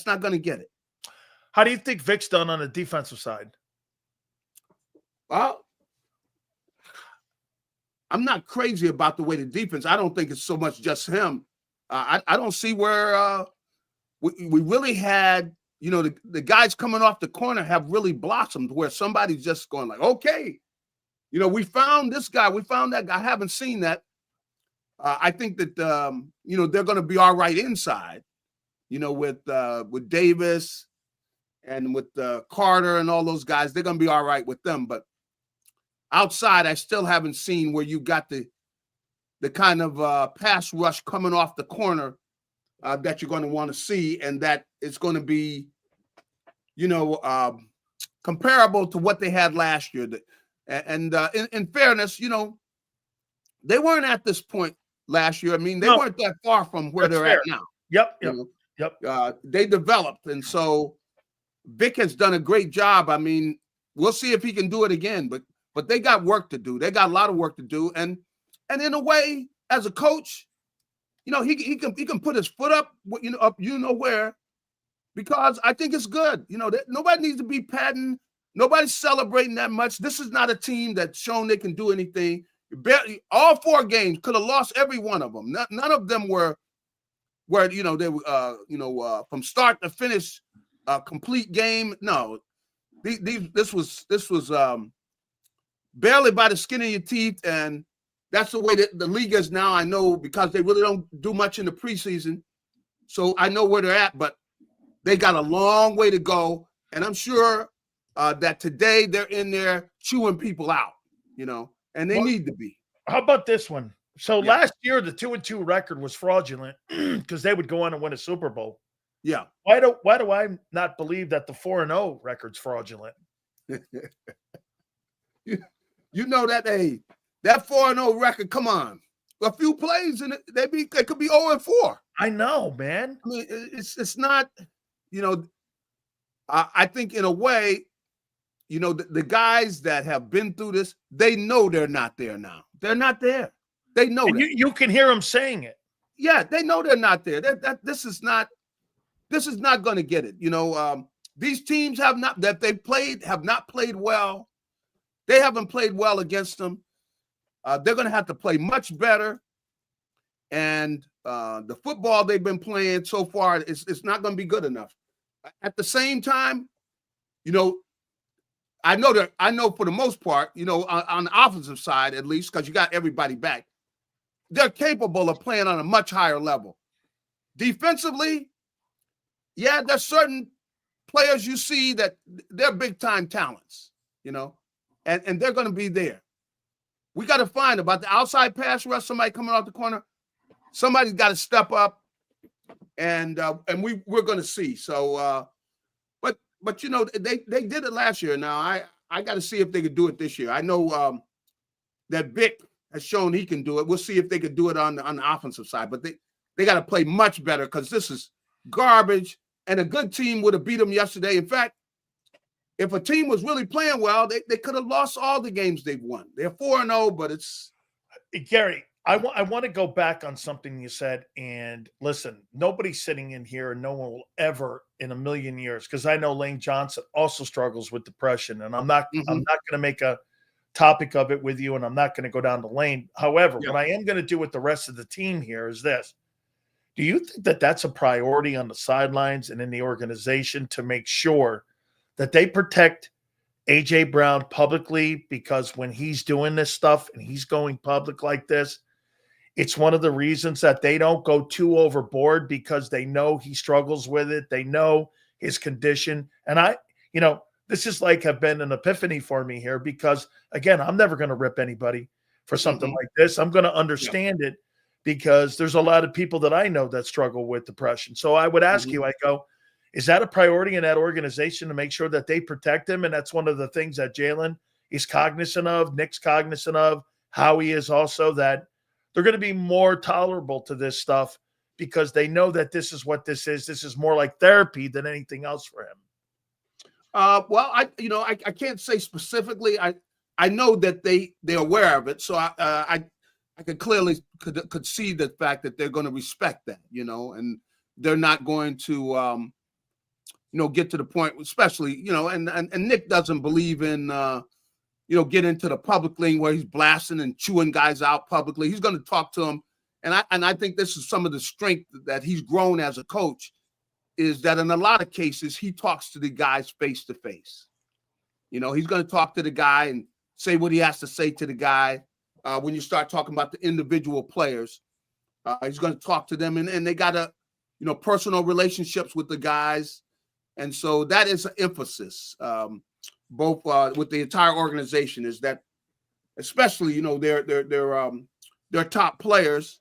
not going to get it. How do you think Vic's done on the defensive side? Well, I'm not crazy about the way the defense. I don't think it's so much just him. I don't see where we really had, the guys coming off the corner have really blossomed where somebody's just going like, okay, we found this guy. We found that guy. I haven't seen that. I think that, they're going to be all right inside, with Davis and with Carter and all those guys. They're going to be all right with them. But outside, I still haven't seen where you got the kind of pass rush coming off the corner that you're going to want to see, and that it's going to be, comparable to what they had last year. And in fairness, they weren't at this point last year. I mean, they weren't that far from where they're at now. Yep. They developed, and so Vic has done a great job. I mean, we'll see if he can do it again, but they got work to do. They got a lot of work to do, and in a way, as a coach, he can put his foot up, up where, because I think it's good. Nobody needs to be patting. Nobody's celebrating that much. This is not a team that's shown they can do anything. All 4 games could have lost every one of them. None of them were they were from start to finish a complete game. No, this was barely by the skin of your teeth, and that's the way that the league is now. I know because they really don't do much in the preseason, so I know where they're at. But they got a long way to go, and I'm sure that today they're in there chewing people out, and they need to be. How about this one? So last year, the 2-2 record was fraudulent because they would go on and win a Super Bowl. Yeah. Why do I not believe that the 4-0 record's fraudulent? You know that, hey, that 4-0 record, come on. A few plays and they could be 0-4. I know, man. I mean, it's not, I think in a way, the guys that have been through this, they know they're not there now. They're not there. They know And that. you can hear them saying it. Yeah, they know they're not there. This is not going to get it. These teams have not played well. They haven't played well against them. They're going to have to play much better. And the football they've been playing so far it's not going to be good enough. At the same time, I know for the most part, on the offensive side at least, because you got everybody back, they're capable of playing on a much higher level. Defensively, yeah, there's certain players you see that they're big time talents, and they're going to be there. We got to find about the outside pass rush, somebody coming off the corner. Somebody's got to step up, and we're going to see. So, but they did it last year. Now I got to see if they could do it this year. I know that Vic has shown he can do it. We'll see if they could do it on the offensive side. But they got to play much better because this is garbage. And a good team would have beat them yesterday. In fact, if a team was really playing well, they could have lost all the games they've won. They're 4-0, but it's Gary. I want to go back on something you said. And listen, nobody's sitting in here, and no one will ever in a million years, because I know Lane Johnson also struggles with depression, and I'm not going to make a topic of it with you, and I'm not going to go down the lane. However, what I am going to do with the rest of the team here is this. Do you think that that's a priority on the sidelines and in the organization to make sure that they protect A.J. Brown publicly? Because when he's doing this stuff and he's going public like this, it's one of the reasons that they don't go too overboard, because they know he struggles with it. They know his condition. And this is have been an epiphany for me here, because again, I'm never going to rip anybody for something like this. I'm going to understand it, because there's a lot of people that I know that struggle with depression. So I would ask you, is that a priority in that organization to make sure that they protect him? And that's one of the things that Jalen is cognizant of, Nick's cognizant of, Howie is also, that they're going to be more tolerable to this stuff because they know that this is what this is. This is more like therapy than anything else for him. Well, I can't say specifically. I know that they're aware of it. So I could clearly could see the fact that they're going to respect that, and they're not going to, get to the point, especially, and Nick doesn't believe in, get into the public thing where he's blasting and chewing guys out publicly. He's going to talk to them. And I think this is some of the strength that he's grown as a coach, is that in a lot of cases, he talks to the guys face to face. He's going to talk to the guy and say what he has to say to the guy. When you start talking about the individual players, he's going to talk to them, and they got personal relationships with the guys. And so that is an emphasis, both with the entire organization, is that, especially, their top players,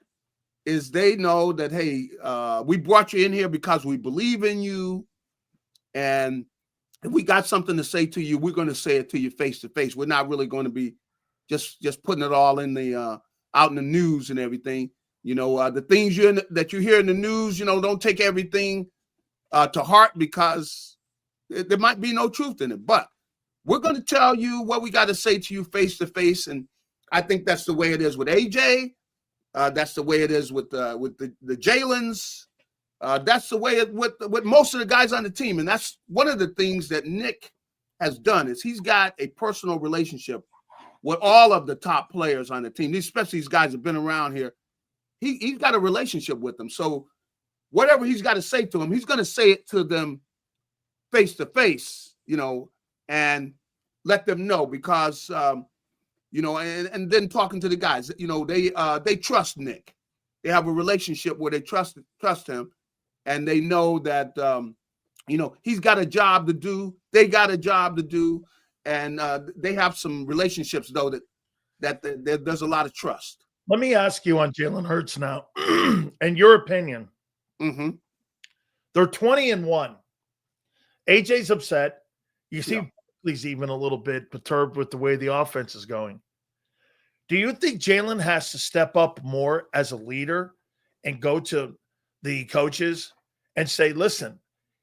is they know that, hey, we brought you in here because we believe in you. And if we got something to say to you, we're going to say it to you face to face. We're not really going to be just putting it all in the out in the news and everything. The things that you hear in the news, don't take everything to heart, because there might be no truth in it. But we're going to tell you what we got to say to you face to face. And I think that's the way it is with AJ. That's the way it is with the Jalens. That's the way with most of the guys on the team. And that's one of the things that Nick has done, is he's got a personal relationship with all of the top players on the team, especially these guys that have been around here. He's got a relationship with them. So whatever he's got to say to them, he's going to say it to them face to face, and let them know, because, and then talking to the guys, they trust Nick. They have a relationship where they trust him, and they know that, he's got a job to do. They got a job to do. And they have some relationships, though, that there's a lot of trust. Let me ask you on Jalen Hurts now, in your opinion. They're 20-1. AJ's upset. You see, he's even a little bit perturbed with the way the offense is going. Do you think Jalen has to step up more as a leader and go to the coaches and say, listen,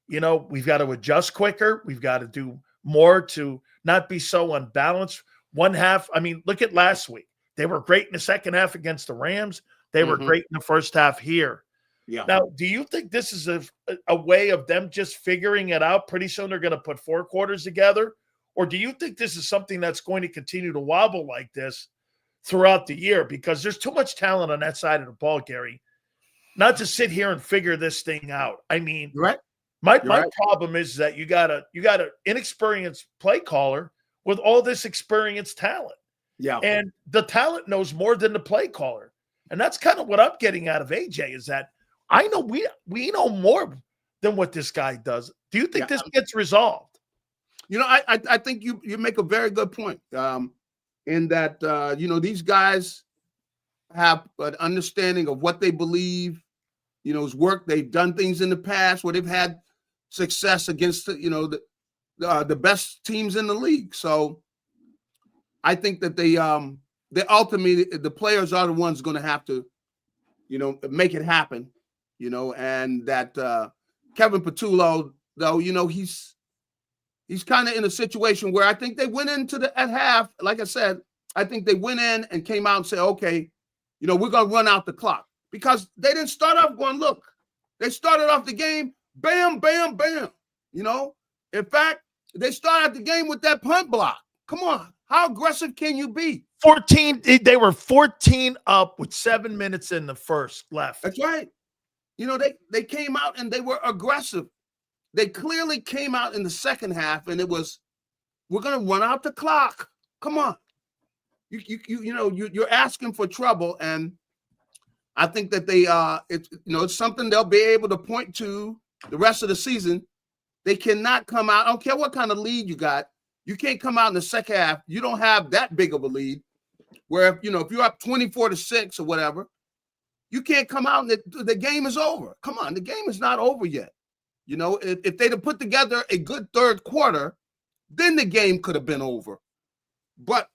we've got to adjust quicker. We've got to do more to not be so unbalanced. One half, look at last week. They were great in the second half against the Rams. They were Mhm. great in the first half here. Yeah. Now, do you think this is a way of them just figuring it out? Pretty soon they're going to put 4 quarters together? Or do you think this is something that's going to continue to wobble like this throughout the year? Because there's too much talent on that side of the ball, Gary, not to sit here and figure this thing out. I mean, You're right. my You're right. problem is that you got a inexperienced play caller with all this experienced talent. Yeah. And the talent knows more than the play caller. And that's kind of what I'm getting out of AJ is that I know we know more than what this guy does. Do you think this gets resolved? You know, I think you make a very good point. In that these guys have an understanding of what they believe, is work. They've done things in the past where they've had success against the best teams in the league. So I think that they ultimately the players are the ones going to have to, make it happen. And that Kevin Patullo, though, he's kind of in a situation where I think they went into at half. Like I said, I think they went in and came out and said, okay, we're going to run out the clock, because they didn't start off going, look, they started off the game, bam, bam, bam. In fact, they started the game with that punt block. Come on. How aggressive can you be? 14. They were 14 up with 7 minutes in the first left. That's right. They came out and they were aggressive. They clearly came out in the second half, and it was, we're going to run out the clock. Come on. You're asking for trouble, and I think that it's something they'll be able to point to the rest of the season. They cannot come out. I don't care what kind of lead you got. You can't come out in the second half. You don't have that big of a lead where, if you're up 24-6 or whatever, you can't come out and the game is over. Come on, the game is not over yet. If they'd have put together a good third quarter, then the game could have been over. But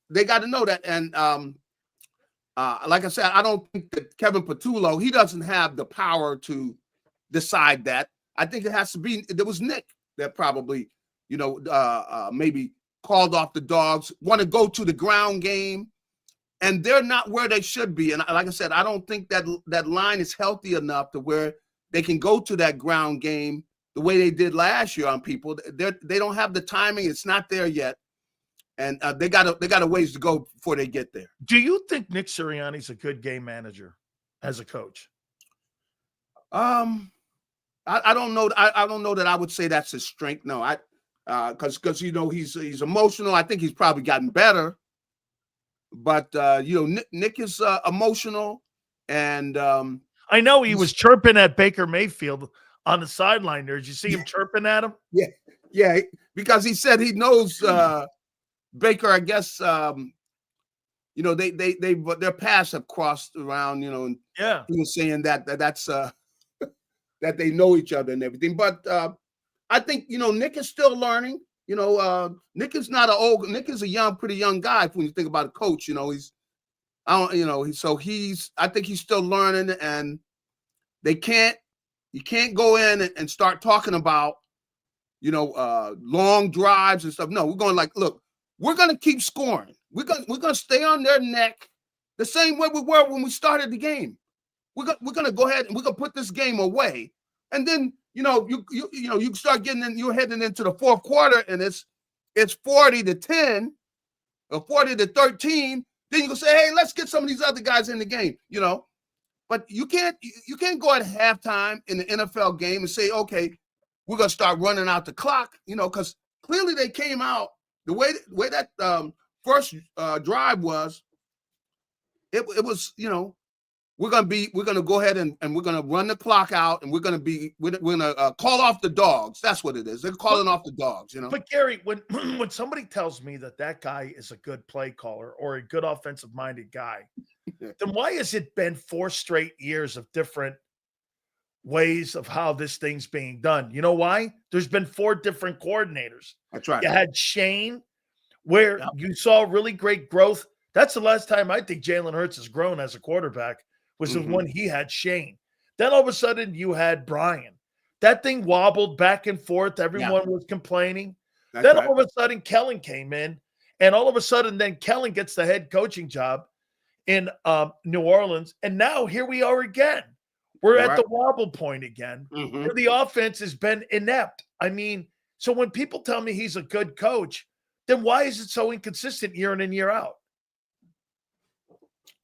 they got to know that. And like I said, I don't think that Kevin Patullo, he doesn't have the power to decide that. I think it has to be, there was Nick that probably, maybe called off the dogs, want to go to the ground game, and they're not where they should be. And like I said, I don't think that line is healthy enough to where they can go to that ground game the way they did last year on people. They don't have the timing. It's not there yet. And they got a ways to go before they get there. Do you think Nick Sirianni's a good game manager as a coach? I don't know. I don't know that I would say that's his strength. No, because he's emotional. I think he's probably gotten better. But Nick is emotional, and I know he was chirping at Baker Mayfield on the sideline there. Did you see him chirping at him? Yeah, because he said he knows Baker. I guess their paths have crossed around. And he was saying that's that they know each other and everything. But I think Nick is still learning. Nick is not Nick is a pretty young guy when you think about a coach. I think he's still learning, and you can't go in and start talking about, long drives and stuff. No, we're going look, we're going to keep scoring. We're going to stay on their neck the same way we were when we started the game. We're going to go ahead and we're going to put this game away. And then, you start getting in, you're heading into the fourth quarter, and it's 40-10 or 40-13. Then you can say, hey, let's get some of these other guys in the game, But you can't go at halftime in the NFL game and say, okay, we're going to start running out the clock, because clearly they came out the way that first drive was. It was, we're going to go ahead and we're going to run the clock out, and we're going to call off the dogs. That's what it is. They're calling off the dogs, But Gary, when somebody tells me that guy is a good play caller or a good offensive minded guy, then why has it been 4 straight years of different ways of how this thing's being done? You know why? There's been 4 different coordinators. That's right. You had Shane, where you saw really great growth. That's the last time I think Jalen Hurts has grown as a quarterback, was the one he had Shane. Then all of a sudden you had Brian. That thing wobbled back and forth. Everyone was complaining. All of a sudden Kellen came in, And all of a sudden, then Kellen gets the head coaching job in New Orleans. And now here we are again. We're at the wobble point again, where the offense has been inept. I mean, so when people tell me he's a good coach, then why is it so inconsistent year in and year out?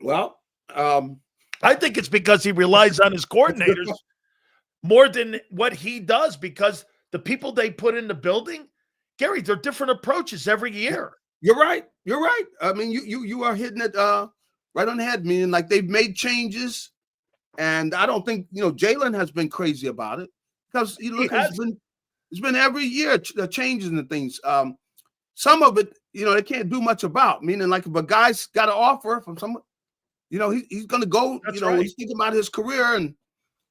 Well, I think it's because he relies on his coordinators more than what he does, because the people they put in the building, Gary, they're different approaches every year. You're right. You're right. I mean, you are hitting it right on the head, meaning like they've made changes. And I don't think, Jalen has been crazy about it, because it's been every year changes and things. Some of it, they can't do much about, meaning like if a guy's got an offer from someone, he's going to go, That's right. He's thinking about his career, and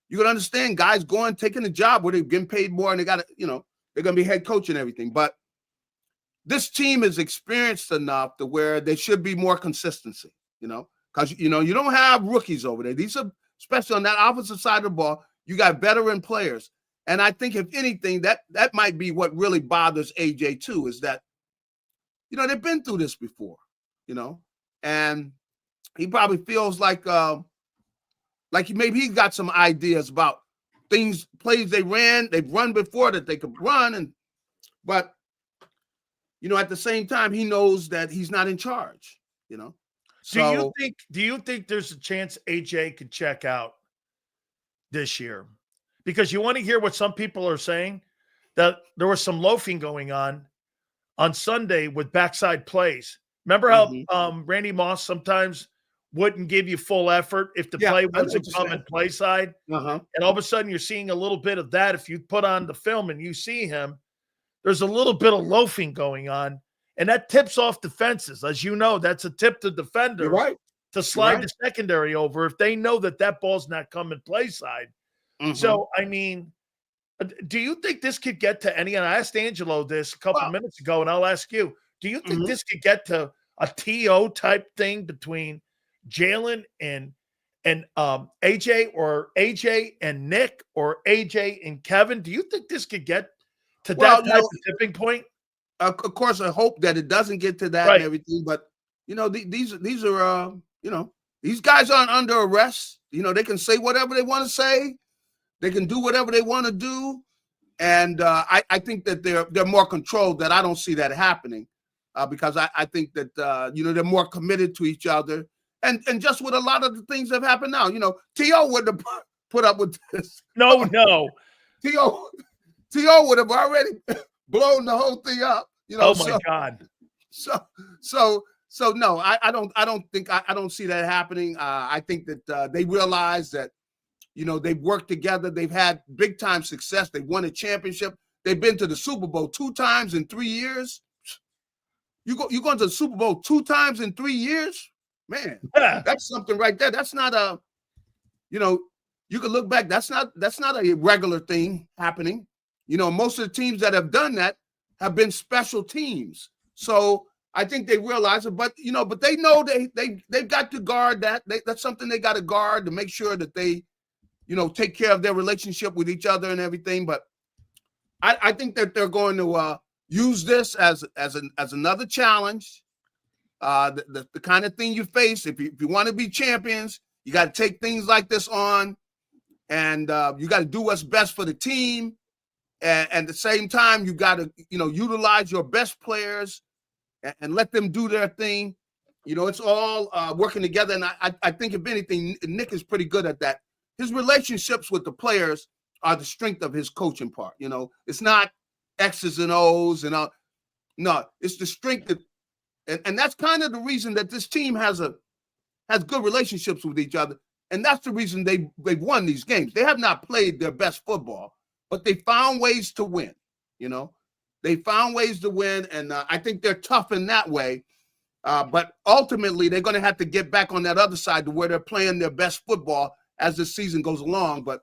you can understand guys taking a job where they're getting paid more and they got to, they're going to be head coach and everything. But this team is experienced enough to where there should be more consistency, because, you don't have rookies over there. These are, especially on that offensive side of the ball, you got veteran players. And I think if anything, that might be what really bothers AJ too, is that, they've been through this before, and he probably feels like maybe he got some ideas about plays they've run before that they could run. But at the same time, he knows that he's not in charge, So, do you think there's a chance AJ could check out this year? Because you want to hear what some people are saying, that there was some loafing going on Sunday with backside plays. Remember how Randy Moss sometimes wouldn't give you full effort if the play wasn't coming play side? And all of a sudden you're seeing a little bit of that. If you put on the film and you see him, there's a little bit of loafing going on. And that tips off defenses. As you know, that's a tip to defenders to slide the secondary over if they know that ball's not coming play side. So, I mean, do you think this could get to and I asked Angelo this a couple minutes ago, and I'll ask you, do you think this could get to a TO type thing between Jalen and AJ, or AJ and Nick, or AJ and Kevin? Do you think this could get to that type of tipping point? Of course, I hope that it doesn't get to that and everything. But these are these guys aren't under arrest. They can say whatever they want to say. They can do whatever they want to do, and I think that they're more controlled. That I don't see that happening, because I think that they're more committed to each other, and just with a lot of the things that have happened now. T.O. wouldn't have put up with this. No. T.O. would have already blown the whole thing up. Oh my God. So no, I don't see that happening. I think that they realize that, they've worked together. They've had big time success. They've won a championship. They've been to the Super Bowl 2 times in 3 years. You're going to the Super Bowl 2 times in 3 years, man. That's something right there. That's not a, you can look back. That's not a regular thing happening. Most of the teams that have done that have been special teams. So I think they realize it, but they know they've got to guard that. That's something they got to guard to make sure that they, take care of their relationship with each other and everything. But I think that they're going to use this as another challenge. The kind of thing you face if you want to be champions, you got to take things like this on, and you got to do what's best for the team. And at the same time, you got to utilize your best players and let them do their thing. It's all working together. And I think, if anything, Nick is pretty good at that. His relationships with the players are the strength of his coaching part. It's not X's and O's and all. No, it's the strength and that's kind of the reason that this team has good relationships with each other. And that's the reason they've won these games. They have not played their best football, but they found ways to win. They found ways to win, and I think they're tough in that way. But ultimately, they're going to have to get back on that other side to where they're playing their best football as the season goes along. But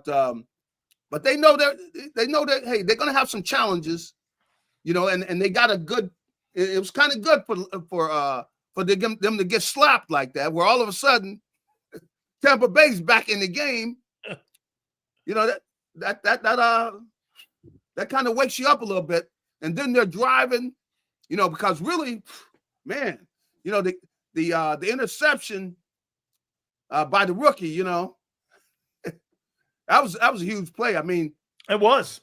they know that hey, they're going to have some challenges, and they got a good. It was kind of good for them to get slapped like that, where all of a sudden Tampa Bay's back in the game. That kind of wakes you up a little bit. And then they're driving because really, man, the interception by the rookie, that was a huge play. I mean, it was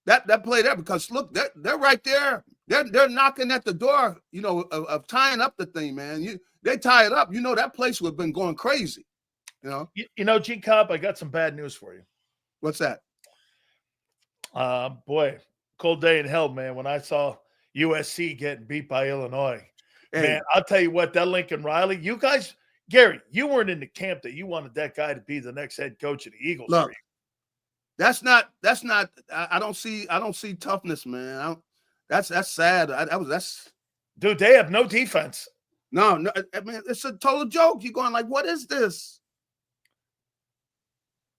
that play there, because look, they're right there. They're knocking at the door, of tying up the thing, man. They tie it up, that place would have been going crazy. G-Cobb, I got some bad news for you. What's that? Boy, cold day in hell, man. When I saw USC getting beat by Illinois, man, I'll tell you what, that Lincoln Riley, you guys, Gary, you weren't in the camp that you wanted that guy to be the next head coach of the Eagles. Look, that's not. I don't see toughness, man. That's sad. Dude, they have no defense. No, I mean, it's a total joke. You're going like, what is this?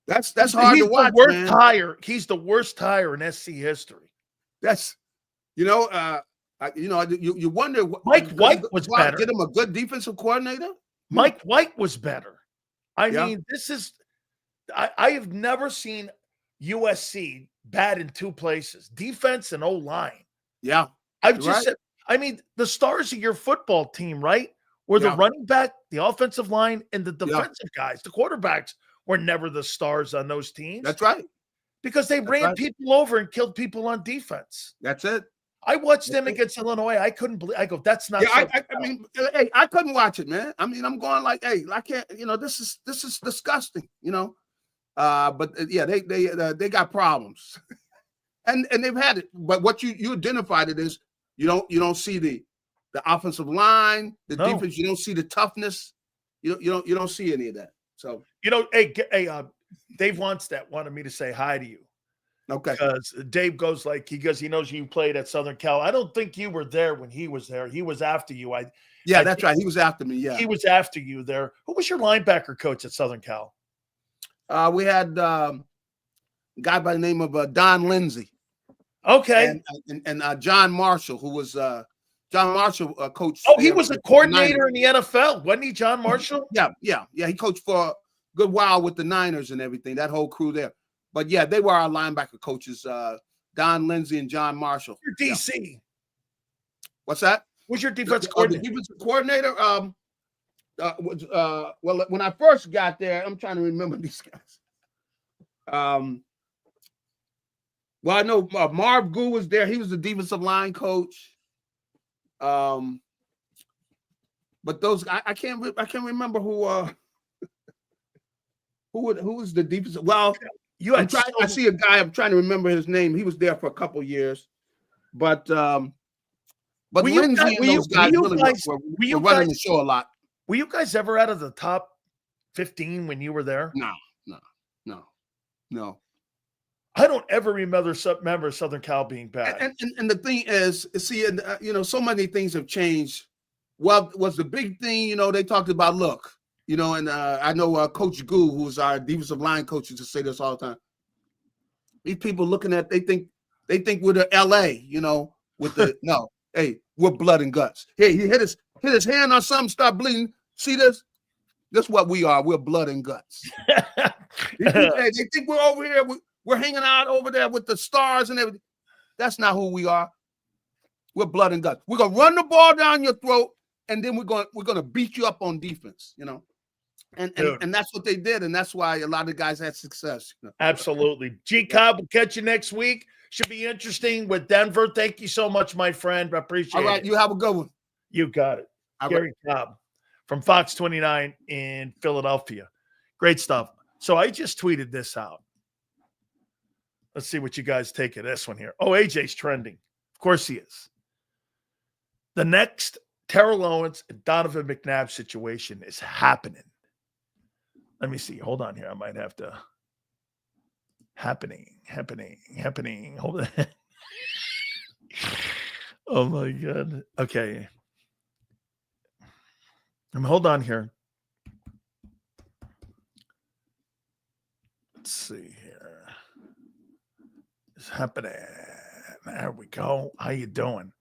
That's hard to watch, man. He's the worst hire in SC history. That's, you wonder. Mike White was better. Get him a good defensive coordinator. Mike White was better. I mean, this is. I have never seen USC bad in two places: defense and O-line. Yeah, I've just said. I mean, the stars of your football team, right, were the running back, the offensive line, and the defensive guys. The quarterbacks were never the stars on those teams. That's right. Because they ran people over and killed people on defense. That's it. I watched them against Illinois. I couldn't believe. I go, that's not. Yeah, I mean, hey, I couldn't watch it, man. I mean, I'm going like, hey, I can't. This is disgusting. But yeah, they got problems, and they've had it. But what you identified it is you don't see the offensive line, the defense. You don't see the toughness. You don't see any of that. So hey, Dave Wannstedt wanted me to say hi to you. Okay. Because Dave goes like, he knows you played at Southern Cal. I don't think you were there when he was there. He was after you. That's right. He was after me. Yeah. He was after you there. Who was your linebacker coach at Southern Cal? We had a guy by the name of Don Lindsay. Okay. And John Marshall, who was John Marshall coach. Oh, he was a coordinator in the NFL, wasn't he, John Marshall? Yeah. He coached for a good while with the Niners and everything, that whole crew there. But yeah, they were our linebacker coaches, Don Lindsay and John Marshall. Your DC. Yeah. What's that? Who's your defense coordinator? The defensive coordinator. Well, when I first got there, I'm trying to remember these guys. Well, I know Marv Goo was there. He was the defensive line coach. But those I can't remember who was the defensive. Well, I see a guy. I'm trying to remember his name. He was there for a couple years, but Lindsay and those guys were running the show a lot. Were you guys ever out of the top 15 when you were there? No. I don't ever remember Southern Cal being bad. And the thing is, see, so many things have changed. Well, was the big thing, they talked about, look, and I know Coach Goo, who's our defensive line coach, used to say this all the time. These people they think we're the LA, with the no. Hey, we're blood and guts. Hey, he hit his hand on something, start bleeding. See this? That's what we are. We're blood and guts. They think we're over here. We're hanging out over there with the stars and everything. That's not who we are. We're blood and guts. We're gonna run the ball down your throat, and then we're gonna beat you up on defense. And that's what they did, and that's why a lot of guys had success. Absolutely. G-Cobb, we'll catch you next week. Should be interesting with Denver. Thank you so much, my friend. I appreciate it. All right, you have a good one. You got it. Gary Cobb from Fox 29 in Philadelphia. Great stuff. So I just tweeted this out. Let's see what you guys take of this one here. Oh, AJ's trending. Of course he is. The next Terrell Owens and Donovan McNabb situation is happening. Let me see. Hold on here. I might have to. Happening. Hold on. Oh, my God. Okay. Hold on here. Let's see here. It's happening. There we go. How you doing?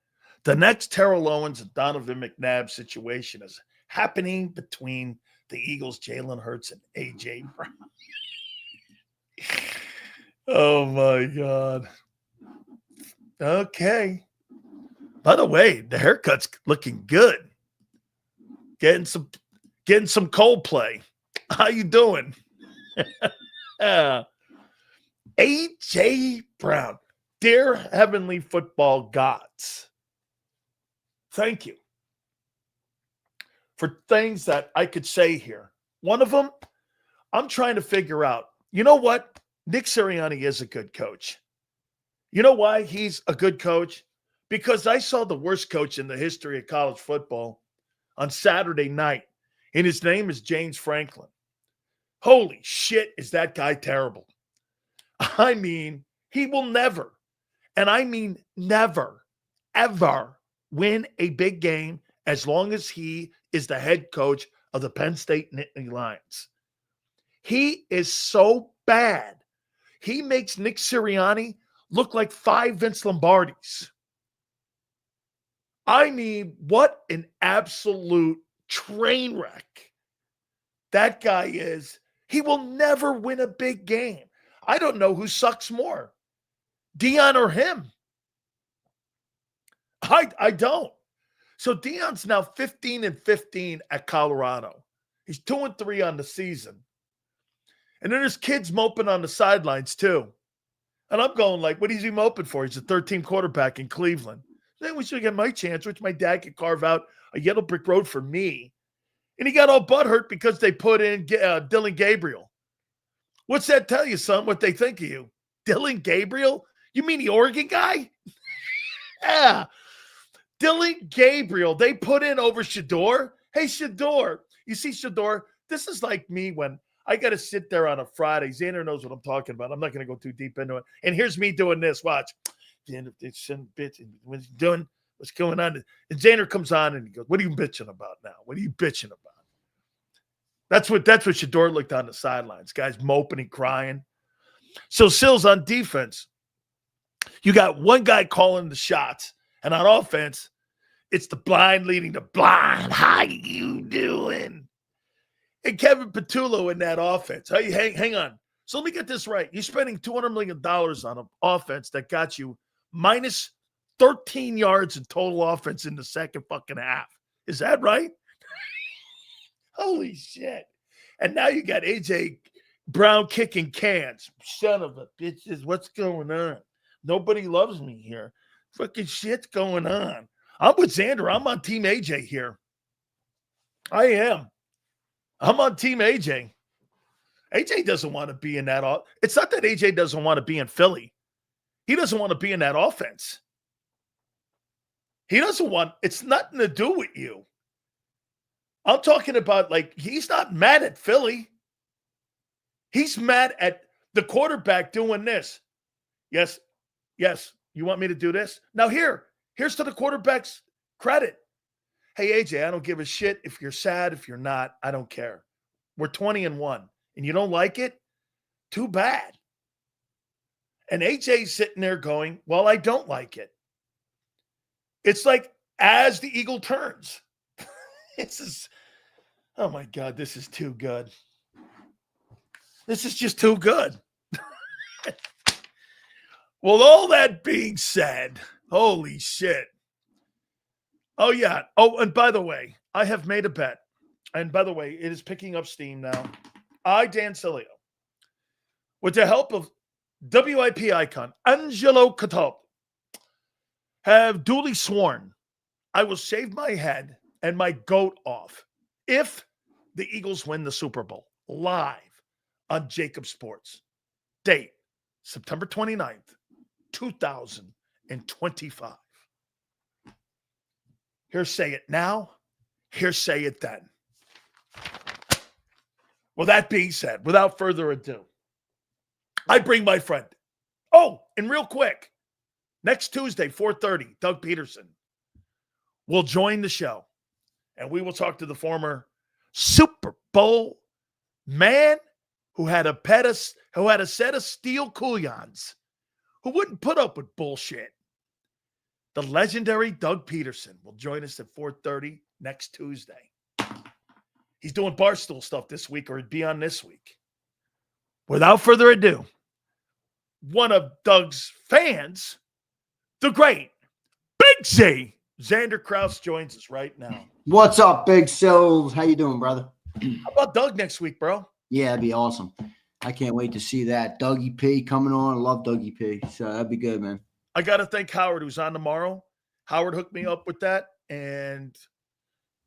The next Terrell Owens and Donovan McNabb situation is happening between the Eagles, Jalen Hurts, and A.J. Brown. Oh, my God. Okay. By the way, the haircut's looking good. Getting some Coldplay. How you doing? A.J. Brown. Dear Heavenly Football Gods, thank you for things that I could say here. One of them, I'm trying to figure out, you know what? Nick Sirianni is a good coach. You know why he's a good coach? Because I saw the worst coach in the history of college football on Saturday night, and his name is James Franklin. Holy shit, is that guy terrible. I mean, he will never, and I mean never, ever win a big game as long as he is the head coach of the Penn State Nittany Lions. He is so bad. He makes Nick Sirianni look like 5 Vince Lombardis. I mean, what an absolute train wreck that guy is. He will never win a big game. I don't know who sucks more, Deion or him. I don't. So Deion's now 15-15 at Colorado. He's 2-3 on the season. And then there's kids moping on the sidelines too. And I'm going like, what is he moping for? He's a 13 quarterback in Cleveland. Then we should get my chance, which my dad could carve out a yellow brick road for me. And he got all butthurt because they put in Dylan Gabriel. What's that tell you, son, what they think of you? Dylan Gabriel? You mean the Oregon guy? Yeah. Dylan Gabriel. They put in over Shador. Hey, Shador. You see, Shador, this is like me when I got to sit there on a Friday. Xander knows what I'm talking about. I'm not going to go too deep into it. And here's me doing this. Watch. What's doing? What's going on? And Xander comes on and he goes, what are you bitching about now? What are you bitching about? That's what Shador looked on the sidelines. Guys moping and crying. So Sills on defense, you got one guy calling the shots. And on offense, it's the blind leading the blind. How you doing? And Kevin Petullo in that offense. Hey, hang on. So let me get this right. You're spending $200 million on an offense that got you minus 13 yards in total offense in the second fucking half. Is that right? Holy shit. And now you got A.J. Brown kicking cans. Son of a bitches. What's going on? Nobody loves me here. Fucking shit's going on. I'm with Xander. I'm on Team A.J. here. I am. I'm on Team A.J. A.J. doesn't want to be in that. It's not that A.J. doesn't want to be in Philly. He doesn't want to be in that offense. He doesn't want, it's nothing to do with you. I'm talking about, like, he's not mad at Philly. He's mad at the quarterback doing this. Yes. You want me to do this? Now here's to the quarterback's credit. Hey, AJ, I don't give a shit if you're sad, if you're not. I don't care. We're 20-1, and you don't like it? Too bad. And AJ's sitting there going, well, I don't like it. It's like as the eagle turns. Oh my God, this is too good. This is just too good. Well, all that being said, holy shit. Oh, yeah. Oh, and by the way, I have made a bet. And by the way, it is picking up steam now. I, Dan Sileo, with the help of WIP icon Angelo Cataldi, have duly sworn I will shave my head and my goat off if the Eagles win the Super Bowl live on JAKIB Sports. Date, September 29th, 2025. Here say it now, here say it then. Well, that being said, without further ado, I bring my friend. Oh, and real quick, next Tuesday, 4:30, Doug Peterson will join the show, and we will talk to the former Super Bowl man who had a set of steel couillons, who wouldn't put up with bullshit. The legendary Doug Peterson will join us at 4:30 next Tuesday. He's doing Barstool stuff this week, or he'd be on this week. Without further ado, one of Doug's fans, the great Big Z. Xander Kraus joins us right now. What's up, Big Sills? How you doing, brother? How about Doug next week, bro? Yeah, that'd be awesome. I can't wait to see that. Dougie P coming on. I love Dougie P. So that'd be good, man. I got to thank Howard, who's on tomorrow. Howard hooked me up with that. And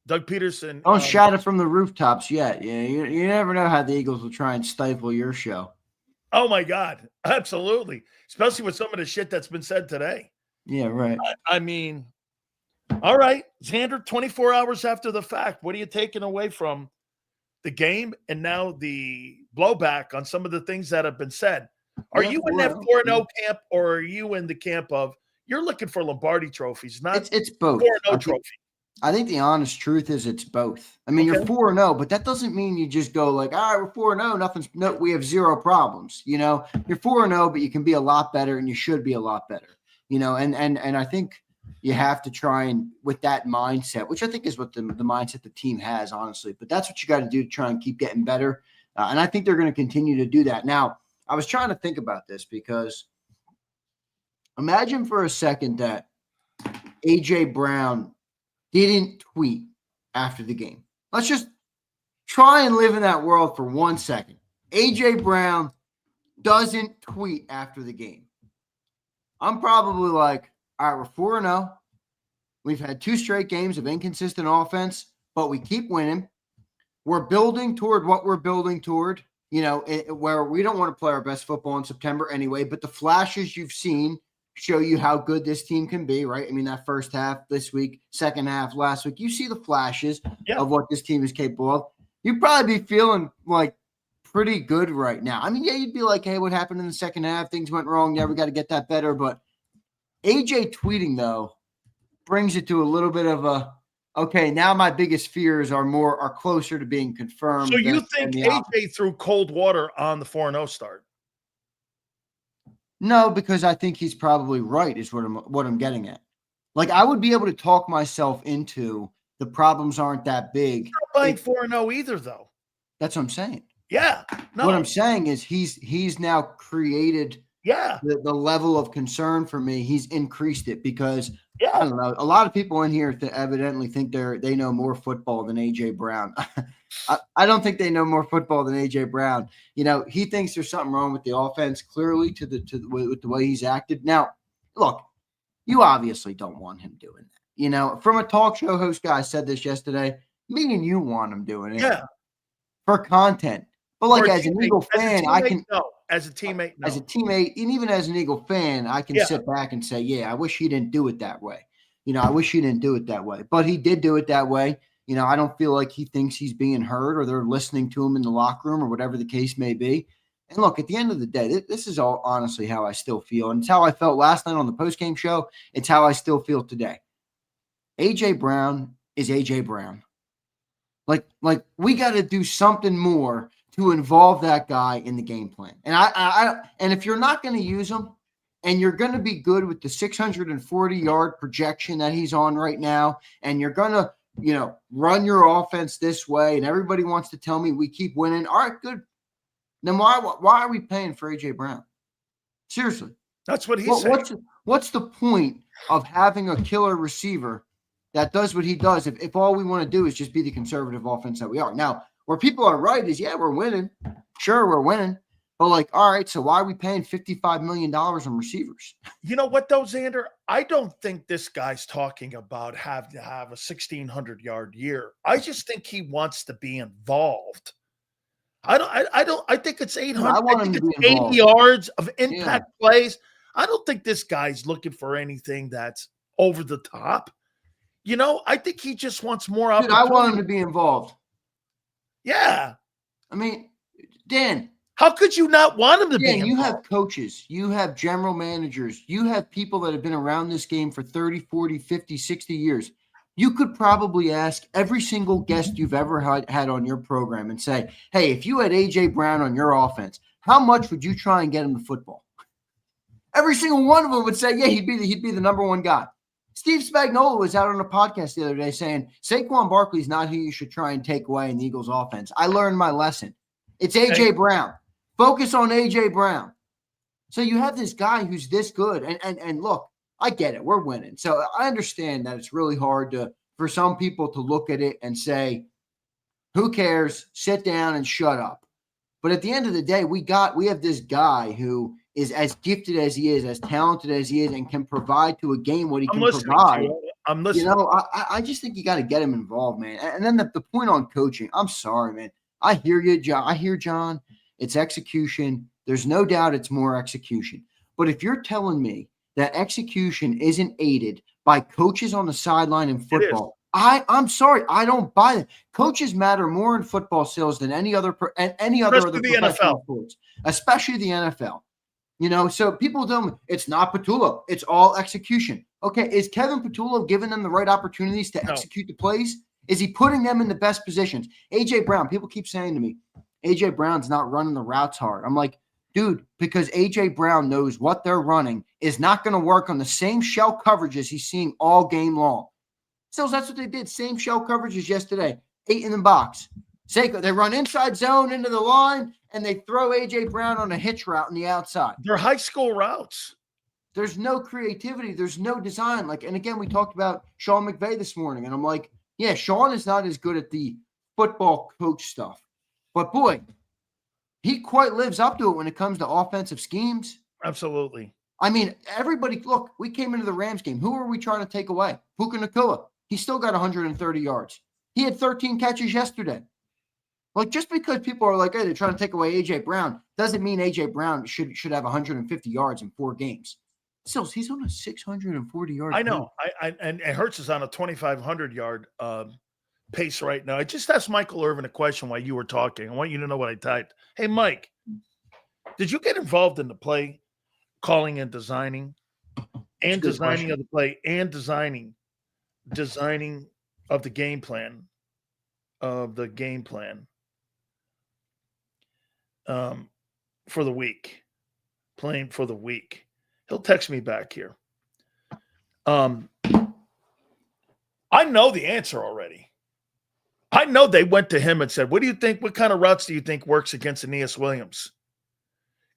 Doug Peterson. Don't shout it from the rooftops yet. Yeah, you never know how the Eagles will try and stifle your show. Oh, my God. Absolutely. Especially with some of the shit that's been said today. Yeah, right. I mean, all right. Xander, 24 hours after the fact, what are you taking away from the game and now the blowback on some of the things that have been said? Are you in that 4-0 camp, or are you in the camp of you're looking for Lombardi trophies, not it's both. 4-0 trophy? I think the honest truth is it's both. I mean, you're 4-0, but that doesn't mean you just go like, all right, we're 4-0, we have zero problems. You know, you're 4-0, but you can be a lot better, and you should be a lot better. You know, and I think you have to try and with that mindset, which I think is what the mindset the team has, honestly. But that's what you got to do to try and keep getting better. And I think they're going to continue to do that. Now, I was trying to think about this because imagine for a second that A.J. Brown didn't tweet after the game. Let's just try and live in that world for 1 second. A.J. Brown doesn't tweet after the game. I'm probably like, all right, we're 4-0. We've had 2 straight games of inconsistent offense, but we keep winning. We're building toward what we're building toward, you know, where we don't want to play our best football in September anyway, but the flashes you've seen show you how good this team can be, right? I mean, that first half this week, second half last week, you see the flashes of what this team is capable of. You'd probably be feeling like pretty good right now. I mean, yeah, you'd be like, hey, what happened in the second half? Things went wrong. Yeah, we got to get that better. But AJ tweeting, though, brings it to a little bit of a, okay, now my biggest fears are closer to being confirmed. So you think AJ threw cold water on the 4-0 start? No, because I think he's probably right is what I'm getting at. Like, I would be able to talk myself into the problems aren't that big. Not buying 4-0 either, though. That's what I'm saying. Yeah. No. What I'm saying is he's now created the level of concern for me. He's increased it because I don't know. A lot of people in here evidently think they know more football than AJ Brown. I don't think they know more football than AJ Brown. You know, he thinks there's something wrong with the offense. Clearly, with the way he's acted. Now, look, you obviously don't want him doing that. You know, from a talk show host guy said this yesterday. Me and you want him doing it, for content. But like as an Eagle fan, I can as a teammate, as a teammate, and even as an Eagle fan, I can sit back and say, yeah, I wish he didn't do it that way. You know, I wish he didn't do it that way. But he did do it that way. You know, I don't feel like he thinks he's being heard or they're listening to him in the locker room or whatever the case may be. And look, at the end of the day, this is all honestly how I still feel. And it's how I felt last night on the postgame show. It's how I still feel today. A.J. Brown is A.J. Brown. Like we got to do something more to involve that guy in the game plan. And and if you're not going to use him and you're going to be good with the 640-yard projection that he's on right now, and you're going to, you know, run your offense this way, and everybody wants to tell me we keep winning. All right, good. Then why are we paying for A.J. Brown? Seriously. That's what he's saying. What's the point of having a killer receiver that does what he does if all we want to do is just be the conservative offense that we are? Now, where people are right is, we're winning. Sure, we're winning. But, like, all right, so why are we paying $55 million on receivers? You know what, though, Xander? I don't think this guy's talking about have to have a 1,600-yard year. I just think he wants to be involved. I think it's 800. I want him to be 80 yards of impact plays. I don't think this guy's looking for anything that's over the top. You know, I think he just wants more opportunity. I want him to be involved. Yeah. I mean, Dan. How could you not want him to be involved? You have coaches. You have general managers. You have people that have been around this game for 30, 40, 50, 60 years. You could probably ask every single guest you've ever had on your program and say, hey, if you had A.J. Brown on your offense, how much would you try and get him the football? Every single one of them would say, yeah, he'd be the number one guy. Steve Spagnuolo was out on a podcast the other day saying Saquon Barkley's not who you should try and take away in the Eagles offense. I learned my lesson. It's A.J. Brown. Focus on A.J. Brown. So you have this guy who's this good. And look, I get it. We're winning. So I understand that it's really hard for some people to look at it and say, who cares? Sit down and shut up. But at the end of the day, we have this guy who is as gifted as he is, as talented as he is, and can provide to a game what he can provide. I'm listening. You know, I just think you got to get him involved, man. And then the point on coaching, I'm sorry, man. I hear you, John. I hear John. It's execution. There's no doubt it's more execution. But if you're telling me that execution isn't aided by coaches on the sideline in football, I'm sorry, I don't buy it. Coaches matter more in football sales than any other professional sports, especially the NFL. You know, so people tell me it's not Patullo, it's all execution. Okay, is Kevin Patullo giving them the right opportunities to execute the plays? Is he putting them in the best positions? AJ Brown, people keep saying to me, AJ Brown's not running the routes hard. I'm like, dude, because AJ Brown knows what they're running is not going to work on the same shell coverages he's seeing all game long. So that's what they did. Same shell coverages yesterday. 8 in the box. Seiko, they run inside zone into the line, and they throw AJ Brown on a hitch route on the outside. They're high school routes. There's no creativity. There's no design. And again, we talked about Sean McVay this morning, and I'm like, yeah, Sean is not as good at the football coach stuff. But boy, he quite lives up to it when it comes to offensive schemes. Absolutely. I mean, everybody, look, we came into the Rams game. Who are we trying to take away? Puka Nacua. He still got 130 yards. He had 13 catches yesterday. Like, just because people are like, hey, they're trying to take away A.J. Brown, doesn't mean A.J. Brown should have 150 yards in 4 games. Still, he's on a 640-yard. I know. And Hurts is on a 2,500-yard pace right now. I just asked Michael Irvin a question while you were talking. I want you to know what I typed. Hey, Mike, did you get involved in the play calling and designing and designing of the play and designing of the game plan for the week, playing for the week? He'll text me back here. I know the answer already. I know they went to him and said, what do you think? What kind of routes do you think works against Aeneas Williams?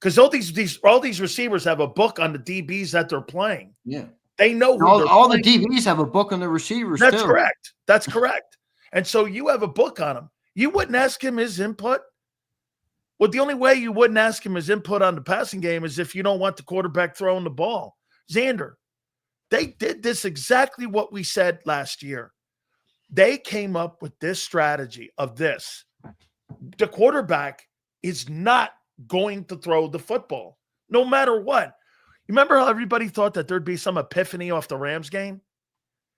Because all these receivers have a book on the DBs that they're playing. Yeah. They know who all the DBs have a book on the receivers. That's correct. That's correct. And so you have a book on him. You wouldn't ask him his input. Well, the only way you wouldn't ask him his input on the passing game is if you don't want the quarterback throwing the ball. Xander, they did this exactly what we said last year. They came up with this strategy of this. The quarterback is not going to throw the football, no matter what. You remember how everybody thought that there'd be some epiphany off the Rams game?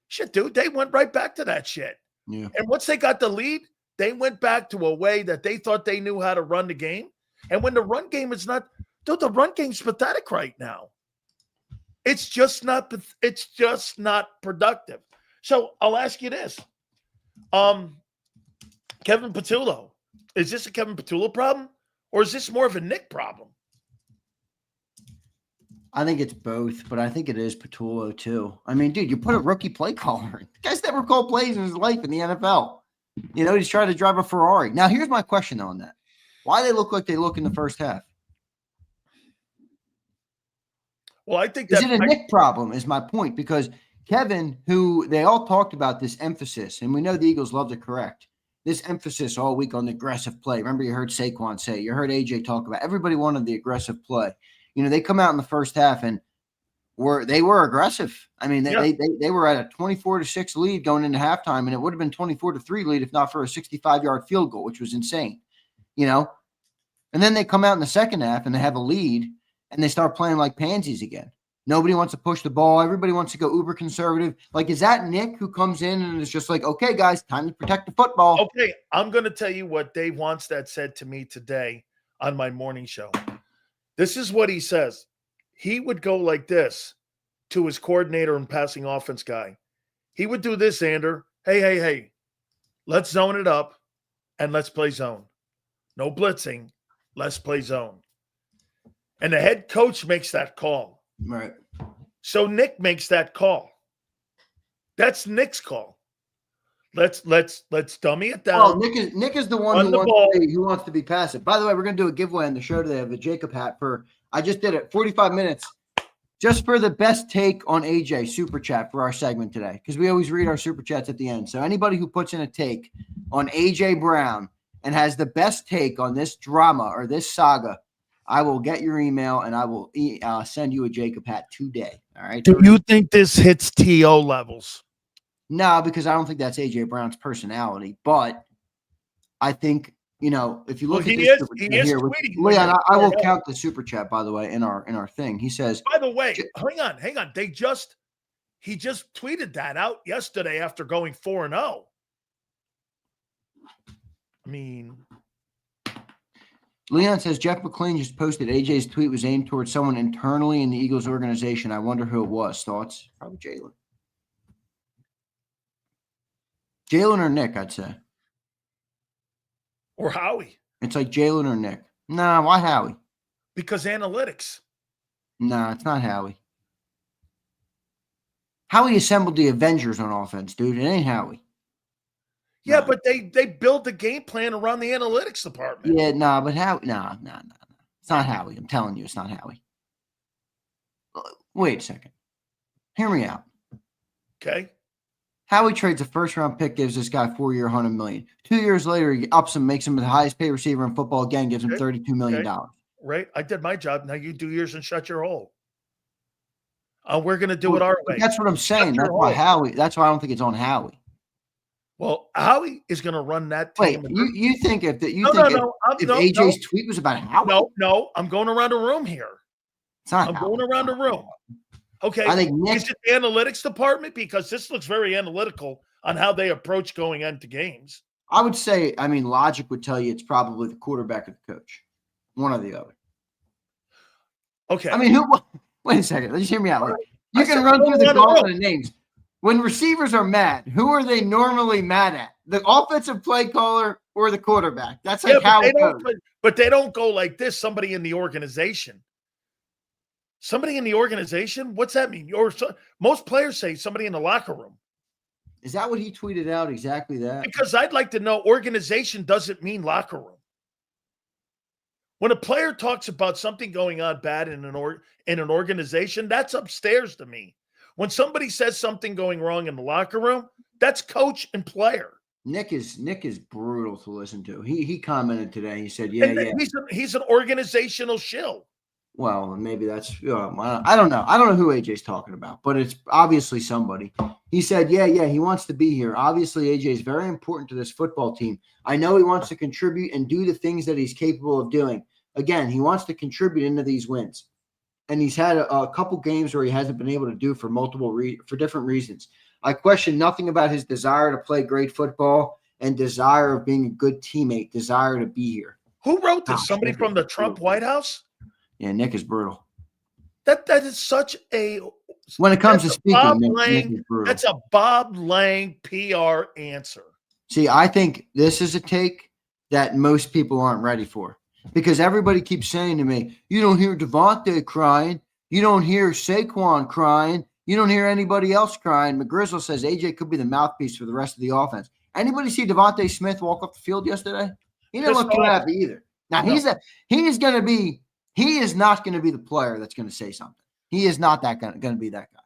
Shit, dude, they went right back to that shit. Yeah. And once they got the lead, they went back to a way that they thought they knew how to run the game. And when the run game is not, dude, the run game's pathetic right now. It's just not productive. So I'll ask you this. Kevin Patullo, is this a Kevin Patullo problem or is this more of a Nick problem? I think it's both, but I think it is Patullo too. I mean, dude, you put a rookie play caller in. The guy's never called plays in his life in the NFL. You know, he's trying to drive a Ferrari. Now, here's my question on that. Why they look like they look in the first half? Well, I think is it a Nick problem is my point, because Kevin, who they all talked about this emphasis, and we know the Eagles love to correct, this emphasis all week on the aggressive play. Remember, you heard Saquon say, you heard AJ talk about, everybody wanted the aggressive play. You know, they come out in the first half and they were aggressive. I mean, they were at a 24-6 lead going into halftime, and it would have been 24-3 lead if not for a 65-yard field goal, which was insane, you know. And then they come out in the second half and they have a lead, and they start playing like pansies again. Nobody wants to push the ball. Everybody wants to go uber conservative. Like, is that Nick who comes in and is just like, okay, guys, time to protect the football? Okay, I'm going to tell you what Dave Wannstedt said to me today on my morning show. This is what he says. He would go like this to his coordinator and passing offense guy. He would do this, Xander. Hey, let's zone it up and let's play zone. No blitzing. Let's play zone. And the head coach makes that call. Right. So Nick makes that call. That's Nick's call. Let's dummy it down. Well, Nick is the one who wants to be passive. By the way, we're going to do a giveaway on the show today of the JAKIB hat for, I just did it, 45 minutes. Just for the best take on AJ, super chat for our segment today, because we always read our super chats at the end. So anybody who puts in a take on AJ Brown and has the best take on this drama or this saga, I will get your email and I will send you a JAKIB hat today. All right. Do you think this hits TO levels? No, because I don't think that's AJ Brown's personality. But I think, if you look at this super chat here, Leon, I will count the super chat, by the way, in our thing. He says, by the way, hang on. He just tweeted that out yesterday after going 4-0. I mean, Leon says Jeff McClain just posted AJ's tweet was aimed towards someone internally in the Eagles organization. I wonder who it was. Thoughts? Probably Jalen. Jalen or Nick, I'd say. Or Howie. It's like Jalen or Nick. Nah, why Howie? Because analytics. Nah, it's not Howie. Howie assembled the Avengers on offense, dude. It ain't Howie. Yeah, but they build the game plan around the analytics department. Yeah, but Howie, no. It's not Howie. I'm telling you, it's not Howie. Wait a second. Hear me out. Okay. Howie trades a first-round pick, gives this guy 4-year, $100 million. 2 years later, he ups him, makes him the highest-paid receiver in football again, gives him $32 million. Right. I did my job. Now you do yours and shut your hole. We're going to do it our way. That's what I'm saying. That's why I don't think it's on Howie. Well, Howie is going to run that team. Wait, you think if AJ's tweet was about Howie? No, I'm going around the room here. It's not I'm Howie. going around the room. Okay. I think is it the analytics department? Because this looks very analytical on how they approach going into games. I would say, logic would tell you it's probably the quarterback or the coach. One or the other. Okay. Wait a second. Let's hear me out. You can run through the gauntlet of names. When receivers are mad, who are they normally mad at? The offensive play caller or the quarterback? That's how it goes. But they don't go like this. Somebody in the organization. Somebody in the organization? What's that mean? Most players say somebody in the locker room. Is that what he tweeted out? Exactly that? Because I'd like to know organization doesn't mean locker room. When a player talks about something going on bad in an organization, that's upstairs to me. When somebody says something going wrong in the locker room, that's coach and player. Nick is brutal to listen to. He commented today. He said, "Yeah. He's an organizational shill." Well, maybe that's I don't know. I don't know who AJ's talking about, but it's obviously somebody. He said, "Yeah, he wants to be here. Obviously, AJ is very important to this football team. I know he wants to contribute and do the things that he's capable of doing. Again, he wants to contribute into these wins." And he's had a couple games where he hasn't been able to do for for different reasons. I question nothing about his desire to play great football and desire of being a good teammate, desire to be here. Who wrote this? Somebody from the Trump White House? Yeah, Nick is brutal. That is such a – when it comes to speaking, Nick is brutal. That's a Bob Lang PR answer. See, I think this is a take that most people aren't ready for. Because everybody keeps saying to me, you don't hear Devontae crying. You don't hear Saquon crying. You don't hear anybody else crying. McGrizzle says AJ could be the mouthpiece for the rest of the offense. Anybody see Devontae Smith walk off the field yesterday? He didn't look too happy either. Now, he is not going to be the player that's going to say something. He is not going to be that guy.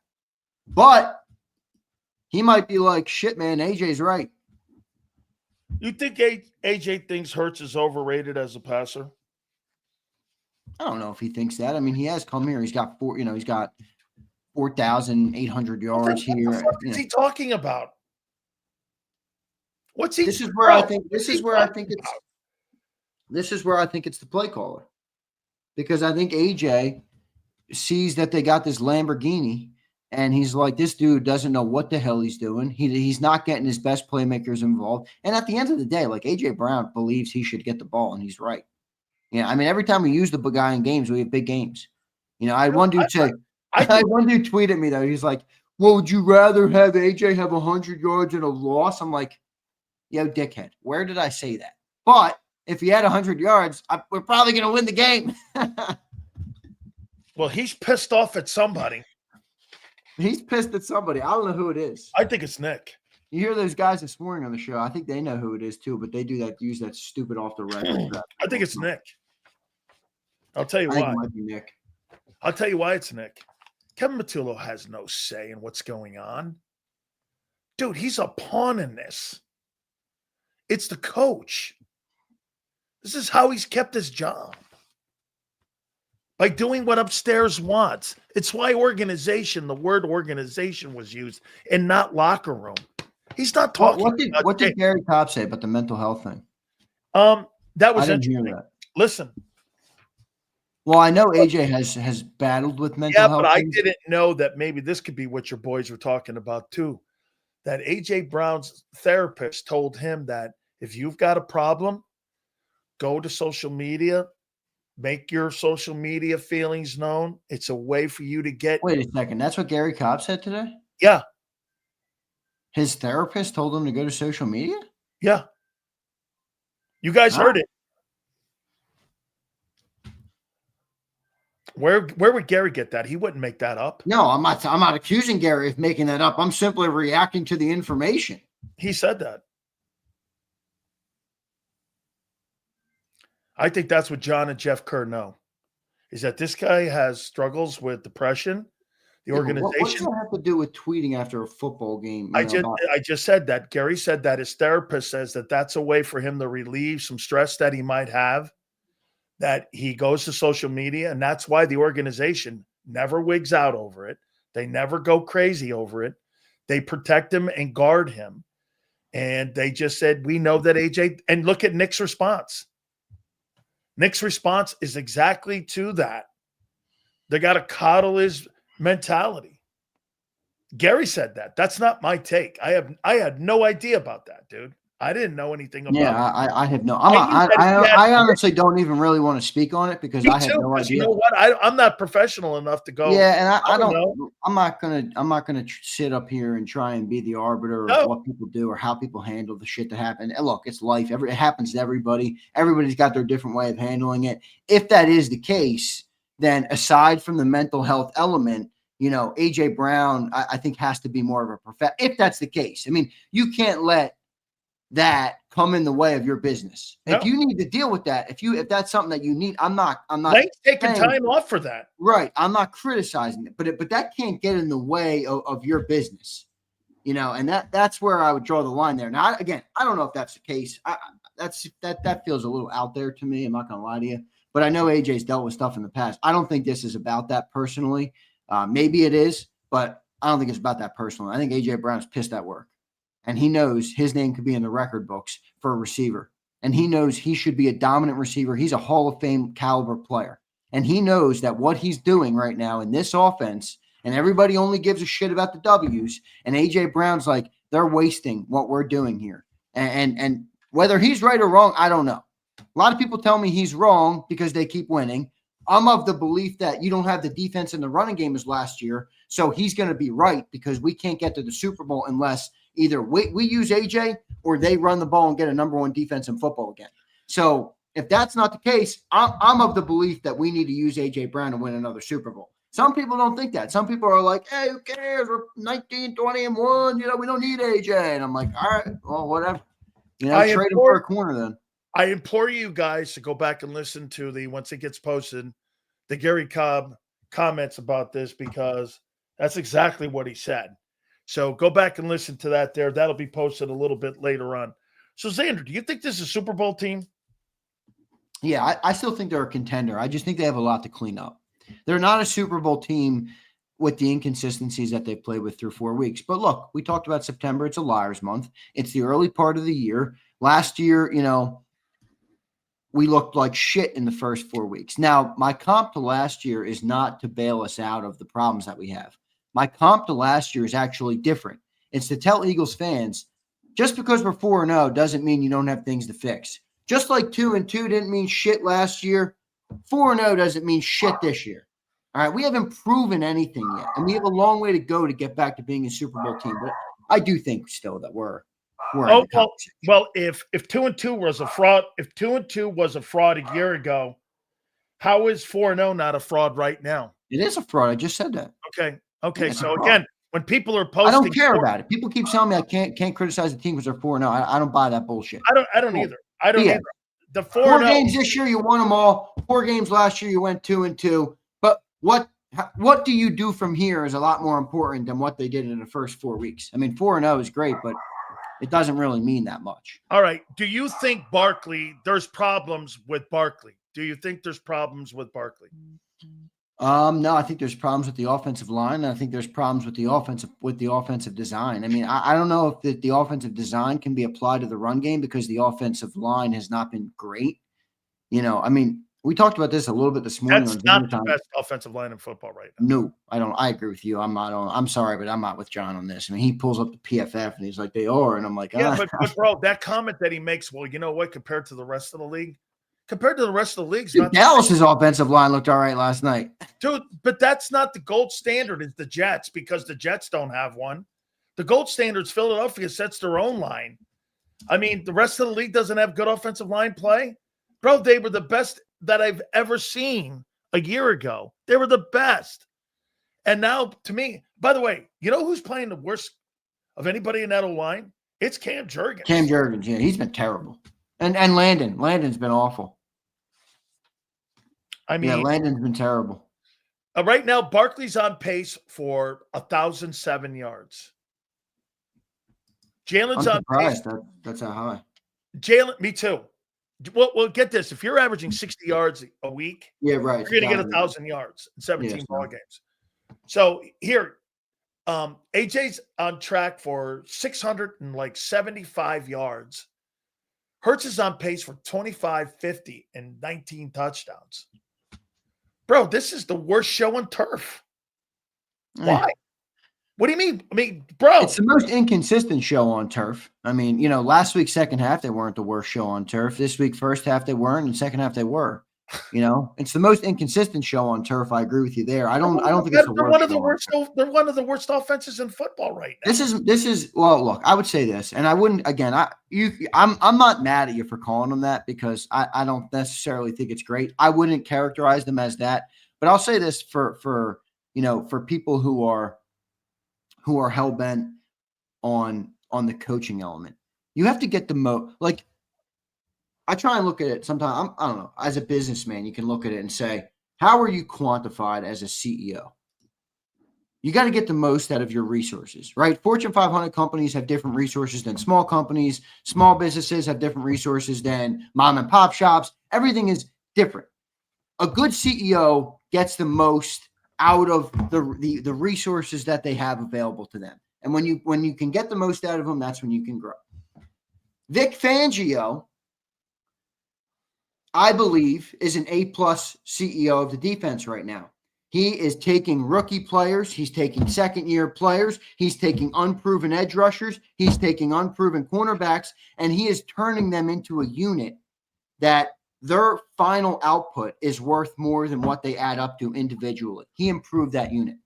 But he might be like, shit, man, AJ's right. You think AJ thinks Hurts is overrated as a passer? I don't know if he thinks that. He has come here. He's got 4,800 yards here. What is he talking about? What's he? This is where I think it's the play caller. Because I think AJ sees that they got this Lamborghini. And he's like, this dude doesn't know what the hell he's doing. He's not getting his best playmakers involved. And at the end of the day, like A.J. Brown believes he should get the ball, and he's right. Yeah, every time we use the big guy in games, we have big games. I had one dude tweet at me, though. He's like, well, would you rather have A.J. have 100 yards and a loss? I'm like, yo, dickhead, where did I say that? But if he had 100 yards, we're probably going to win the game. Well, he's pissed off at somebody. He's pissed at somebody. I don't know who it is. I think it's Nick. You hear those guys this morning on the show. I think they know who it is too, but they use that stupid off the record. I think it's Nick. I'll tell you why. It might be Nick. I'll tell you why it's Nick. Kevin Matullo has no say in what's going on. Dude, he's a pawn in this. It's the coach. This is how he's kept his job. By doing what upstairs wants. It's why organization, the word organization was used and not locker room. He's not talking. What did Gary Cobb say about the mental health thing? That was I didn't interesting. hear that. Listen. Well, I know AJ has battled with mental health. Yeah, but I didn't know that maybe this could be what your boys were talking about too. That AJ Brown's therapist told him that if you've got a problem, go to social media, make your social media feelings known. It's a way for you to get. Wait a second. That's what Gary Cobb said today? Yeah. His therapist told him to go to social media? Yeah. You guys heard it. Where would Gary get that? He wouldn't make that up. No, I'm not accusing Gary of making that up. I'm simply reacting to the information. He said that. I think that's what John and Jeff Kerr know, is that this guy has struggles with depression. The organization. What does that have to do with tweeting after a football game? I just said that. Gary said that his therapist says that that's a way for him to relieve some stress that he might have, that he goes to social media, and that's why the organization never wigs out over it. They never go crazy over it. They protect him and guard him. And they just said, we know that AJ, and look at Nick's response. Nick's response is exactly to that. They got to coddle his mentality. Gary said that. That's not my take. I had no idea about that, dude. I didn't know anything about it. Yeah, I have no. I honestly don't even really want to speak on it because I have no idea. You know what? I'm not professional enough to go. Yeah, and I don't know. I'm not gonna sit up here and try and be the arbiter of what people do or how people handle the shit that happened. And look, it's life. It happens to everybody. Everybody's got their different way of handling it. If that is the case, then aside from the mental health element, AJ Brown, I think has to be more of a professional. If that's the case, I mean, you can't let that come in the way of your business. No. If you need to deal with that, if that's something that you need, I'm not taking time off for that. Right. I'm not criticizing it, but that can't get in the way of your business, and that's where I would draw the line there. Now, again, I don't know if that's the case. That feels a little out there to me. I'm not going to lie to you, but I know AJ's dealt with stuff in the past. I don't think this is about that personally. Maybe it is, but I don't think it's about that personally. I think AJ Brown's pissed at work. And he knows his name could be in the record books for a receiver. And he knows he should be a dominant receiver. He's a Hall of Fame caliber player. And he knows that what he's doing right now in this offense, and everybody only gives a shit about the W's, and A.J. Brown's like, they're wasting what we're doing here. And whether he's right or wrong, I don't know. A lot of people tell me he's wrong because they keep winning. I'm of the belief that you don't have the defense in the running game as last year, so he's going to be right because we can't get to the Super Bowl unless either we use AJ or they run the ball and get a number one defense in football again. So if that's not the case, I'm of the belief that we need to use AJ Brown to win another Super Bowl. Some people don't think that. Some people are like, hey, who cares? We're 19, 20, and 1. We don't need AJ. And I'm like, all right, well, whatever. Trade him for a corner then. I implore you guys to go back and listen to once it gets posted, the Gary Cobb comments about this, because that's exactly what he said. So go back and listen to that there. That'll be posted a little bit later on. So, Xander, do you think this is a Super Bowl team? Yeah, I still think they're a contender. I just think they have a lot to clean up. They're not a Super Bowl team with the inconsistencies that they've played with through 4 weeks. But look, we talked about September. It's a liar's month. It's the early part of the year. Last year, we looked like shit in the first 4 weeks. Now, my comp to last year is not to bail us out of the problems that we have. My comp to last year is actually different. It's to tell Eagles fans, just because we're 4-0 doesn't mean you don't have things to fix. Just like 2-2 didn't mean shit last year, 4-0 doesn't mean shit this year. All right, we haven't proven anything yet, and we have a long way to go to get back to being a Super Bowl team. But I do think still that we're well, if 2-2 was a fraud, if 2-2 was a fraud a year ago, how is 4-0 not a fraud right now? It is a fraud. I just said that. Okay. So again, when people are posting, I don't care about it. People keep telling me I can't criticize the team because they're 4-0. I don't buy that bullshit. I don't either. I don't either. The 4 games this year, you won them all. 4 games last year, you went 2-2. But what what do you do from here is a lot more important than what they did in the first 4 weeks. I mean, 4-0 is great, but it doesn't really mean that much. All right. Do you think there's problems with Barkley? Do you think there's problems with Barkley? No, I think there's problems with the offensive line. And I think there's problems with the offensive design. I mean, I don't know if the offensive design can be applied to the run game because the offensive line has not been great. I mean, we talked about this a little bit this morning. That's not the best offensive line in football right now. No, I don't. I agree with you. I'm sorry, but I'm not with John on this. I mean, he pulls up the PFF and he's like, they are. And I'm like, yeah, but bro, that comment that he makes, well, you know what, compared to the rest of the league, Dallas's offensive line looked all right last night. Dude, but that's not the gold standard. It's the Jets because the Jets don't have one. The gold standard is Philadelphia sets their own line. I mean, the rest of the league doesn't have good offensive line play. Bro, they were the best that I've ever seen a year ago. They were the best. And now, to me, by the way, you know who's playing the worst of anybody in that line? It's Cam Jurgens. Cam Jurgens, yeah, he's been terrible. And Landon's been awful. I mean, yeah, Landon's been terrible. Right now, Barkley's on pace for 1,007 yards. Jalen's on pace. That's how high. Jalen, me too. Well, get this. If you're averaging 60 yards a week, yeah, right, you're going to get 1,000 yards in 17 ball games. So here, AJ's on track for 675 yards. Hurts is on pace for 25, 50, and 19 touchdowns. Bro, this is the worst show on turf. Why? What do you mean? I mean, bro. It's the most inconsistent show on turf. I mean, last week, second half, they weren't the worst show on turf. This week, first half, they weren't, and second half, they were. It's the most inconsistent show on turf. I agree with you there. I don't think it's the worst. They're one of the worst offenses in football right now. This is well, look, I would say this, and I wouldn't again. I'm not mad at you for calling them that because I don't necessarily think it's great. I wouldn't characterize them as that, but I'll say this for people who are hell bent on the coaching element. You have to get the I try and look at it sometimes. I don't know. As a businessman, you can look at it and say, how are you quantified as a CEO? You got to get the most out of your resources, right? Fortune 500 companies have different resources than small companies. Small businesses have different resources than mom and pop shops. Everything is different. A good CEO gets the most out of the resources that they have available to them. And when you can get the most out of them, that's when you can grow. Vic Fangio, I believe, is an A+ CEO of the defense right now. He is taking rookie players. He's taking second-year players. He's taking unproven edge rushers. He's taking unproven cornerbacks, and he is turning them into a unit that their final output is worth more than what they add up to individually. He improved that unit.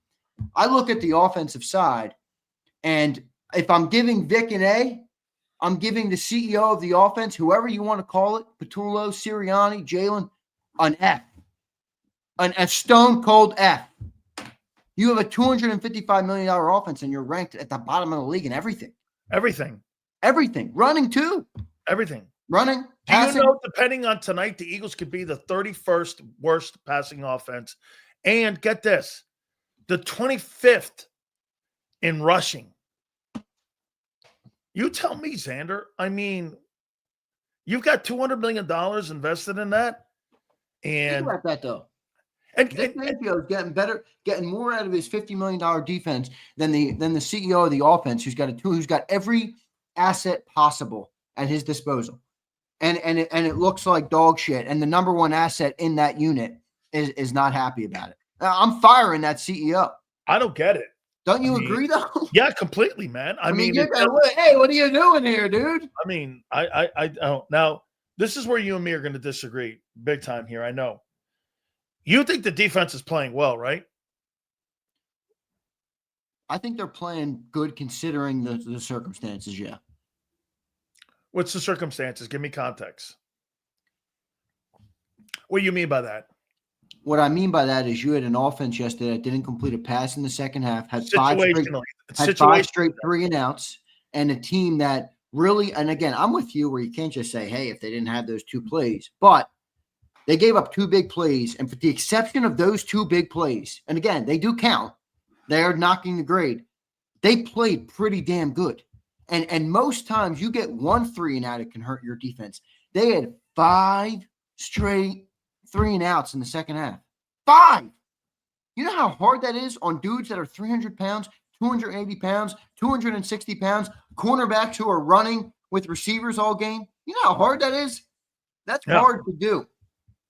I look at the offensive side, and if I'm giving Vic an A, I'm giving the CEO of the offense, whoever you want to call it, Patullo, Sirianni, Jalen, an F. A stone-cold F. You have a $255 million offense, and you're ranked at the bottom of the league in everything. Everything. Running, too. Everything. Running, passing. Do you know, depending on tonight, the Eagles could be the 31st worst passing offense. And get this, the 25th in rushing. You tell me, Xander. I mean, you've got $200 million invested in that. And think about that, though. And Fangio is getting better, getting more out of his $50 million defense than the CEO of the offense, who's got every asset possible at his disposal. And it looks like dog shit. And the number one asset in that unit is not happy about it. I'm firing that CEO. I don't get it. Don't you agree, though? Yeah, completely, man. I mean hey, what are you doing here, dude? I mean, I don't. Now, this is where you and me are going to disagree big time here. I know. You think the defense is playing well, right? I think they're playing good considering the circumstances, yeah. What's the circumstances? Give me context. What do you mean by that? What I mean by that is you had an offense yesterday that didn't complete a pass in the second half, had five straight 3-and-outs, and a team that really, and again, I'm with you where you can't just say, hey, if they didn't have those two plays, but They gave up 2 big plays, and for the exception of those 2 big plays, and again, they do count, they are knocking the grade. They played pretty damn good. And most times you get 1 3-and-out, it can hurt your defense. They had 5 straight 3-and-outs in the second half. 5. You know how hard that is on dudes that are 300 pounds, 280 pounds, 260 pounds, cornerbacks who are running with receivers all game? You know how hard that is? That's hard to do.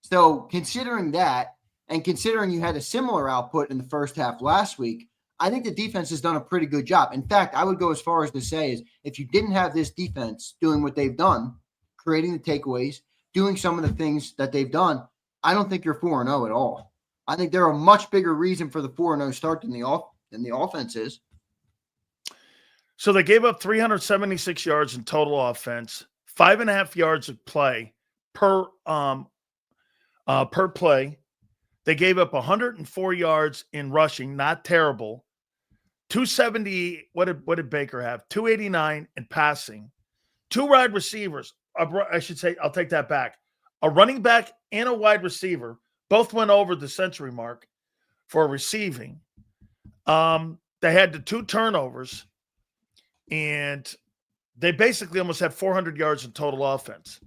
So considering that, and considering you had a similar output in the first half last week, I think the defense has done a pretty good job. In fact, I would go as far as to say is if you didn't have this defense doing what they've done, creating the takeaways, doing some of the things that they've done, I don't think you're 4-0 at all. I think they're a much bigger reason for the 4-0 start than the offense is. So they gave up 376 yards in total offense, 5.5 yards of play per play. They gave up 104 yards in rushing, not terrible. 270. What did Baker have? 289 in passing. 2 wide receivers. I should say, I'll take that back. A running back and a wide receiver both went over the century mark for receiving. They had the 2 turnovers, and they basically almost had 400 yards in total offense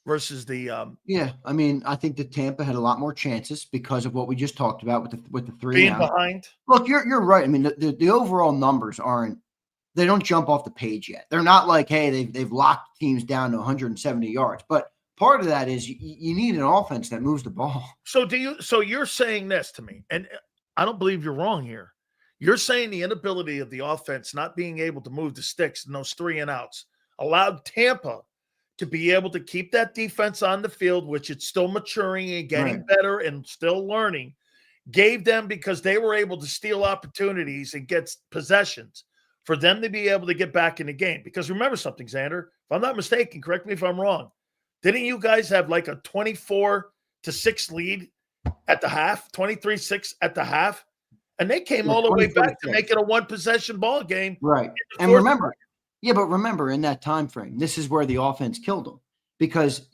versus the yeah. I mean, I think that Tampa had a lot more chances because of what we just talked about with the 3 being behind. Look, you're right. I mean, the overall numbers they don't jump off the page yet. They're not like, hey, they've locked teams down to 170 yards. But part of that is you need an offense that moves the ball. So you're saying this to me, and I don't believe you're wrong here. You're saying the inability of the offense not being able to move the sticks in those 3-and-outs allowed Tampa to be able to keep that defense on the field, which it's still maturing and getting better and still learning, gave them, because they were able to steal opportunities and get possessions for them to be able to get back in the game. Because remember something, Xander, if I'm not mistaken, correct me if I'm wrong, didn't you guys have like a 24-6 lead at the half, 23-6 at the half? And they came all the way back to make it a 1-possession ball game. Right. And remember, in that time frame, this is where the offense killed them. Because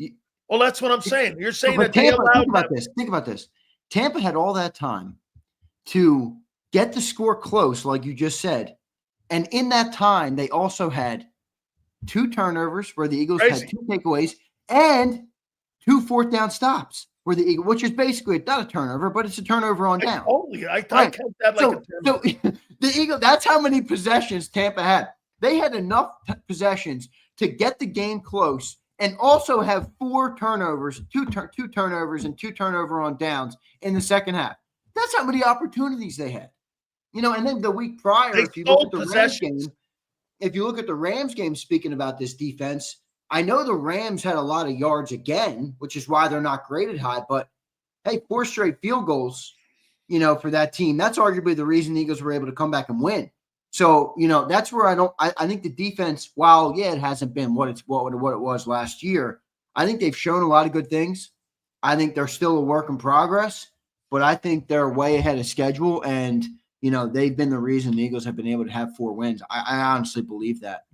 well, that's what I'm saying. You're saying that Tampa, they allowed think about this. Tampa had all that time to get the score close, like you just said. And in that time, they also had 2 turnovers where the Eagles had 2 takeaways and 2 4th-down stops where the Eagles, which is basically not a turnover, but it's a turnover on down. I count that like a turnover. So the Eagles, that's how many possessions Tampa had. They had enough possessions to get the game close and also have 4 turnovers, 2 turnovers and 2 turnover on downs in the second half. That's how many opportunities they had. And then the week prior, if you look at the Rams game, speaking about this defense, I know the Rams had a lot of yards again, which is why they're not graded high, but hey, 4 straight field goals, for that team. That's arguably the reason the Eagles were able to come back and win. So, that's where I think the defense, while, it hasn't been what it was last year, I think they've shown a lot of good things. I think they're still a work in progress, but I think they're way ahead of schedule. And, they've been the reason the Eagles have been able to have 4 wins. I honestly believe that,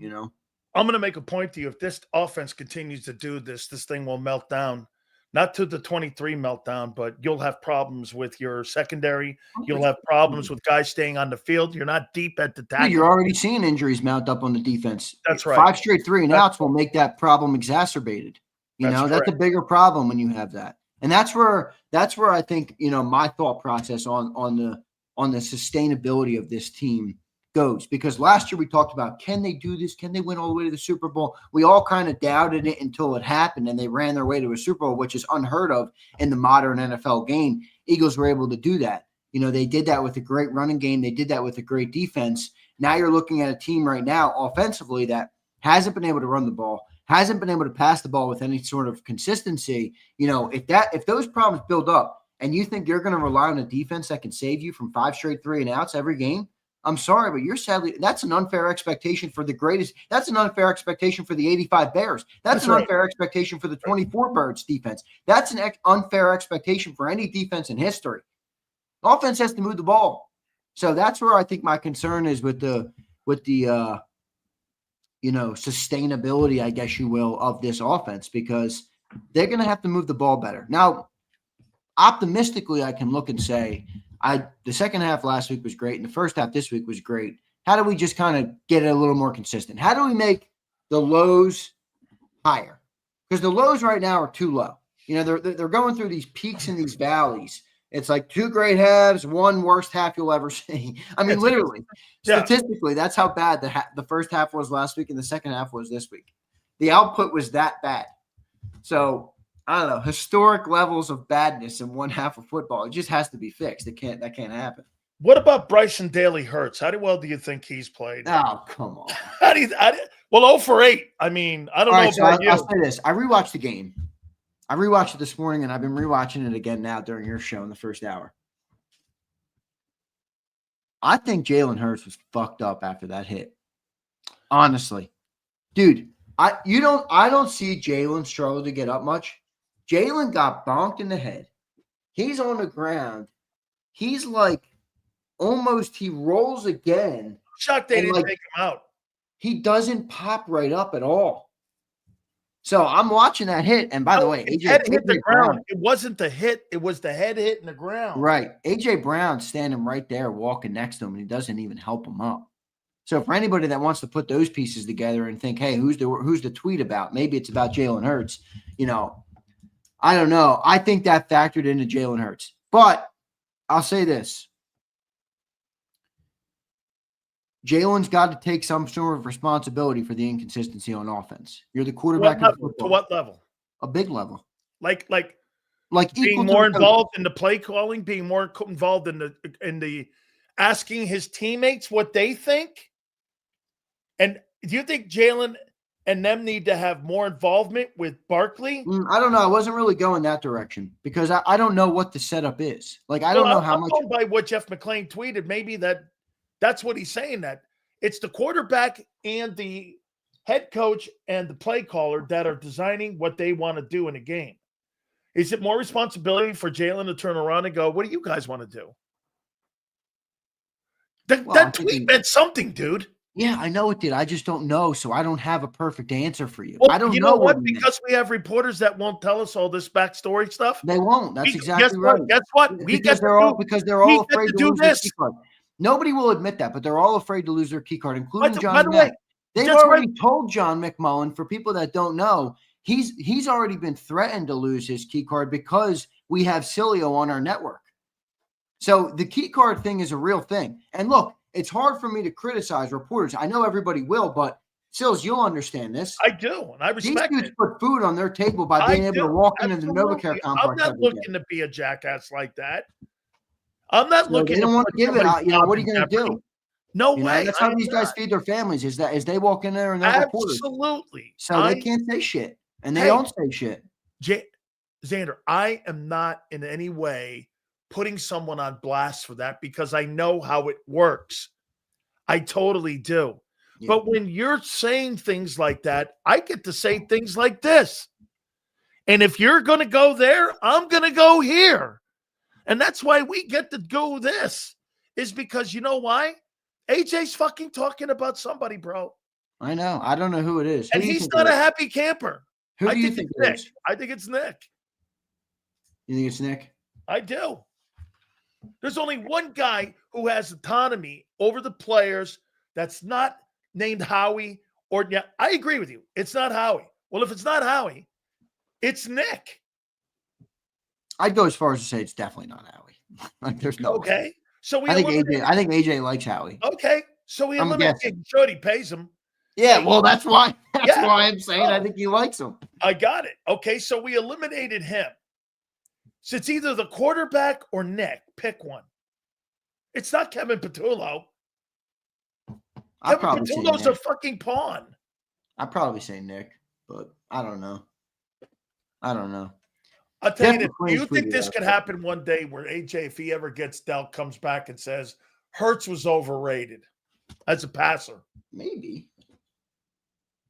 I'm going to make a point to you. If this offense continues to do this thing will melt down. Not to the 23 meltdown, but you'll have problems with your secondary. You'll have problems with guys staying on the field. You're not deep at the tackle. You're already seeing injuries mount up on the defense. That's right. 5 straight 3-and-outs will make that problem exacerbated. That's a bigger problem when you have that. And that's where I think, my thought process on the sustainability of this team goes. Because last year we talked about, can they do this? Can they win all the way to the Super Bowl? We all kind of doubted it until it happened, and they ran their way to a Super Bowl, which is unheard of in the modern NFL game. Eagles were able to do that. They did that with a great running game. They did that with a great defense. Now you're looking at a team right now offensively that hasn't been able to run the ball, hasn't been able to pass the ball with any sort of consistency. If those problems build up and you think you're going to rely on a defense that can save you from 5 straight 3-and-outs every game, I'm sorry, but that's an unfair expectation for the greatest. That's an unfair expectation for the 85 Bears. That's an unfair expectation for the 24 Birds defense. That's an unfair expectation for any defense in history. Offense has to move the ball. So that's where I think my concern is with the sustainability, I guess you will, of this offense, because they're going to have to move the ball better. Now, optimistically, I can look and say, the second half last week was great, and the first half this week was great. How do we just kind of get it a little more consistent? How do we make the lows higher? Because the lows right now are too low. You know, they're going through these peaks and these valleys. It's like 2 great halves, 1 worst half you'll ever see. I mean, literally, statistically, that's how bad the first half was last week and the second half was this week. The output was that bad. So, I don't know, historic levels of badness in one half of football. It just has to be fixed. That can't happen. What about Bryson Daly Hurts? How well do you think he's played? Oh, come on. Well, 0 for 8. I mean, I don't know about you. I'll say this. I rewatched the game. I rewatched it this morning, and I've been rewatching it again now during your show in the first hour. I think Jalen Hurts was fucked up after that hit. Honestly. Dude, I don't see Jalen struggle to get up much. Jalen got bonked in the head. He's on the ground. He's like almost he rolls again. Shocked they didn't take him out. He doesn't pop right up at all. So I'm watching that hit. And by the way, AJ hit the ground. It wasn't the hit. It was the head hitting the ground. Right. AJ Brown's standing right there walking next to him, and he doesn't even help him up. So for anybody that wants to put those pieces together and think, hey, who's the tweet about? Maybe it's about Jalen Hurts. You know, I don't know. I think that factored into Jalen Hurts. But I'll say this. Jalen's got to take some sort of responsibility for the inconsistency on offense. You're the quarterback of football. To what level? A big level. Like being more involved in the play calling, being more involved in the asking his teammates what they think. And do you think Jalen and them need to have more involvement with Barkley? I don't know. I wasn't really going that direction because I don't know what the setup is. Like, I don't know how much. Going by what Jeff McClain tweeted, maybe that's what he's saying, that it's the quarterback and the head coach and the play caller that are designing what they want to do in a game. Is it more responsibility for Jalen to turn around and go, what do you guys want to do? That tweet meant something, dude. Yeah, I know it did. I just don't know, so I don't have a perfect answer for you. Well, I don't know. You know what? Because we have reporters that won't tell us all this backstory stuff. They won't. That's exactly right. Guess what? Because they're all afraid to lose their key card. Nobody will admit that, but they're all afraid to lose their key card, including John Mack. They've already told John McMullen, for people that don't know, he's already been threatened to lose his key card because we have Sileo on our network. So the key card thing is a real thing. And look, it's hard for me to criticize reporters. I know everybody will, but Sills, you'll understand this. I do, and I respect These dudes put food on their table by being able to walk into the NovaCare complex. I'm not looking to be a jackass like that. I'm not looking. They don't want to give it out. You know, what are you going to do? No way. That's how these guys feed their families. Is they walk in there and they're reporters. Absolutely. So they can't say shit, and they don't say shit. Xander, I am not in any way putting someone on blast for that because I know how it works. I totally do. Yeah. But when you're saying things like that, I get to say things like this. And if you're going to go there, I'm going to go here. And that's why we get to go this, is because you know why? AJ's fucking talking about somebody, bro. I know. I don't know who it is. And he's not a happy camper. Who do you think it is? I think it's Nick. You think it's Nick? I do. There's only one guy who has autonomy over the players that's not named Howie or yeah, I agree with you. It's not Howie. Well, if it's not Howie, it's Nick. I'd go as far as to say it's definitely not Howie. Like, there's no okay. way. So I think AJ likes Howie. Okay. So we eliminate Jody pays him. Yeah, well, that's why. That's why I'm saying I think he likes him. I got it. Okay, so we eliminated him. So it's either the quarterback or Nick. Pick one. It's not Kevin Patullo. Kevin Patullo's a fucking pawn. I'd probably say Nick, but I don't know. I'll tell you this. Do you think this could happen one day where AJ, if he ever gets dealt, comes back and says, Hurts was overrated as a passer? Maybe.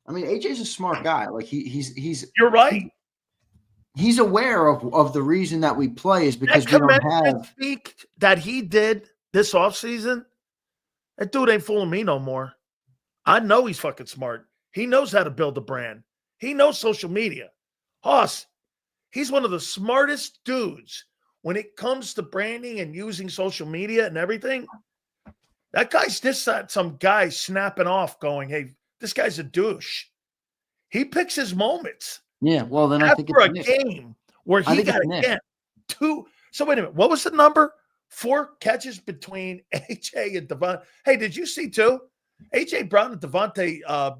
I mean, AJ's a smart guy. Like he's You're right. He's aware of the reason that we play is because we don't have speak that he did this offseason. That dude ain't fooling me no more. I know he's fucking smart. He knows how to build a brand. He knows social media. Hoss, he's one of the smartest dudes when it comes to branding and using social media and everything, that guy's just some guy snapping off going, hey, this guy's a douche. He picks his moments. Yeah, well, then I think After it's a game where he got to get 2. So wait a minute. What was the number? 4 catches between AJ and Devon. Hey, did you see too? AJ Brown and Devontae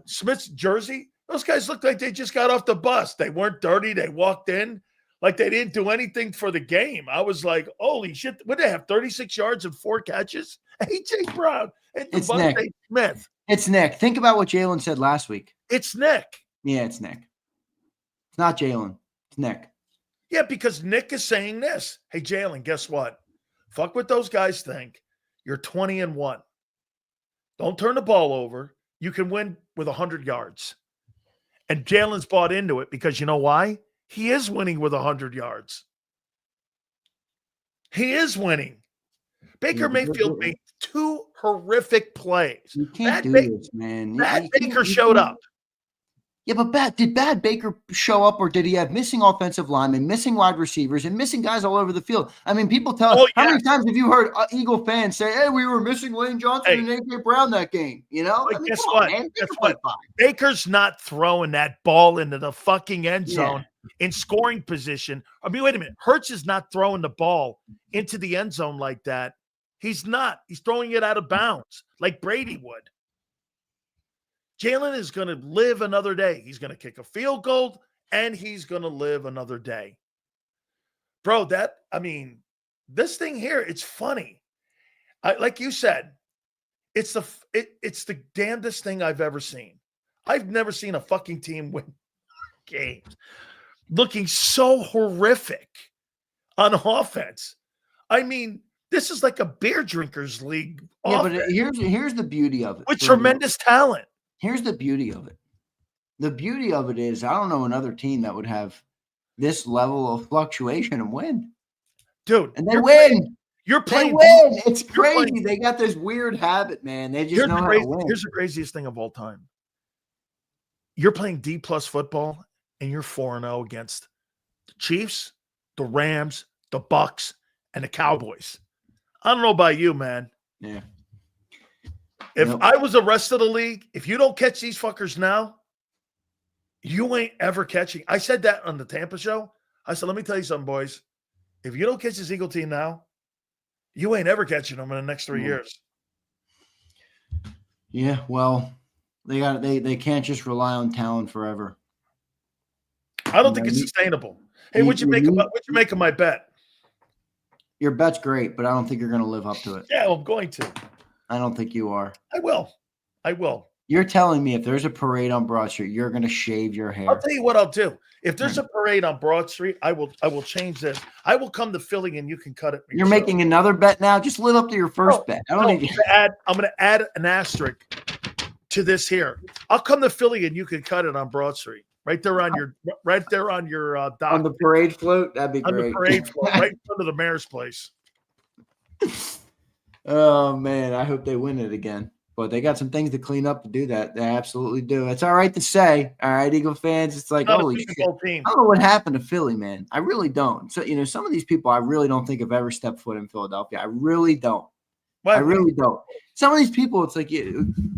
Smith's jersey. Those guys looked like they just got off the bus. They weren't dirty. They walked in like they didn't do anything for the game. I was like, holy shit. Would they have 36 yards and 4 catches? AJ Brown and Devontae Smith. It's Nick. Think about what Jalen said last week. It's Nick. Yeah, it's Nick. It's not Jalen. It's Nick. Yeah, because Nick is saying this. Hey, Jalen, guess what? Fuck what those guys think. You're 20-1. Don't turn the ball over. You can win with 100 yards. And Jalen's bought into it because you know why? He is winning with 100 yards. He is winning. Baker Mayfield made 2 horrific plays. You can't do this, man. Baker showed up. Yeah, but did Bad Baker show up, or did he have missing offensive linemen, missing wide receivers, and missing guys all over the field? I mean, people tell us, how many times have you heard Eagle fans say, hey, we were missing Lane Johnson and A.J. Brown that game? You know? I mean, guess what? Guess what? Baker's not throwing that ball into the fucking end zone in scoring position. I mean, wait a minute. Hurts is not throwing the ball into the end zone like that. He's not. He's throwing it out of bounds like Brady would. Jalen is going to live another day. He's going to kick a field goal, and he's going to live another day. Bro, this thing here, it's funny. Like you said, it's the damnedest thing I've ever seen. I've never seen a fucking team win games looking so horrific on offense. I mean, this is like a beer drinkers league. Yeah, but here's the beauty of it. With tremendous talent. Here's the beauty of it. The beauty of it is, I don't know another team that would have this level of fluctuation and win. Dude. And they win. You're playing. They win. It's crazy. They got this weird habit, man. They just know how to win. Here's the craziest thing of all time. You're playing D+ football, and you're 4-0 against the Chiefs, the Rams, the Bucks, and the Cowboys. I don't know about you, man. Yeah. If I was the rest of the league, if you don't catch these fuckers now, you ain't ever catching. I said that on the Tampa show. I said, let me tell you something, boys. If you don't catch this Eagle team now, you ain't ever catching them in the next 3 years. Yeah, well, they can't just rely on talent forever. I don't think it's sustainable. Hey, what'd you make of my bet? Your bet's great, but I don't think you're going to live up to it. Yeah, I'm going to. I don't think you are. I will. You're telling me if there's a parade on Broad Street, you're going to shave your hair. I'll tell you what I'll do. If there's a parade on Broad Street, I will change this. I will come to Philly and you can cut it. You're making another bet now? Just live up to your first bet. I'm going to add an asterisk to this here. I'll come to Philly and you can cut it on Broad Street. Right there on your dock. On the parade float? That'd be great. On the parade float, right in front of the mayor's place. Oh, man, I hope they win it again. But they got some things to clean up to do that. They absolutely do. It's all right to say. All right, Eagle fans. It's like, holy shit. I don't know what happened to Philly, man. I really don't. So, some of these people I really don't think have ever stepped foot in Philadelphia. I really don't. I really don't. Some of these people, it's like,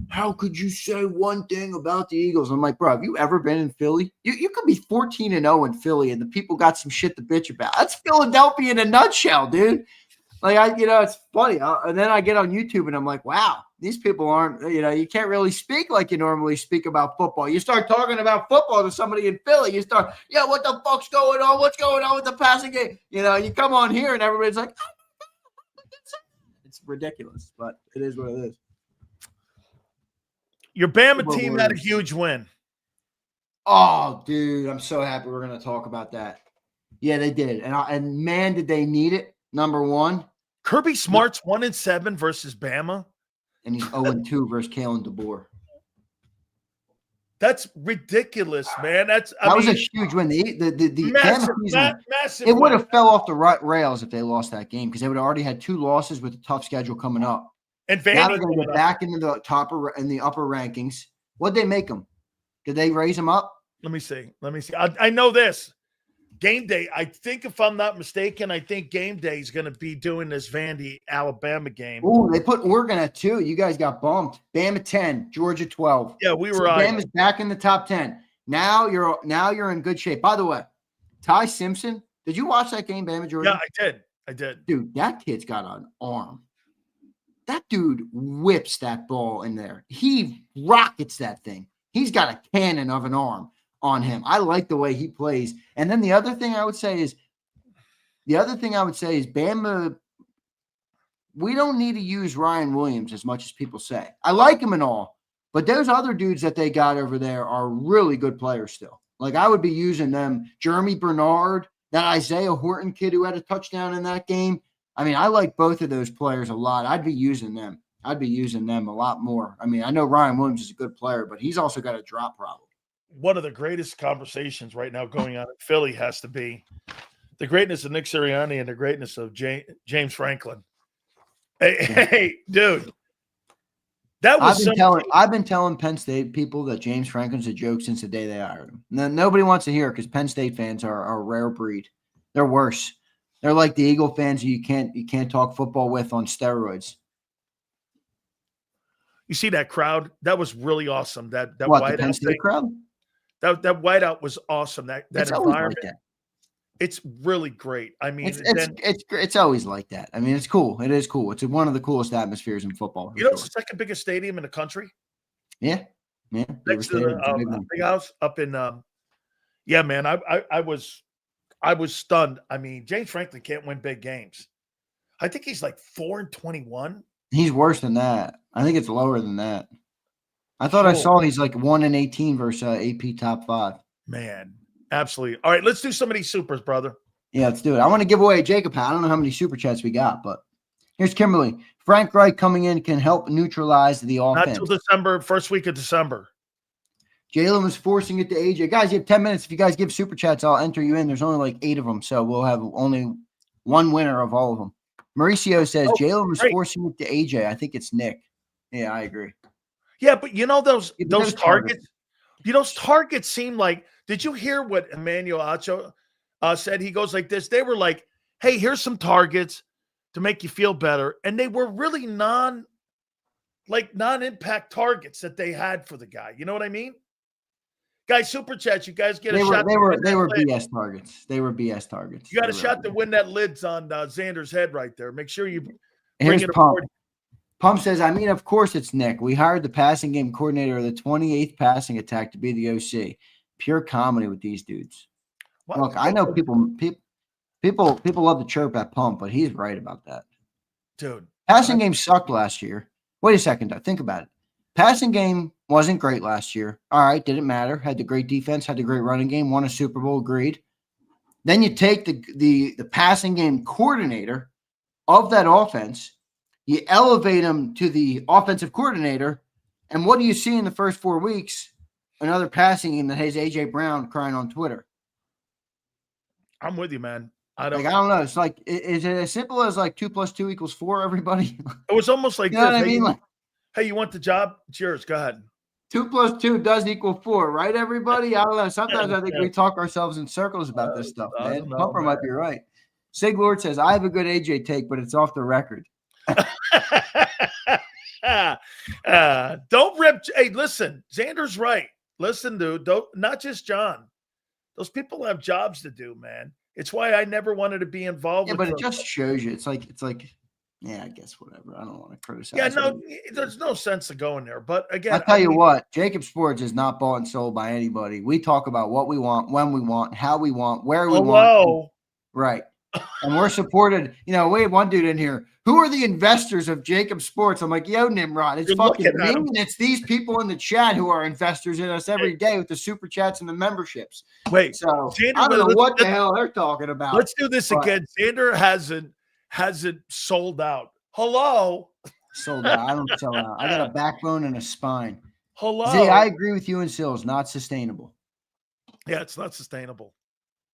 how could you say one thing about the Eagles? I'm like, bro, have you ever been in Philly? You could be 14-0 in Philly, and the people got some shit to bitch about. That's Philadelphia in a nutshell, dude. Like, it's funny. And then I get on YouTube, and I'm like, wow, these people aren't, you can't really speak like you normally speak about football. You start talking about football to somebody in Philly, you start, what the fuck's going on? What's going on with the passing game? You come on here, and everybody's like, it's ridiculous, but it is what it is. Your Bama team had a huge win. Oh, dude, I'm so happy we're going to talk about that. Yeah, they did. And man, did they need it. Number one. Kirby Smart's 1-7 versus Bama. And he's 0-2 versus Kalen DeBoer. That's ridiculous, man. That was a huge win. The massive it would have fell off the rails if they lost that game because they would have already had 2 losses with a tough schedule coming up. And now they're going to get back into the upper rankings. What'd they make them? Did they raise them up? Let me see. I know this. Game day. I think if I'm not mistaken, I think game day is going to be doing this Vandy Alabama game. Oh, they put Oregon at 2. You guys got bumped. Bama 10, Georgia 12. Yeah, we were. So Bama's back in the top 10. Now you're in good shape. By the way, Ty Simpson, did you watch that game, Bama Georgia? Yeah, I did. Dude, that kid's got an arm. That dude whips that ball in there. He rockets that thing. He's got a cannon of an arm on him. I like the way he plays. And then the other thing I would say is Bama, we don't need to use Ryan Williams as much as people say. I like him and all, but those other dudes that they got over there are really good players still. Like, I would be using them. Jeremy Bernard, that Isaiah Horton kid who had a touchdown in that game. I mean, I like both of those players a lot. I'd be using them. I'd be using them a lot more. I mean, I know Ryan Williams is a good player, but he's also got a drop problem. One of the greatest conversations right now going on in Philly has to be the greatness of Nick Sirianni and the greatness of James Franklin. Hey, dude. That was I've been telling Penn State people that James Franklin's a joke since the day they hired him. Now, nobody wants to hear it because Penn State fans are a rare breed. They're worse. They're like the Eagle fans who you can't talk football with on steroids. You see that crowd? That was really awesome. That the whiteout Penn State crowd? That whiteout was awesome. That environment. Like that. It's really great. I mean, it's always like that. I mean, it's cool. It is cool. It's one of the coolest atmospheres in football. You know, it's the second biggest stadium in the country. Yeah. Next to the big house up in. Yeah, man. I was stunned. I mean, James Franklin can't win big games. I think he's like 4-21. He's worse than that. I think it's lower than that. I thought I saw he's like 1-18 versus AP top 5. Man, absolutely. All right, let's do some of these supers, brother. Yeah, let's do it. I want to give away a JAKIB hat. I don't know how many super chats we got, but here's Kimberly. Frank Reich coming in can help neutralize the offense. Not till December, first week of December. Jalen was forcing it to AJ. Guys, you have 10 minutes. If you guys give super chats, I'll enter you in. There's only like 8 of them, so we'll have only one winner of all of them. Mauricio says Jalen was forcing it to AJ. I think it's Nick. Yeah, I agree. Yeah, but you know those targets. Those targets seem like. Did you hear what Emmanuel Acho said? He goes like this. They were like, "Hey, here's some targets to make you feel better," and they were really non-impact targets that they had for the guy. You know what I mean? Guys, super chats. You guys get a shot. They were BS targets. They were BS targets. You got a shot to win that lids on Xander's head right there. Make sure you bring Here's it Pump. Pump says, I mean, of course it's Nick. We hired the passing game coordinator of the 28th passing attack to be the OC. Pure comedy with these dudes. What? Look, I know people love to chirp at Pump, but he's right about that. Dude. Passing game sucked last year. Wait a second, though. Think about it. Passing game wasn't great last year. All right, didn't matter. Had the great defense, had the great running game, won a Super Bowl, agreed. Then you take the passing game coordinator of that offense, you elevate him to the offensive coordinator, and what do you see in the first 4 weeks? Another passing game that has A.J. Brown crying on Twitter. I'm with you, man. I don't know. It's like, is it as simple as like 2 + 2 = 4, everybody? It was almost like you know what I mean? Hey, you want the job? It's yours. Go ahead. 2 + 2 does equal 4, right, everybody? I don't know. Sometimes I think we talk ourselves in circles about this stuff, man. Pumper might be right. Sig Lord says, I have a good AJ take, but it's off the record. Don't rip. Hey, listen, Xander's right. Listen, dude, not just John. Those people have jobs to do, man. It's why I never wanted to be involved. Yeah, but it just shows you. It's like, yeah, I guess whatever. I don't want to criticize. Yeah, no, there's no sense of going there. But again, I'll tell you what, JAKIB Sports is not bought and sold by anybody. We talk about what we want, when we want, how we want, where we want. Right. And we're supported. You know, we had one dude in here. Who are the investors of JAKIB Sports? I'm like, yo, Nimrod, it's fucking me. And it's these people in the chat who are investors in us every day with the super chats and the memberships. Wait, so Xander, I don't know what the hell they're talking about. Let's do this again. Xander hasn't sold out. Hello. Sold out. I don't sell out. I got a backbone and a spine. Hello. Z, I agree with you and Sills. Not sustainable. Yeah, it's not sustainable.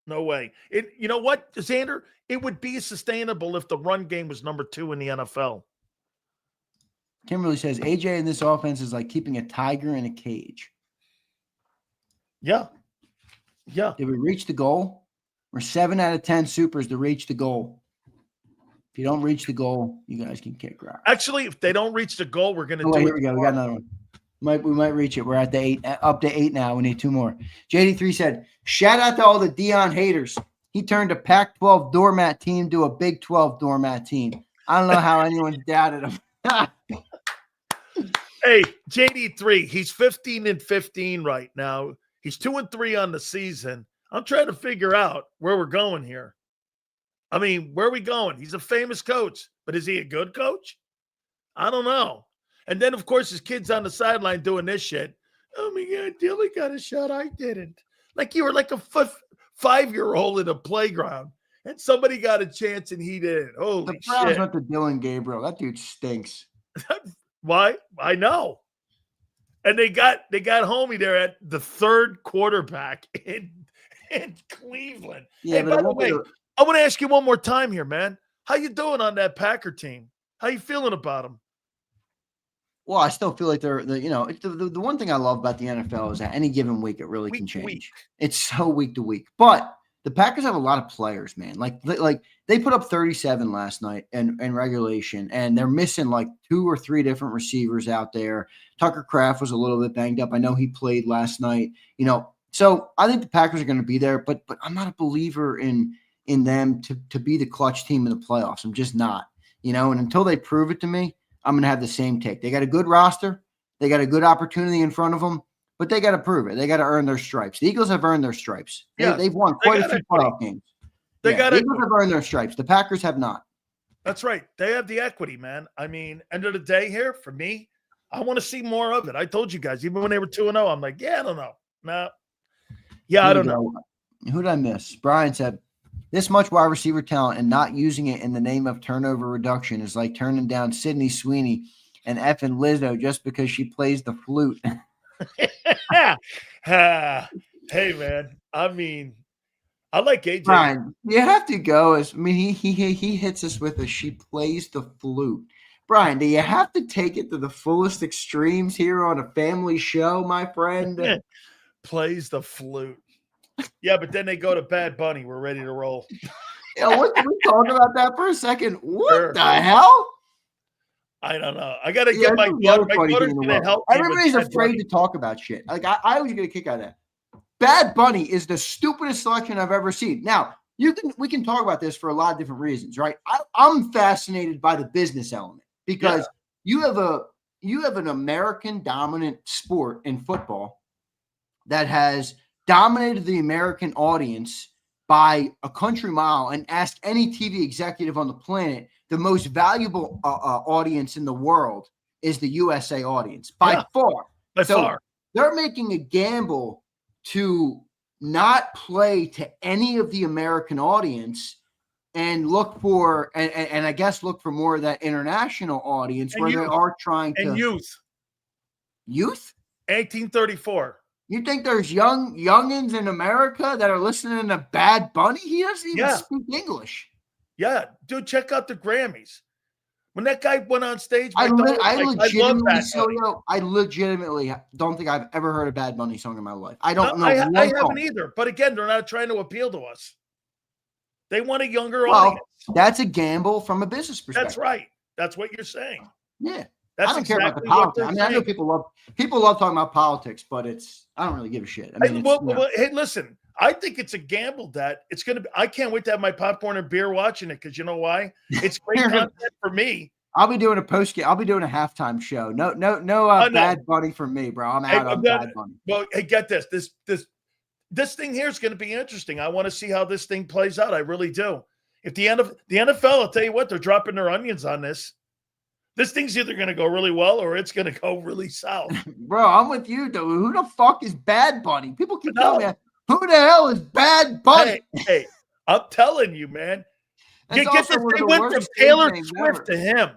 No way. You know what, Xander? It would be sustainable if the run game was number 2 in the NFL. Kimberly says, AJ in this offense is like keeping a tiger in a cage. Yeah. Yeah. Did we reach the goal? We're 7 out of 10 supers to reach the goal. If you don't reach the goal, you guys can kick rocks. Actually, if they don't reach the goal, we're going to do Here it. we go. We got another one. We might reach it. We're at the 8, up to 8 now. We need 2 more. JD3 said, shout out to all the Dion haters. He turned a Pac-12 doormat team to a Big 12 doormat team. I don't know how anyone's doubted him. Hey, JD3, he's 15-15 right now. He's 2-3 on the season. I'm trying to figure out where we're going here. I mean, where are we going? He's a famous coach, but is he a good coach? I don't know. And then, of course, his kid's on the sideline doing this shit. Oh, my God, Dilly got a shot. I didn't. Like you were like a 5-year-old in a playground, and somebody got a chance and he didn't. Holy The Browns shit. went to Dylan Gabriel. That dude stinks. Why? I know. And they got homie there at the third quarterback in Cleveland. Yeah, Hey, but by it the won't way, be I want to ask you one more time here, man. How you doing on that Packer team? How you feeling about them? well, I still feel like they're the one thing I love about the NFL is that any given week it really can Week to change. week. It's so week to week. But the Packers have a lot of players, man. Like they put up 37 last night in regulation, and they're missing like 2 or 3 different receivers out there. Tucker Kraft was a little bit banged up. I know he played last night. So I think the Packers are going to be there, but I'm not a believer in them to be the clutch team in the playoffs. I'm just not. And until they prove it to me, I'm going to have the same take. They got a good roster. They got a good opportunity in front of them, but they got to prove it. They got to earn their stripes. The Eagles have earned their stripes. They've won quite a few playoff games. The Eagles have earned their stripes. The Packers have not. That's right. They have the equity, man. I mean, end of the day here, for me, I want to see more of it. I told you guys, even when they were 2-0, I'm like, yeah, I don't know. No. Yeah, I don't know. Who did I miss? Brian said, this much wide receiver talent and not using it in the name of turnover reduction is like turning down Sydney Sweeney and effing Lizzo just because she plays the flute. Hey, man. I mean, I like AJ. Brian, you have to go. He hits us with a she plays the flute. Brian, do you have to take it to the fullest extremes here on a family show, my friend? Plays the flute. Yeah, but then they go to Bad Bunny. We're ready to roll. Yeah, what can we talk about that for a second? What the hell? I don't know. I got to get my daughter's going to help me. Everybody's afraid to talk about shit. Like I always get a kick out of that. Bad Bunny is the stupidest selection I've ever seen. Now, we can talk about this for a lot of different reasons, right? I'm fascinated by the business element because you have an American dominant sport in football that has dominated the American audience by a country mile, and ask any TV executive on the planet, the most valuable audience in the world is the USA audience by far. By far. They're making a gamble to not play to any of the American audience and look for, and I guess look for more of that international audience and where they are trying to. And youth? 1834. You think there's youngins in America that are listening to Bad Bunny? He doesn't even speak English. Yeah, dude, check out the Grammys. When that guy went on stage, I legitimately don't think I've ever heard a Bad Bunny song in my life. I don't know. I haven't either. But again, they're not trying to appeal to us. They want a younger audience. That's a gamble from a business perspective. That's right. That's what you're saying. Yeah. That's I don't care about the politics. I mean, I know people love talking about politics, but I don't really give a shit. I mean, hey, listen, I think it's a gamble that it's going to be. I can't wait to have my popcorn and beer watching it because you know why? It's great content for me. I'll be doing a post-game. I'll be doing a halftime show. No, Bad Bunny for me, bro. I'm out on Bad Bunny. Well, hey, get this. This thing here is going to be interesting. I want to see how this thing plays out. I really do. If the NFL, I'll tell you what, they're dropping their onions on this. This thing's either going to go really well or it's going to go really south. Bro, I'm with you, though. Who the fuck is Bad Bunny? People keep telling me, who the hell is Bad Bunny? Hey, I'm telling you, man. Get this. They went from Taylor Swift to him.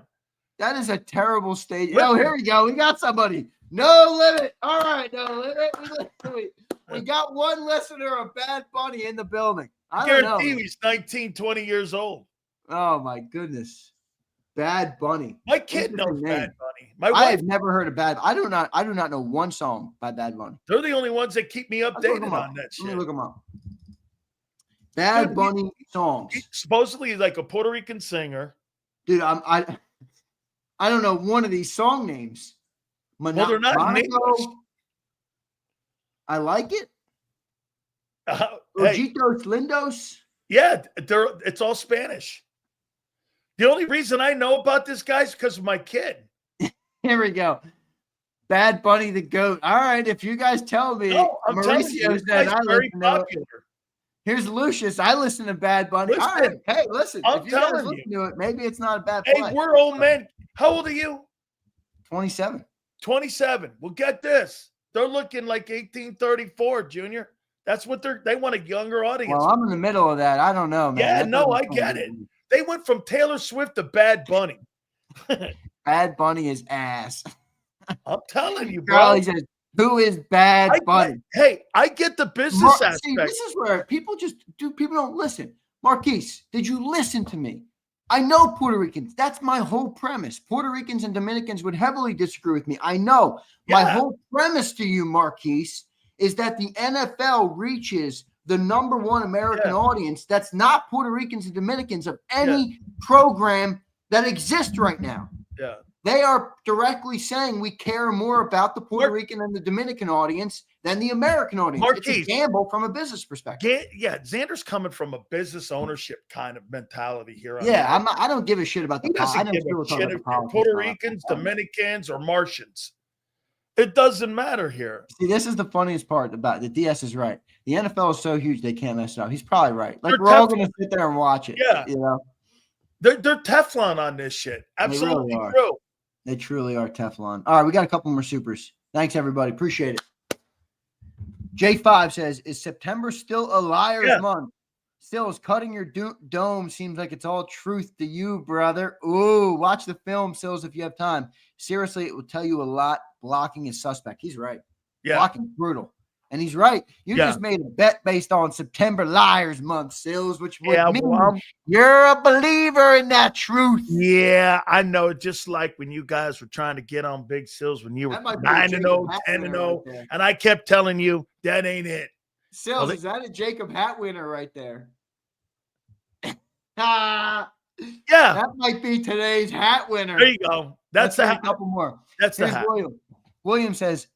That is a terrible stage. Oh, here we go. We got somebody. No Limit. All right, No Limit. We got one listener of Bad Bunny in the building. I guarantee he's 19, 20 years old. Oh, my goodness. Bad Bunny. My kid knows Bad Bunny. I have never heard of Bad. I do not know one song by Bad Bunny. They're the only ones that keep me updated on that shit. Let me look them up. Bad Dude, Bunny songs. Supposedly he's like a Puerto Rican singer. Dude, I don't know one of these song names. Well, they're not Monaco. nameless. I like it. Hey, Ojitos Lindos. yeah, it's all Spanish. The only reason I know about this guy is because of my kid. Here we go. Bad Bunny the GOAT. All right, if you guys tell me. No, I'm telling you, Mauricio this said guy's I very listen to it. popular. Here's Lucius. I listen to Bad Bunny. All right. Listen, Hey, listen. I'm if you guys telling listen you. to it, maybe it's not a bad Hey, play. we're old men. How old are you? 27. 27. Well, get this. They're looking like 1834, Junior. That's what they want a younger audience. Well, I'm in the middle of that. I don't know, man. Yeah, That no, doesn't I sound get good it. to me. They went from Taylor Swift to Bad Bunny. Bad Bunny is ass. I'm telling you, bro. Charlie says, who is Bad Bunny? I get the business aspect. See, this is where people don't listen. Marquise, did you listen to me? I know Puerto Ricans. That's my whole premise. Puerto Ricans and Dominicans would heavily disagree with me. I know. My Yeah. whole premise to you, Marquise, is that the NFL reaches the number one American audience that's not Puerto Ricans and Dominicans of any program that exists right now. Yeah. They are directly saying we care more about the Puerto Rican and the Dominican audience than the American audience. It's Marquise. a gamble from a business perspective. Yeah, Xander's coming from a business ownership kind of mentality here. I don't give a shit about the He doesn't I don't give feel a we're talking shit about if the you're politics Puerto now. Ricans, Dominicans, or Martians. It doesn't matter here. See, this is the funniest part about the DS is right. The NFL is so huge they can't mess it up. He's probably right. Like They're we're all tough. going to sit there and watch it. Yeah. You know, They're Teflon on this shit. Absolutely are. true. they truly are Teflon. All right, we got a couple more supers. Thanks everybody. Appreciate it. J5 says, "Is September still a liar's month? Stills, cutting your dome seems like it's all truth to you, brother. Ooh, watch the film, Sills, if you have time. Seriously, it will tell you a lot. Blocking is suspect." He's right. Yeah. Blocking brutal. And he's right. You just made a bet based on September Liars Month, Sills, which would mean you're a believer in that truth. Yeah, I know. Just like when you guys were trying to get on Big Sills when you were 9-0, 10-0, and I kept telling you that ain't it. Sills, is that a Jacob hat winner right there? Yeah, that might be today's hat winner. There you go. That's a couple more. That's the hat. William says,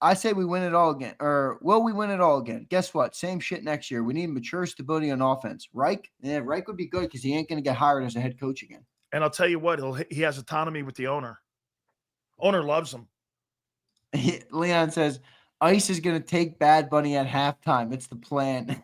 I say we win it all again. Or will we win it all again? Guess what? Same shit next year. We need mature stability on offense. Reich? Yeah, Reich would be good because he ain't going to get hired as a head coach again. And I'll tell you what, he has autonomy with the owner. Owner loves him. Leon says, Ice is going to take Bad Bunny at halftime. It's the plan.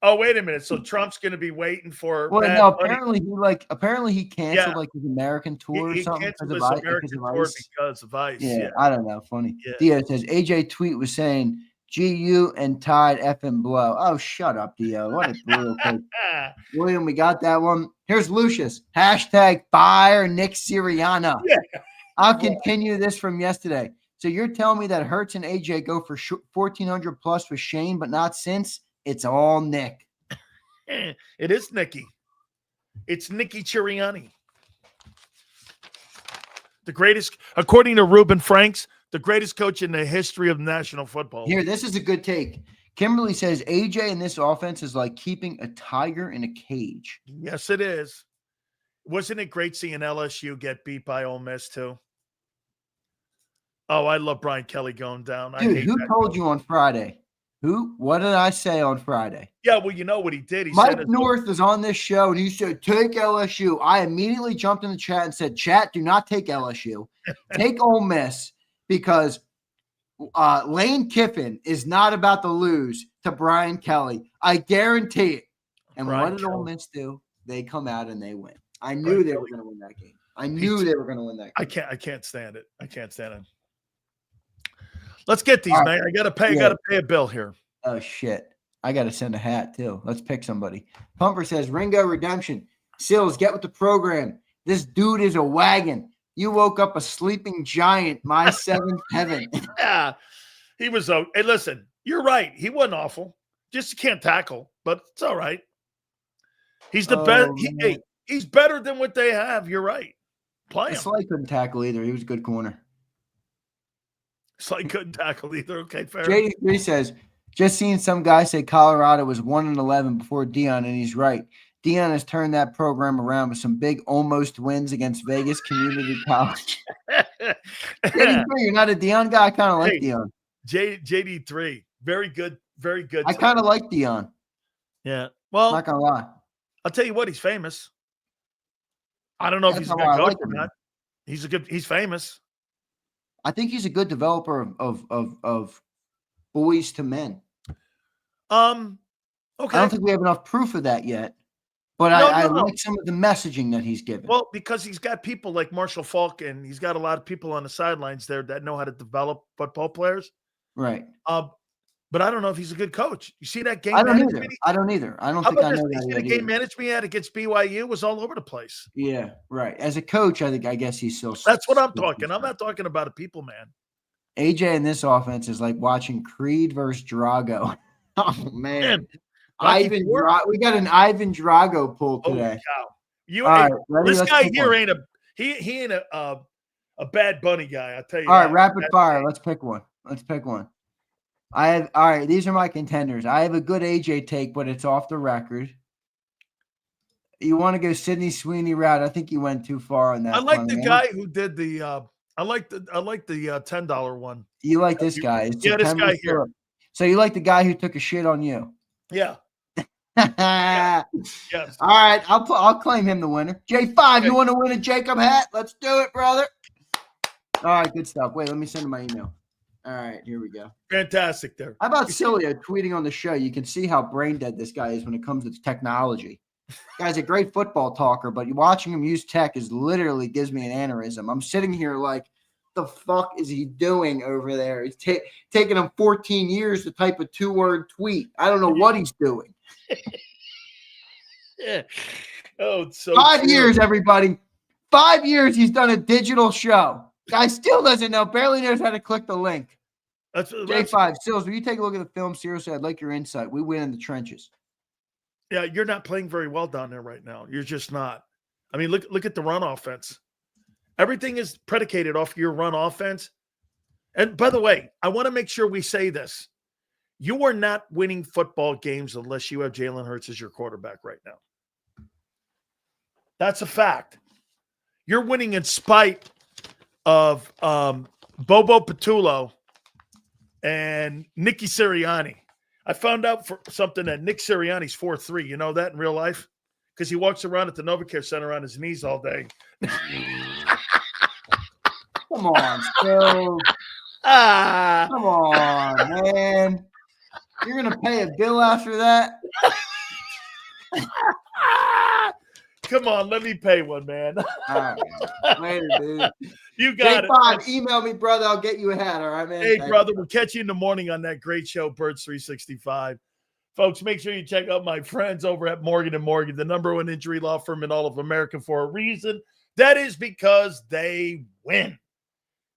Oh, wait a minute. So Trump's going to be waiting for. Well, no, apparently he canceled like his American tour or something. He canceled his American tour because of Ice. Yeah, I don't know. Funny. Yeah. Dio says AJ tweet was saying GU and Tide effing blow. Oh, shut up, Dio. What a brutal take. William, we got that one. Here's Lucius. Hashtag fire Nick Sirianni. Yeah. I'll continue this from yesterday. So you're telling me that Hurts and AJ go for 1,400 plus with Shane, but not since? It's all Nick. It is Nicky. It's Nicky Sirianni. The greatest, according to Reuben Franks, the greatest coach in the history of National Football. Here, this is a good take. Kimberly says AJ in this offense is like keeping a tiger in a cage. Yes, it is. Wasn't it great seeing LSU get beat by Ole Miss too? Oh, I love Brian Kelly going down. Dude, who told you on Friday? Who? What did I say on Friday? Yeah, well, you know what he did. Mike North is on this show, and he said, take LSU. I immediately jumped in the chat and said, chat, do not take LSU. Take Ole Miss, because Lane Kiffin is not about to lose to Brian Kelly. I guarantee it. And what did Ole Miss do? They come out and they win. I knew they were going to win that game. I knew they were going to win that game. I can't stand it. I can't stand it. Let's get these, man. I gotta pay a bill here. Oh shit. I gotta send a hat too. Let's pick somebody. Pumper says Ringo Redemption. Sills, get with the program. This dude is a wagon. You woke up a sleeping giant, my seventh heaven. Yeah. He was hey, listen, you're right. He wasn't awful. Just can't tackle, but it's all right. He's the best. He's better than what they have. You're right. Play him. Slay couldn't tackle either. He was a good corner. Slay couldn't tackle either. Okay, fair. JD3 says, Just seen some guy say Colorado was 1-11 before Deion, and he's right. Deion has turned that program around with some big almost wins against Vegas Community College. JD3, you're not a Deion guy? I kind of like Deion. JD3, very good, very good. I kind of like Deion. Yeah. Well, not gonna lie. I'll tell you what, he's famous. I don't know if he's a good coach or not. He's famous. I think he's a good developer of boys to men. Okay. I don't think we have enough proof of that yet. But I like some of the messaging that he's given. Well, because he's got people like Marshall Falk, and he's got a lot of people on the sidelines there that know how to develop football players. Right. But I don't know if he's a good coach. You see that game? I don't either. I don't think I know that. The game management he had against BYU was all over the place. Yeah, right. As a coach, I guess he's still. That's what I'm talking. I'm not talking about a people man. AJ in this offense is like watching Creed versus Drago. Oh man. We got an Ivan Drago pull today. This guy here ain't a Bad Bunny guy. I'll tell you. All right, rapid fire. Let's pick one. All right. These are my contenders. I have a good AJ take, but it's off the record. You want to go Sydney Sweeney route? I think you went too far on that. I like the guy who did the. I like the $10 one. You like this guy? This guy here. So you like the guy who took a shit on you? Yeah. Yes. All right, I'll claim him the winner. J5, you want to win a Jacob hat? Let's do it, brother. All right, good stuff. Wait, let me send him my email. All right, here we go. Fantastic there. How about Sileo tweeting on the show? You can see how brain dead this guy is when it comes to technology. This guy's a great football talker, but watching him use tech literally gives me an aneurysm. I'm sitting here like, the fuck is he doing over there? It's taking him 14 years to type a 2-word tweet. I don't know what he's doing. Yeah. Oh, it's so 5 years, everybody. 5 years he's done a digital show. Guy still doesn't know, barely knows how to click the link. J5, Sills, will you take a look at the film? Seriously, I'd like your insight. We win in the trenches. Yeah, you're not playing very well down there right now. You're just not. I mean, look at the run offense. Everything is predicated off your run offense. And by the way, I want to make sure we say this. You are not winning football games unless you have Jalen Hurts as your quarterback right now. That's a fact. You're winning in spite of Bobo Petulo and Nicky Sirianni. I found out for something that Nick Sirianni's 4'3". You know that in real life? Because he walks around at the NovaCare Center on his knees all day. Come on, Phil. Come on, man. You're going to pay a bill after that? Come on, let me pay one, man. All right, later, dude. You got J5, email me, brother. I'll get you a hat, all right, man? Hey, brother, we'll catch you in the morning on that great show, Birds 365. Folks, make sure you check out my friends over at Morgan & Morgan, the #1 injury law firm in all of America for a reason. That is because they win.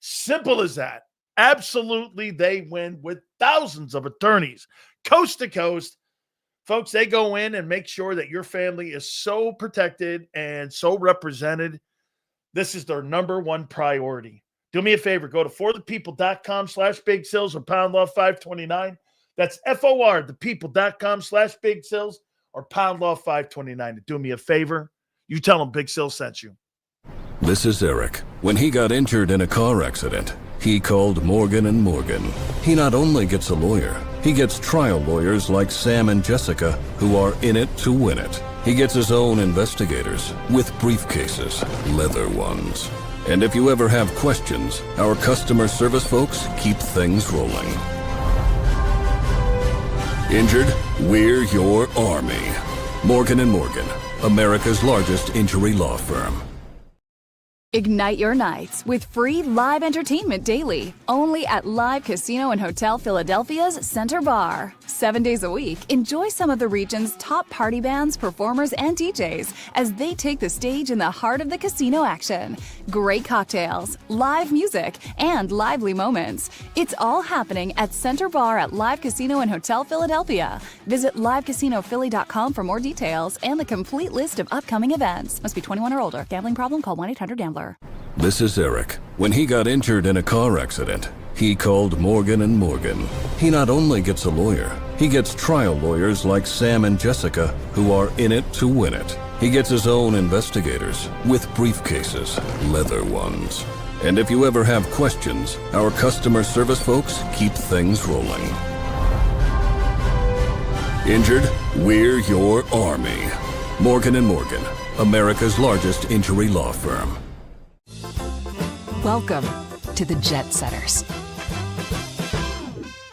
Simple as that. Absolutely, they win with thousands of attorneys, coast to coast. Folks, they go in and make sure that your family is so protected and so represented. This is their #1 priority. Do me a favor. Go to forthepeople.com/Big Sills or Pound Law 529. That's FOR, thepeople.com/Big Sills or Pound Law 529. Do me a favor. You tell them Big Sills sent you. This is Eric. When he got injured in a car accident, he called Morgan & Morgan. He not only gets a lawyer, he gets trial lawyers like Sam and Jessica who are in it to win it. He gets his own investigators with briefcases, leather ones. And if you ever have questions, our customer service folks keep things rolling. Injured? We're your army. Morgan & Morgan, America's largest injury law firm. Ignite your nights with free live entertainment daily, only at Live Casino and Hotel Philadelphia's Center Bar. 7 days a week, enjoy some of the region's top party bands, performers, and DJs as they take the stage in the heart of the casino action. Great cocktails, live music, and lively moments. It's all happening at Center Bar at Live Casino and Hotel Philadelphia. Visit livecasinophilly.com for more details and the complete list of upcoming events. Must be 21 or older. Gambling problem? Call 1-800-GAMBLER. This is Eric. When he got injured in a car accident, He called Morgan and Morgan. He not only gets a lawyer, he gets trial lawyers like Sam and Jessica who are in it to win it. He gets his own investigators with briefcases, leather ones. And if you ever have questions, our customer service folks keep things rolling. Injured? We're your army. Morgan and Morgan, America's largest injury law firm. Welcome to the Jet Setters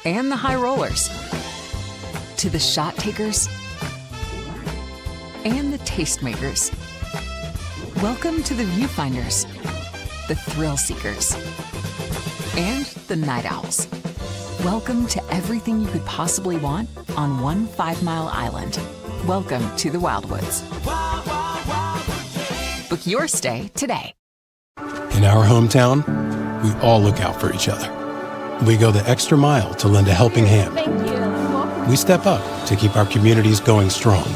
and the High Rollers, to the Shot Takers and the Tastemakers. Welcome to the Viewfinders, the Thrill Seekers, and the Night Owls. Welcome to everything you could possibly want on one 5-mile island. Welcome to the Wildwoods. Book your stay today. In our hometown, we all look out for each other. We go the extra mile to lend a helping hand. We step up to keep our communities going strong.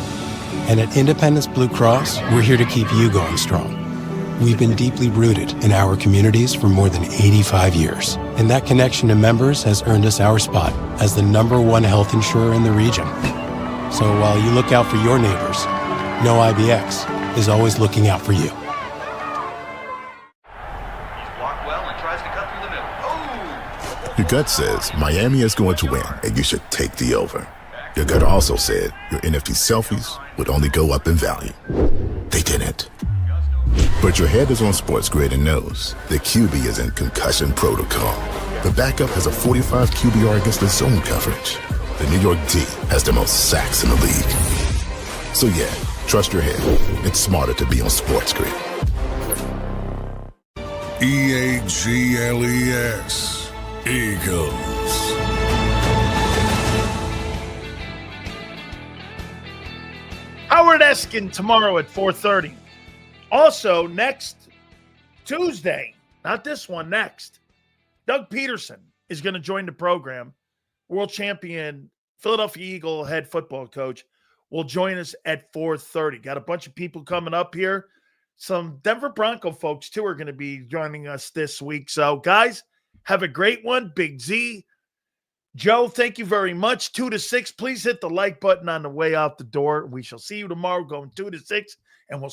And at Independence Blue Cross, we're here to keep you going strong. We've been deeply rooted in our communities for more than 85 years. And that connection to members has earned us our spot as the #1 health insurer in the region. So while you look out for your neighbors, know IBX is always looking out for you. Your gut says Miami is going to win and you should take the over. Your gut also said your NFT selfies would only go up in value. They didn't. But your head is on Sports Grid and knows the QB is in concussion protocol. The backup has a 45 QBR against the zone coverage. The New York D has the most sacks in the league. So yeah, trust your head. It's smarter to be on Sports Grid. EAGLES. Eagles. Howard Eskin tomorrow at 4:30. Also, next Tuesday, not this one, next, Doug Peterson is going to join the program. World champion, Philadelphia Eagle head football coach will join us at 4:30. Got a bunch of people coming up here. Some Denver Bronco folks, too, are going to be joining us this week. So, guys, have a great one. Big Z. Joe, thank you very much. 2 to 6. Please hit the like button on the way out the door. We shall see you tomorrow going 2 to 6, and we'll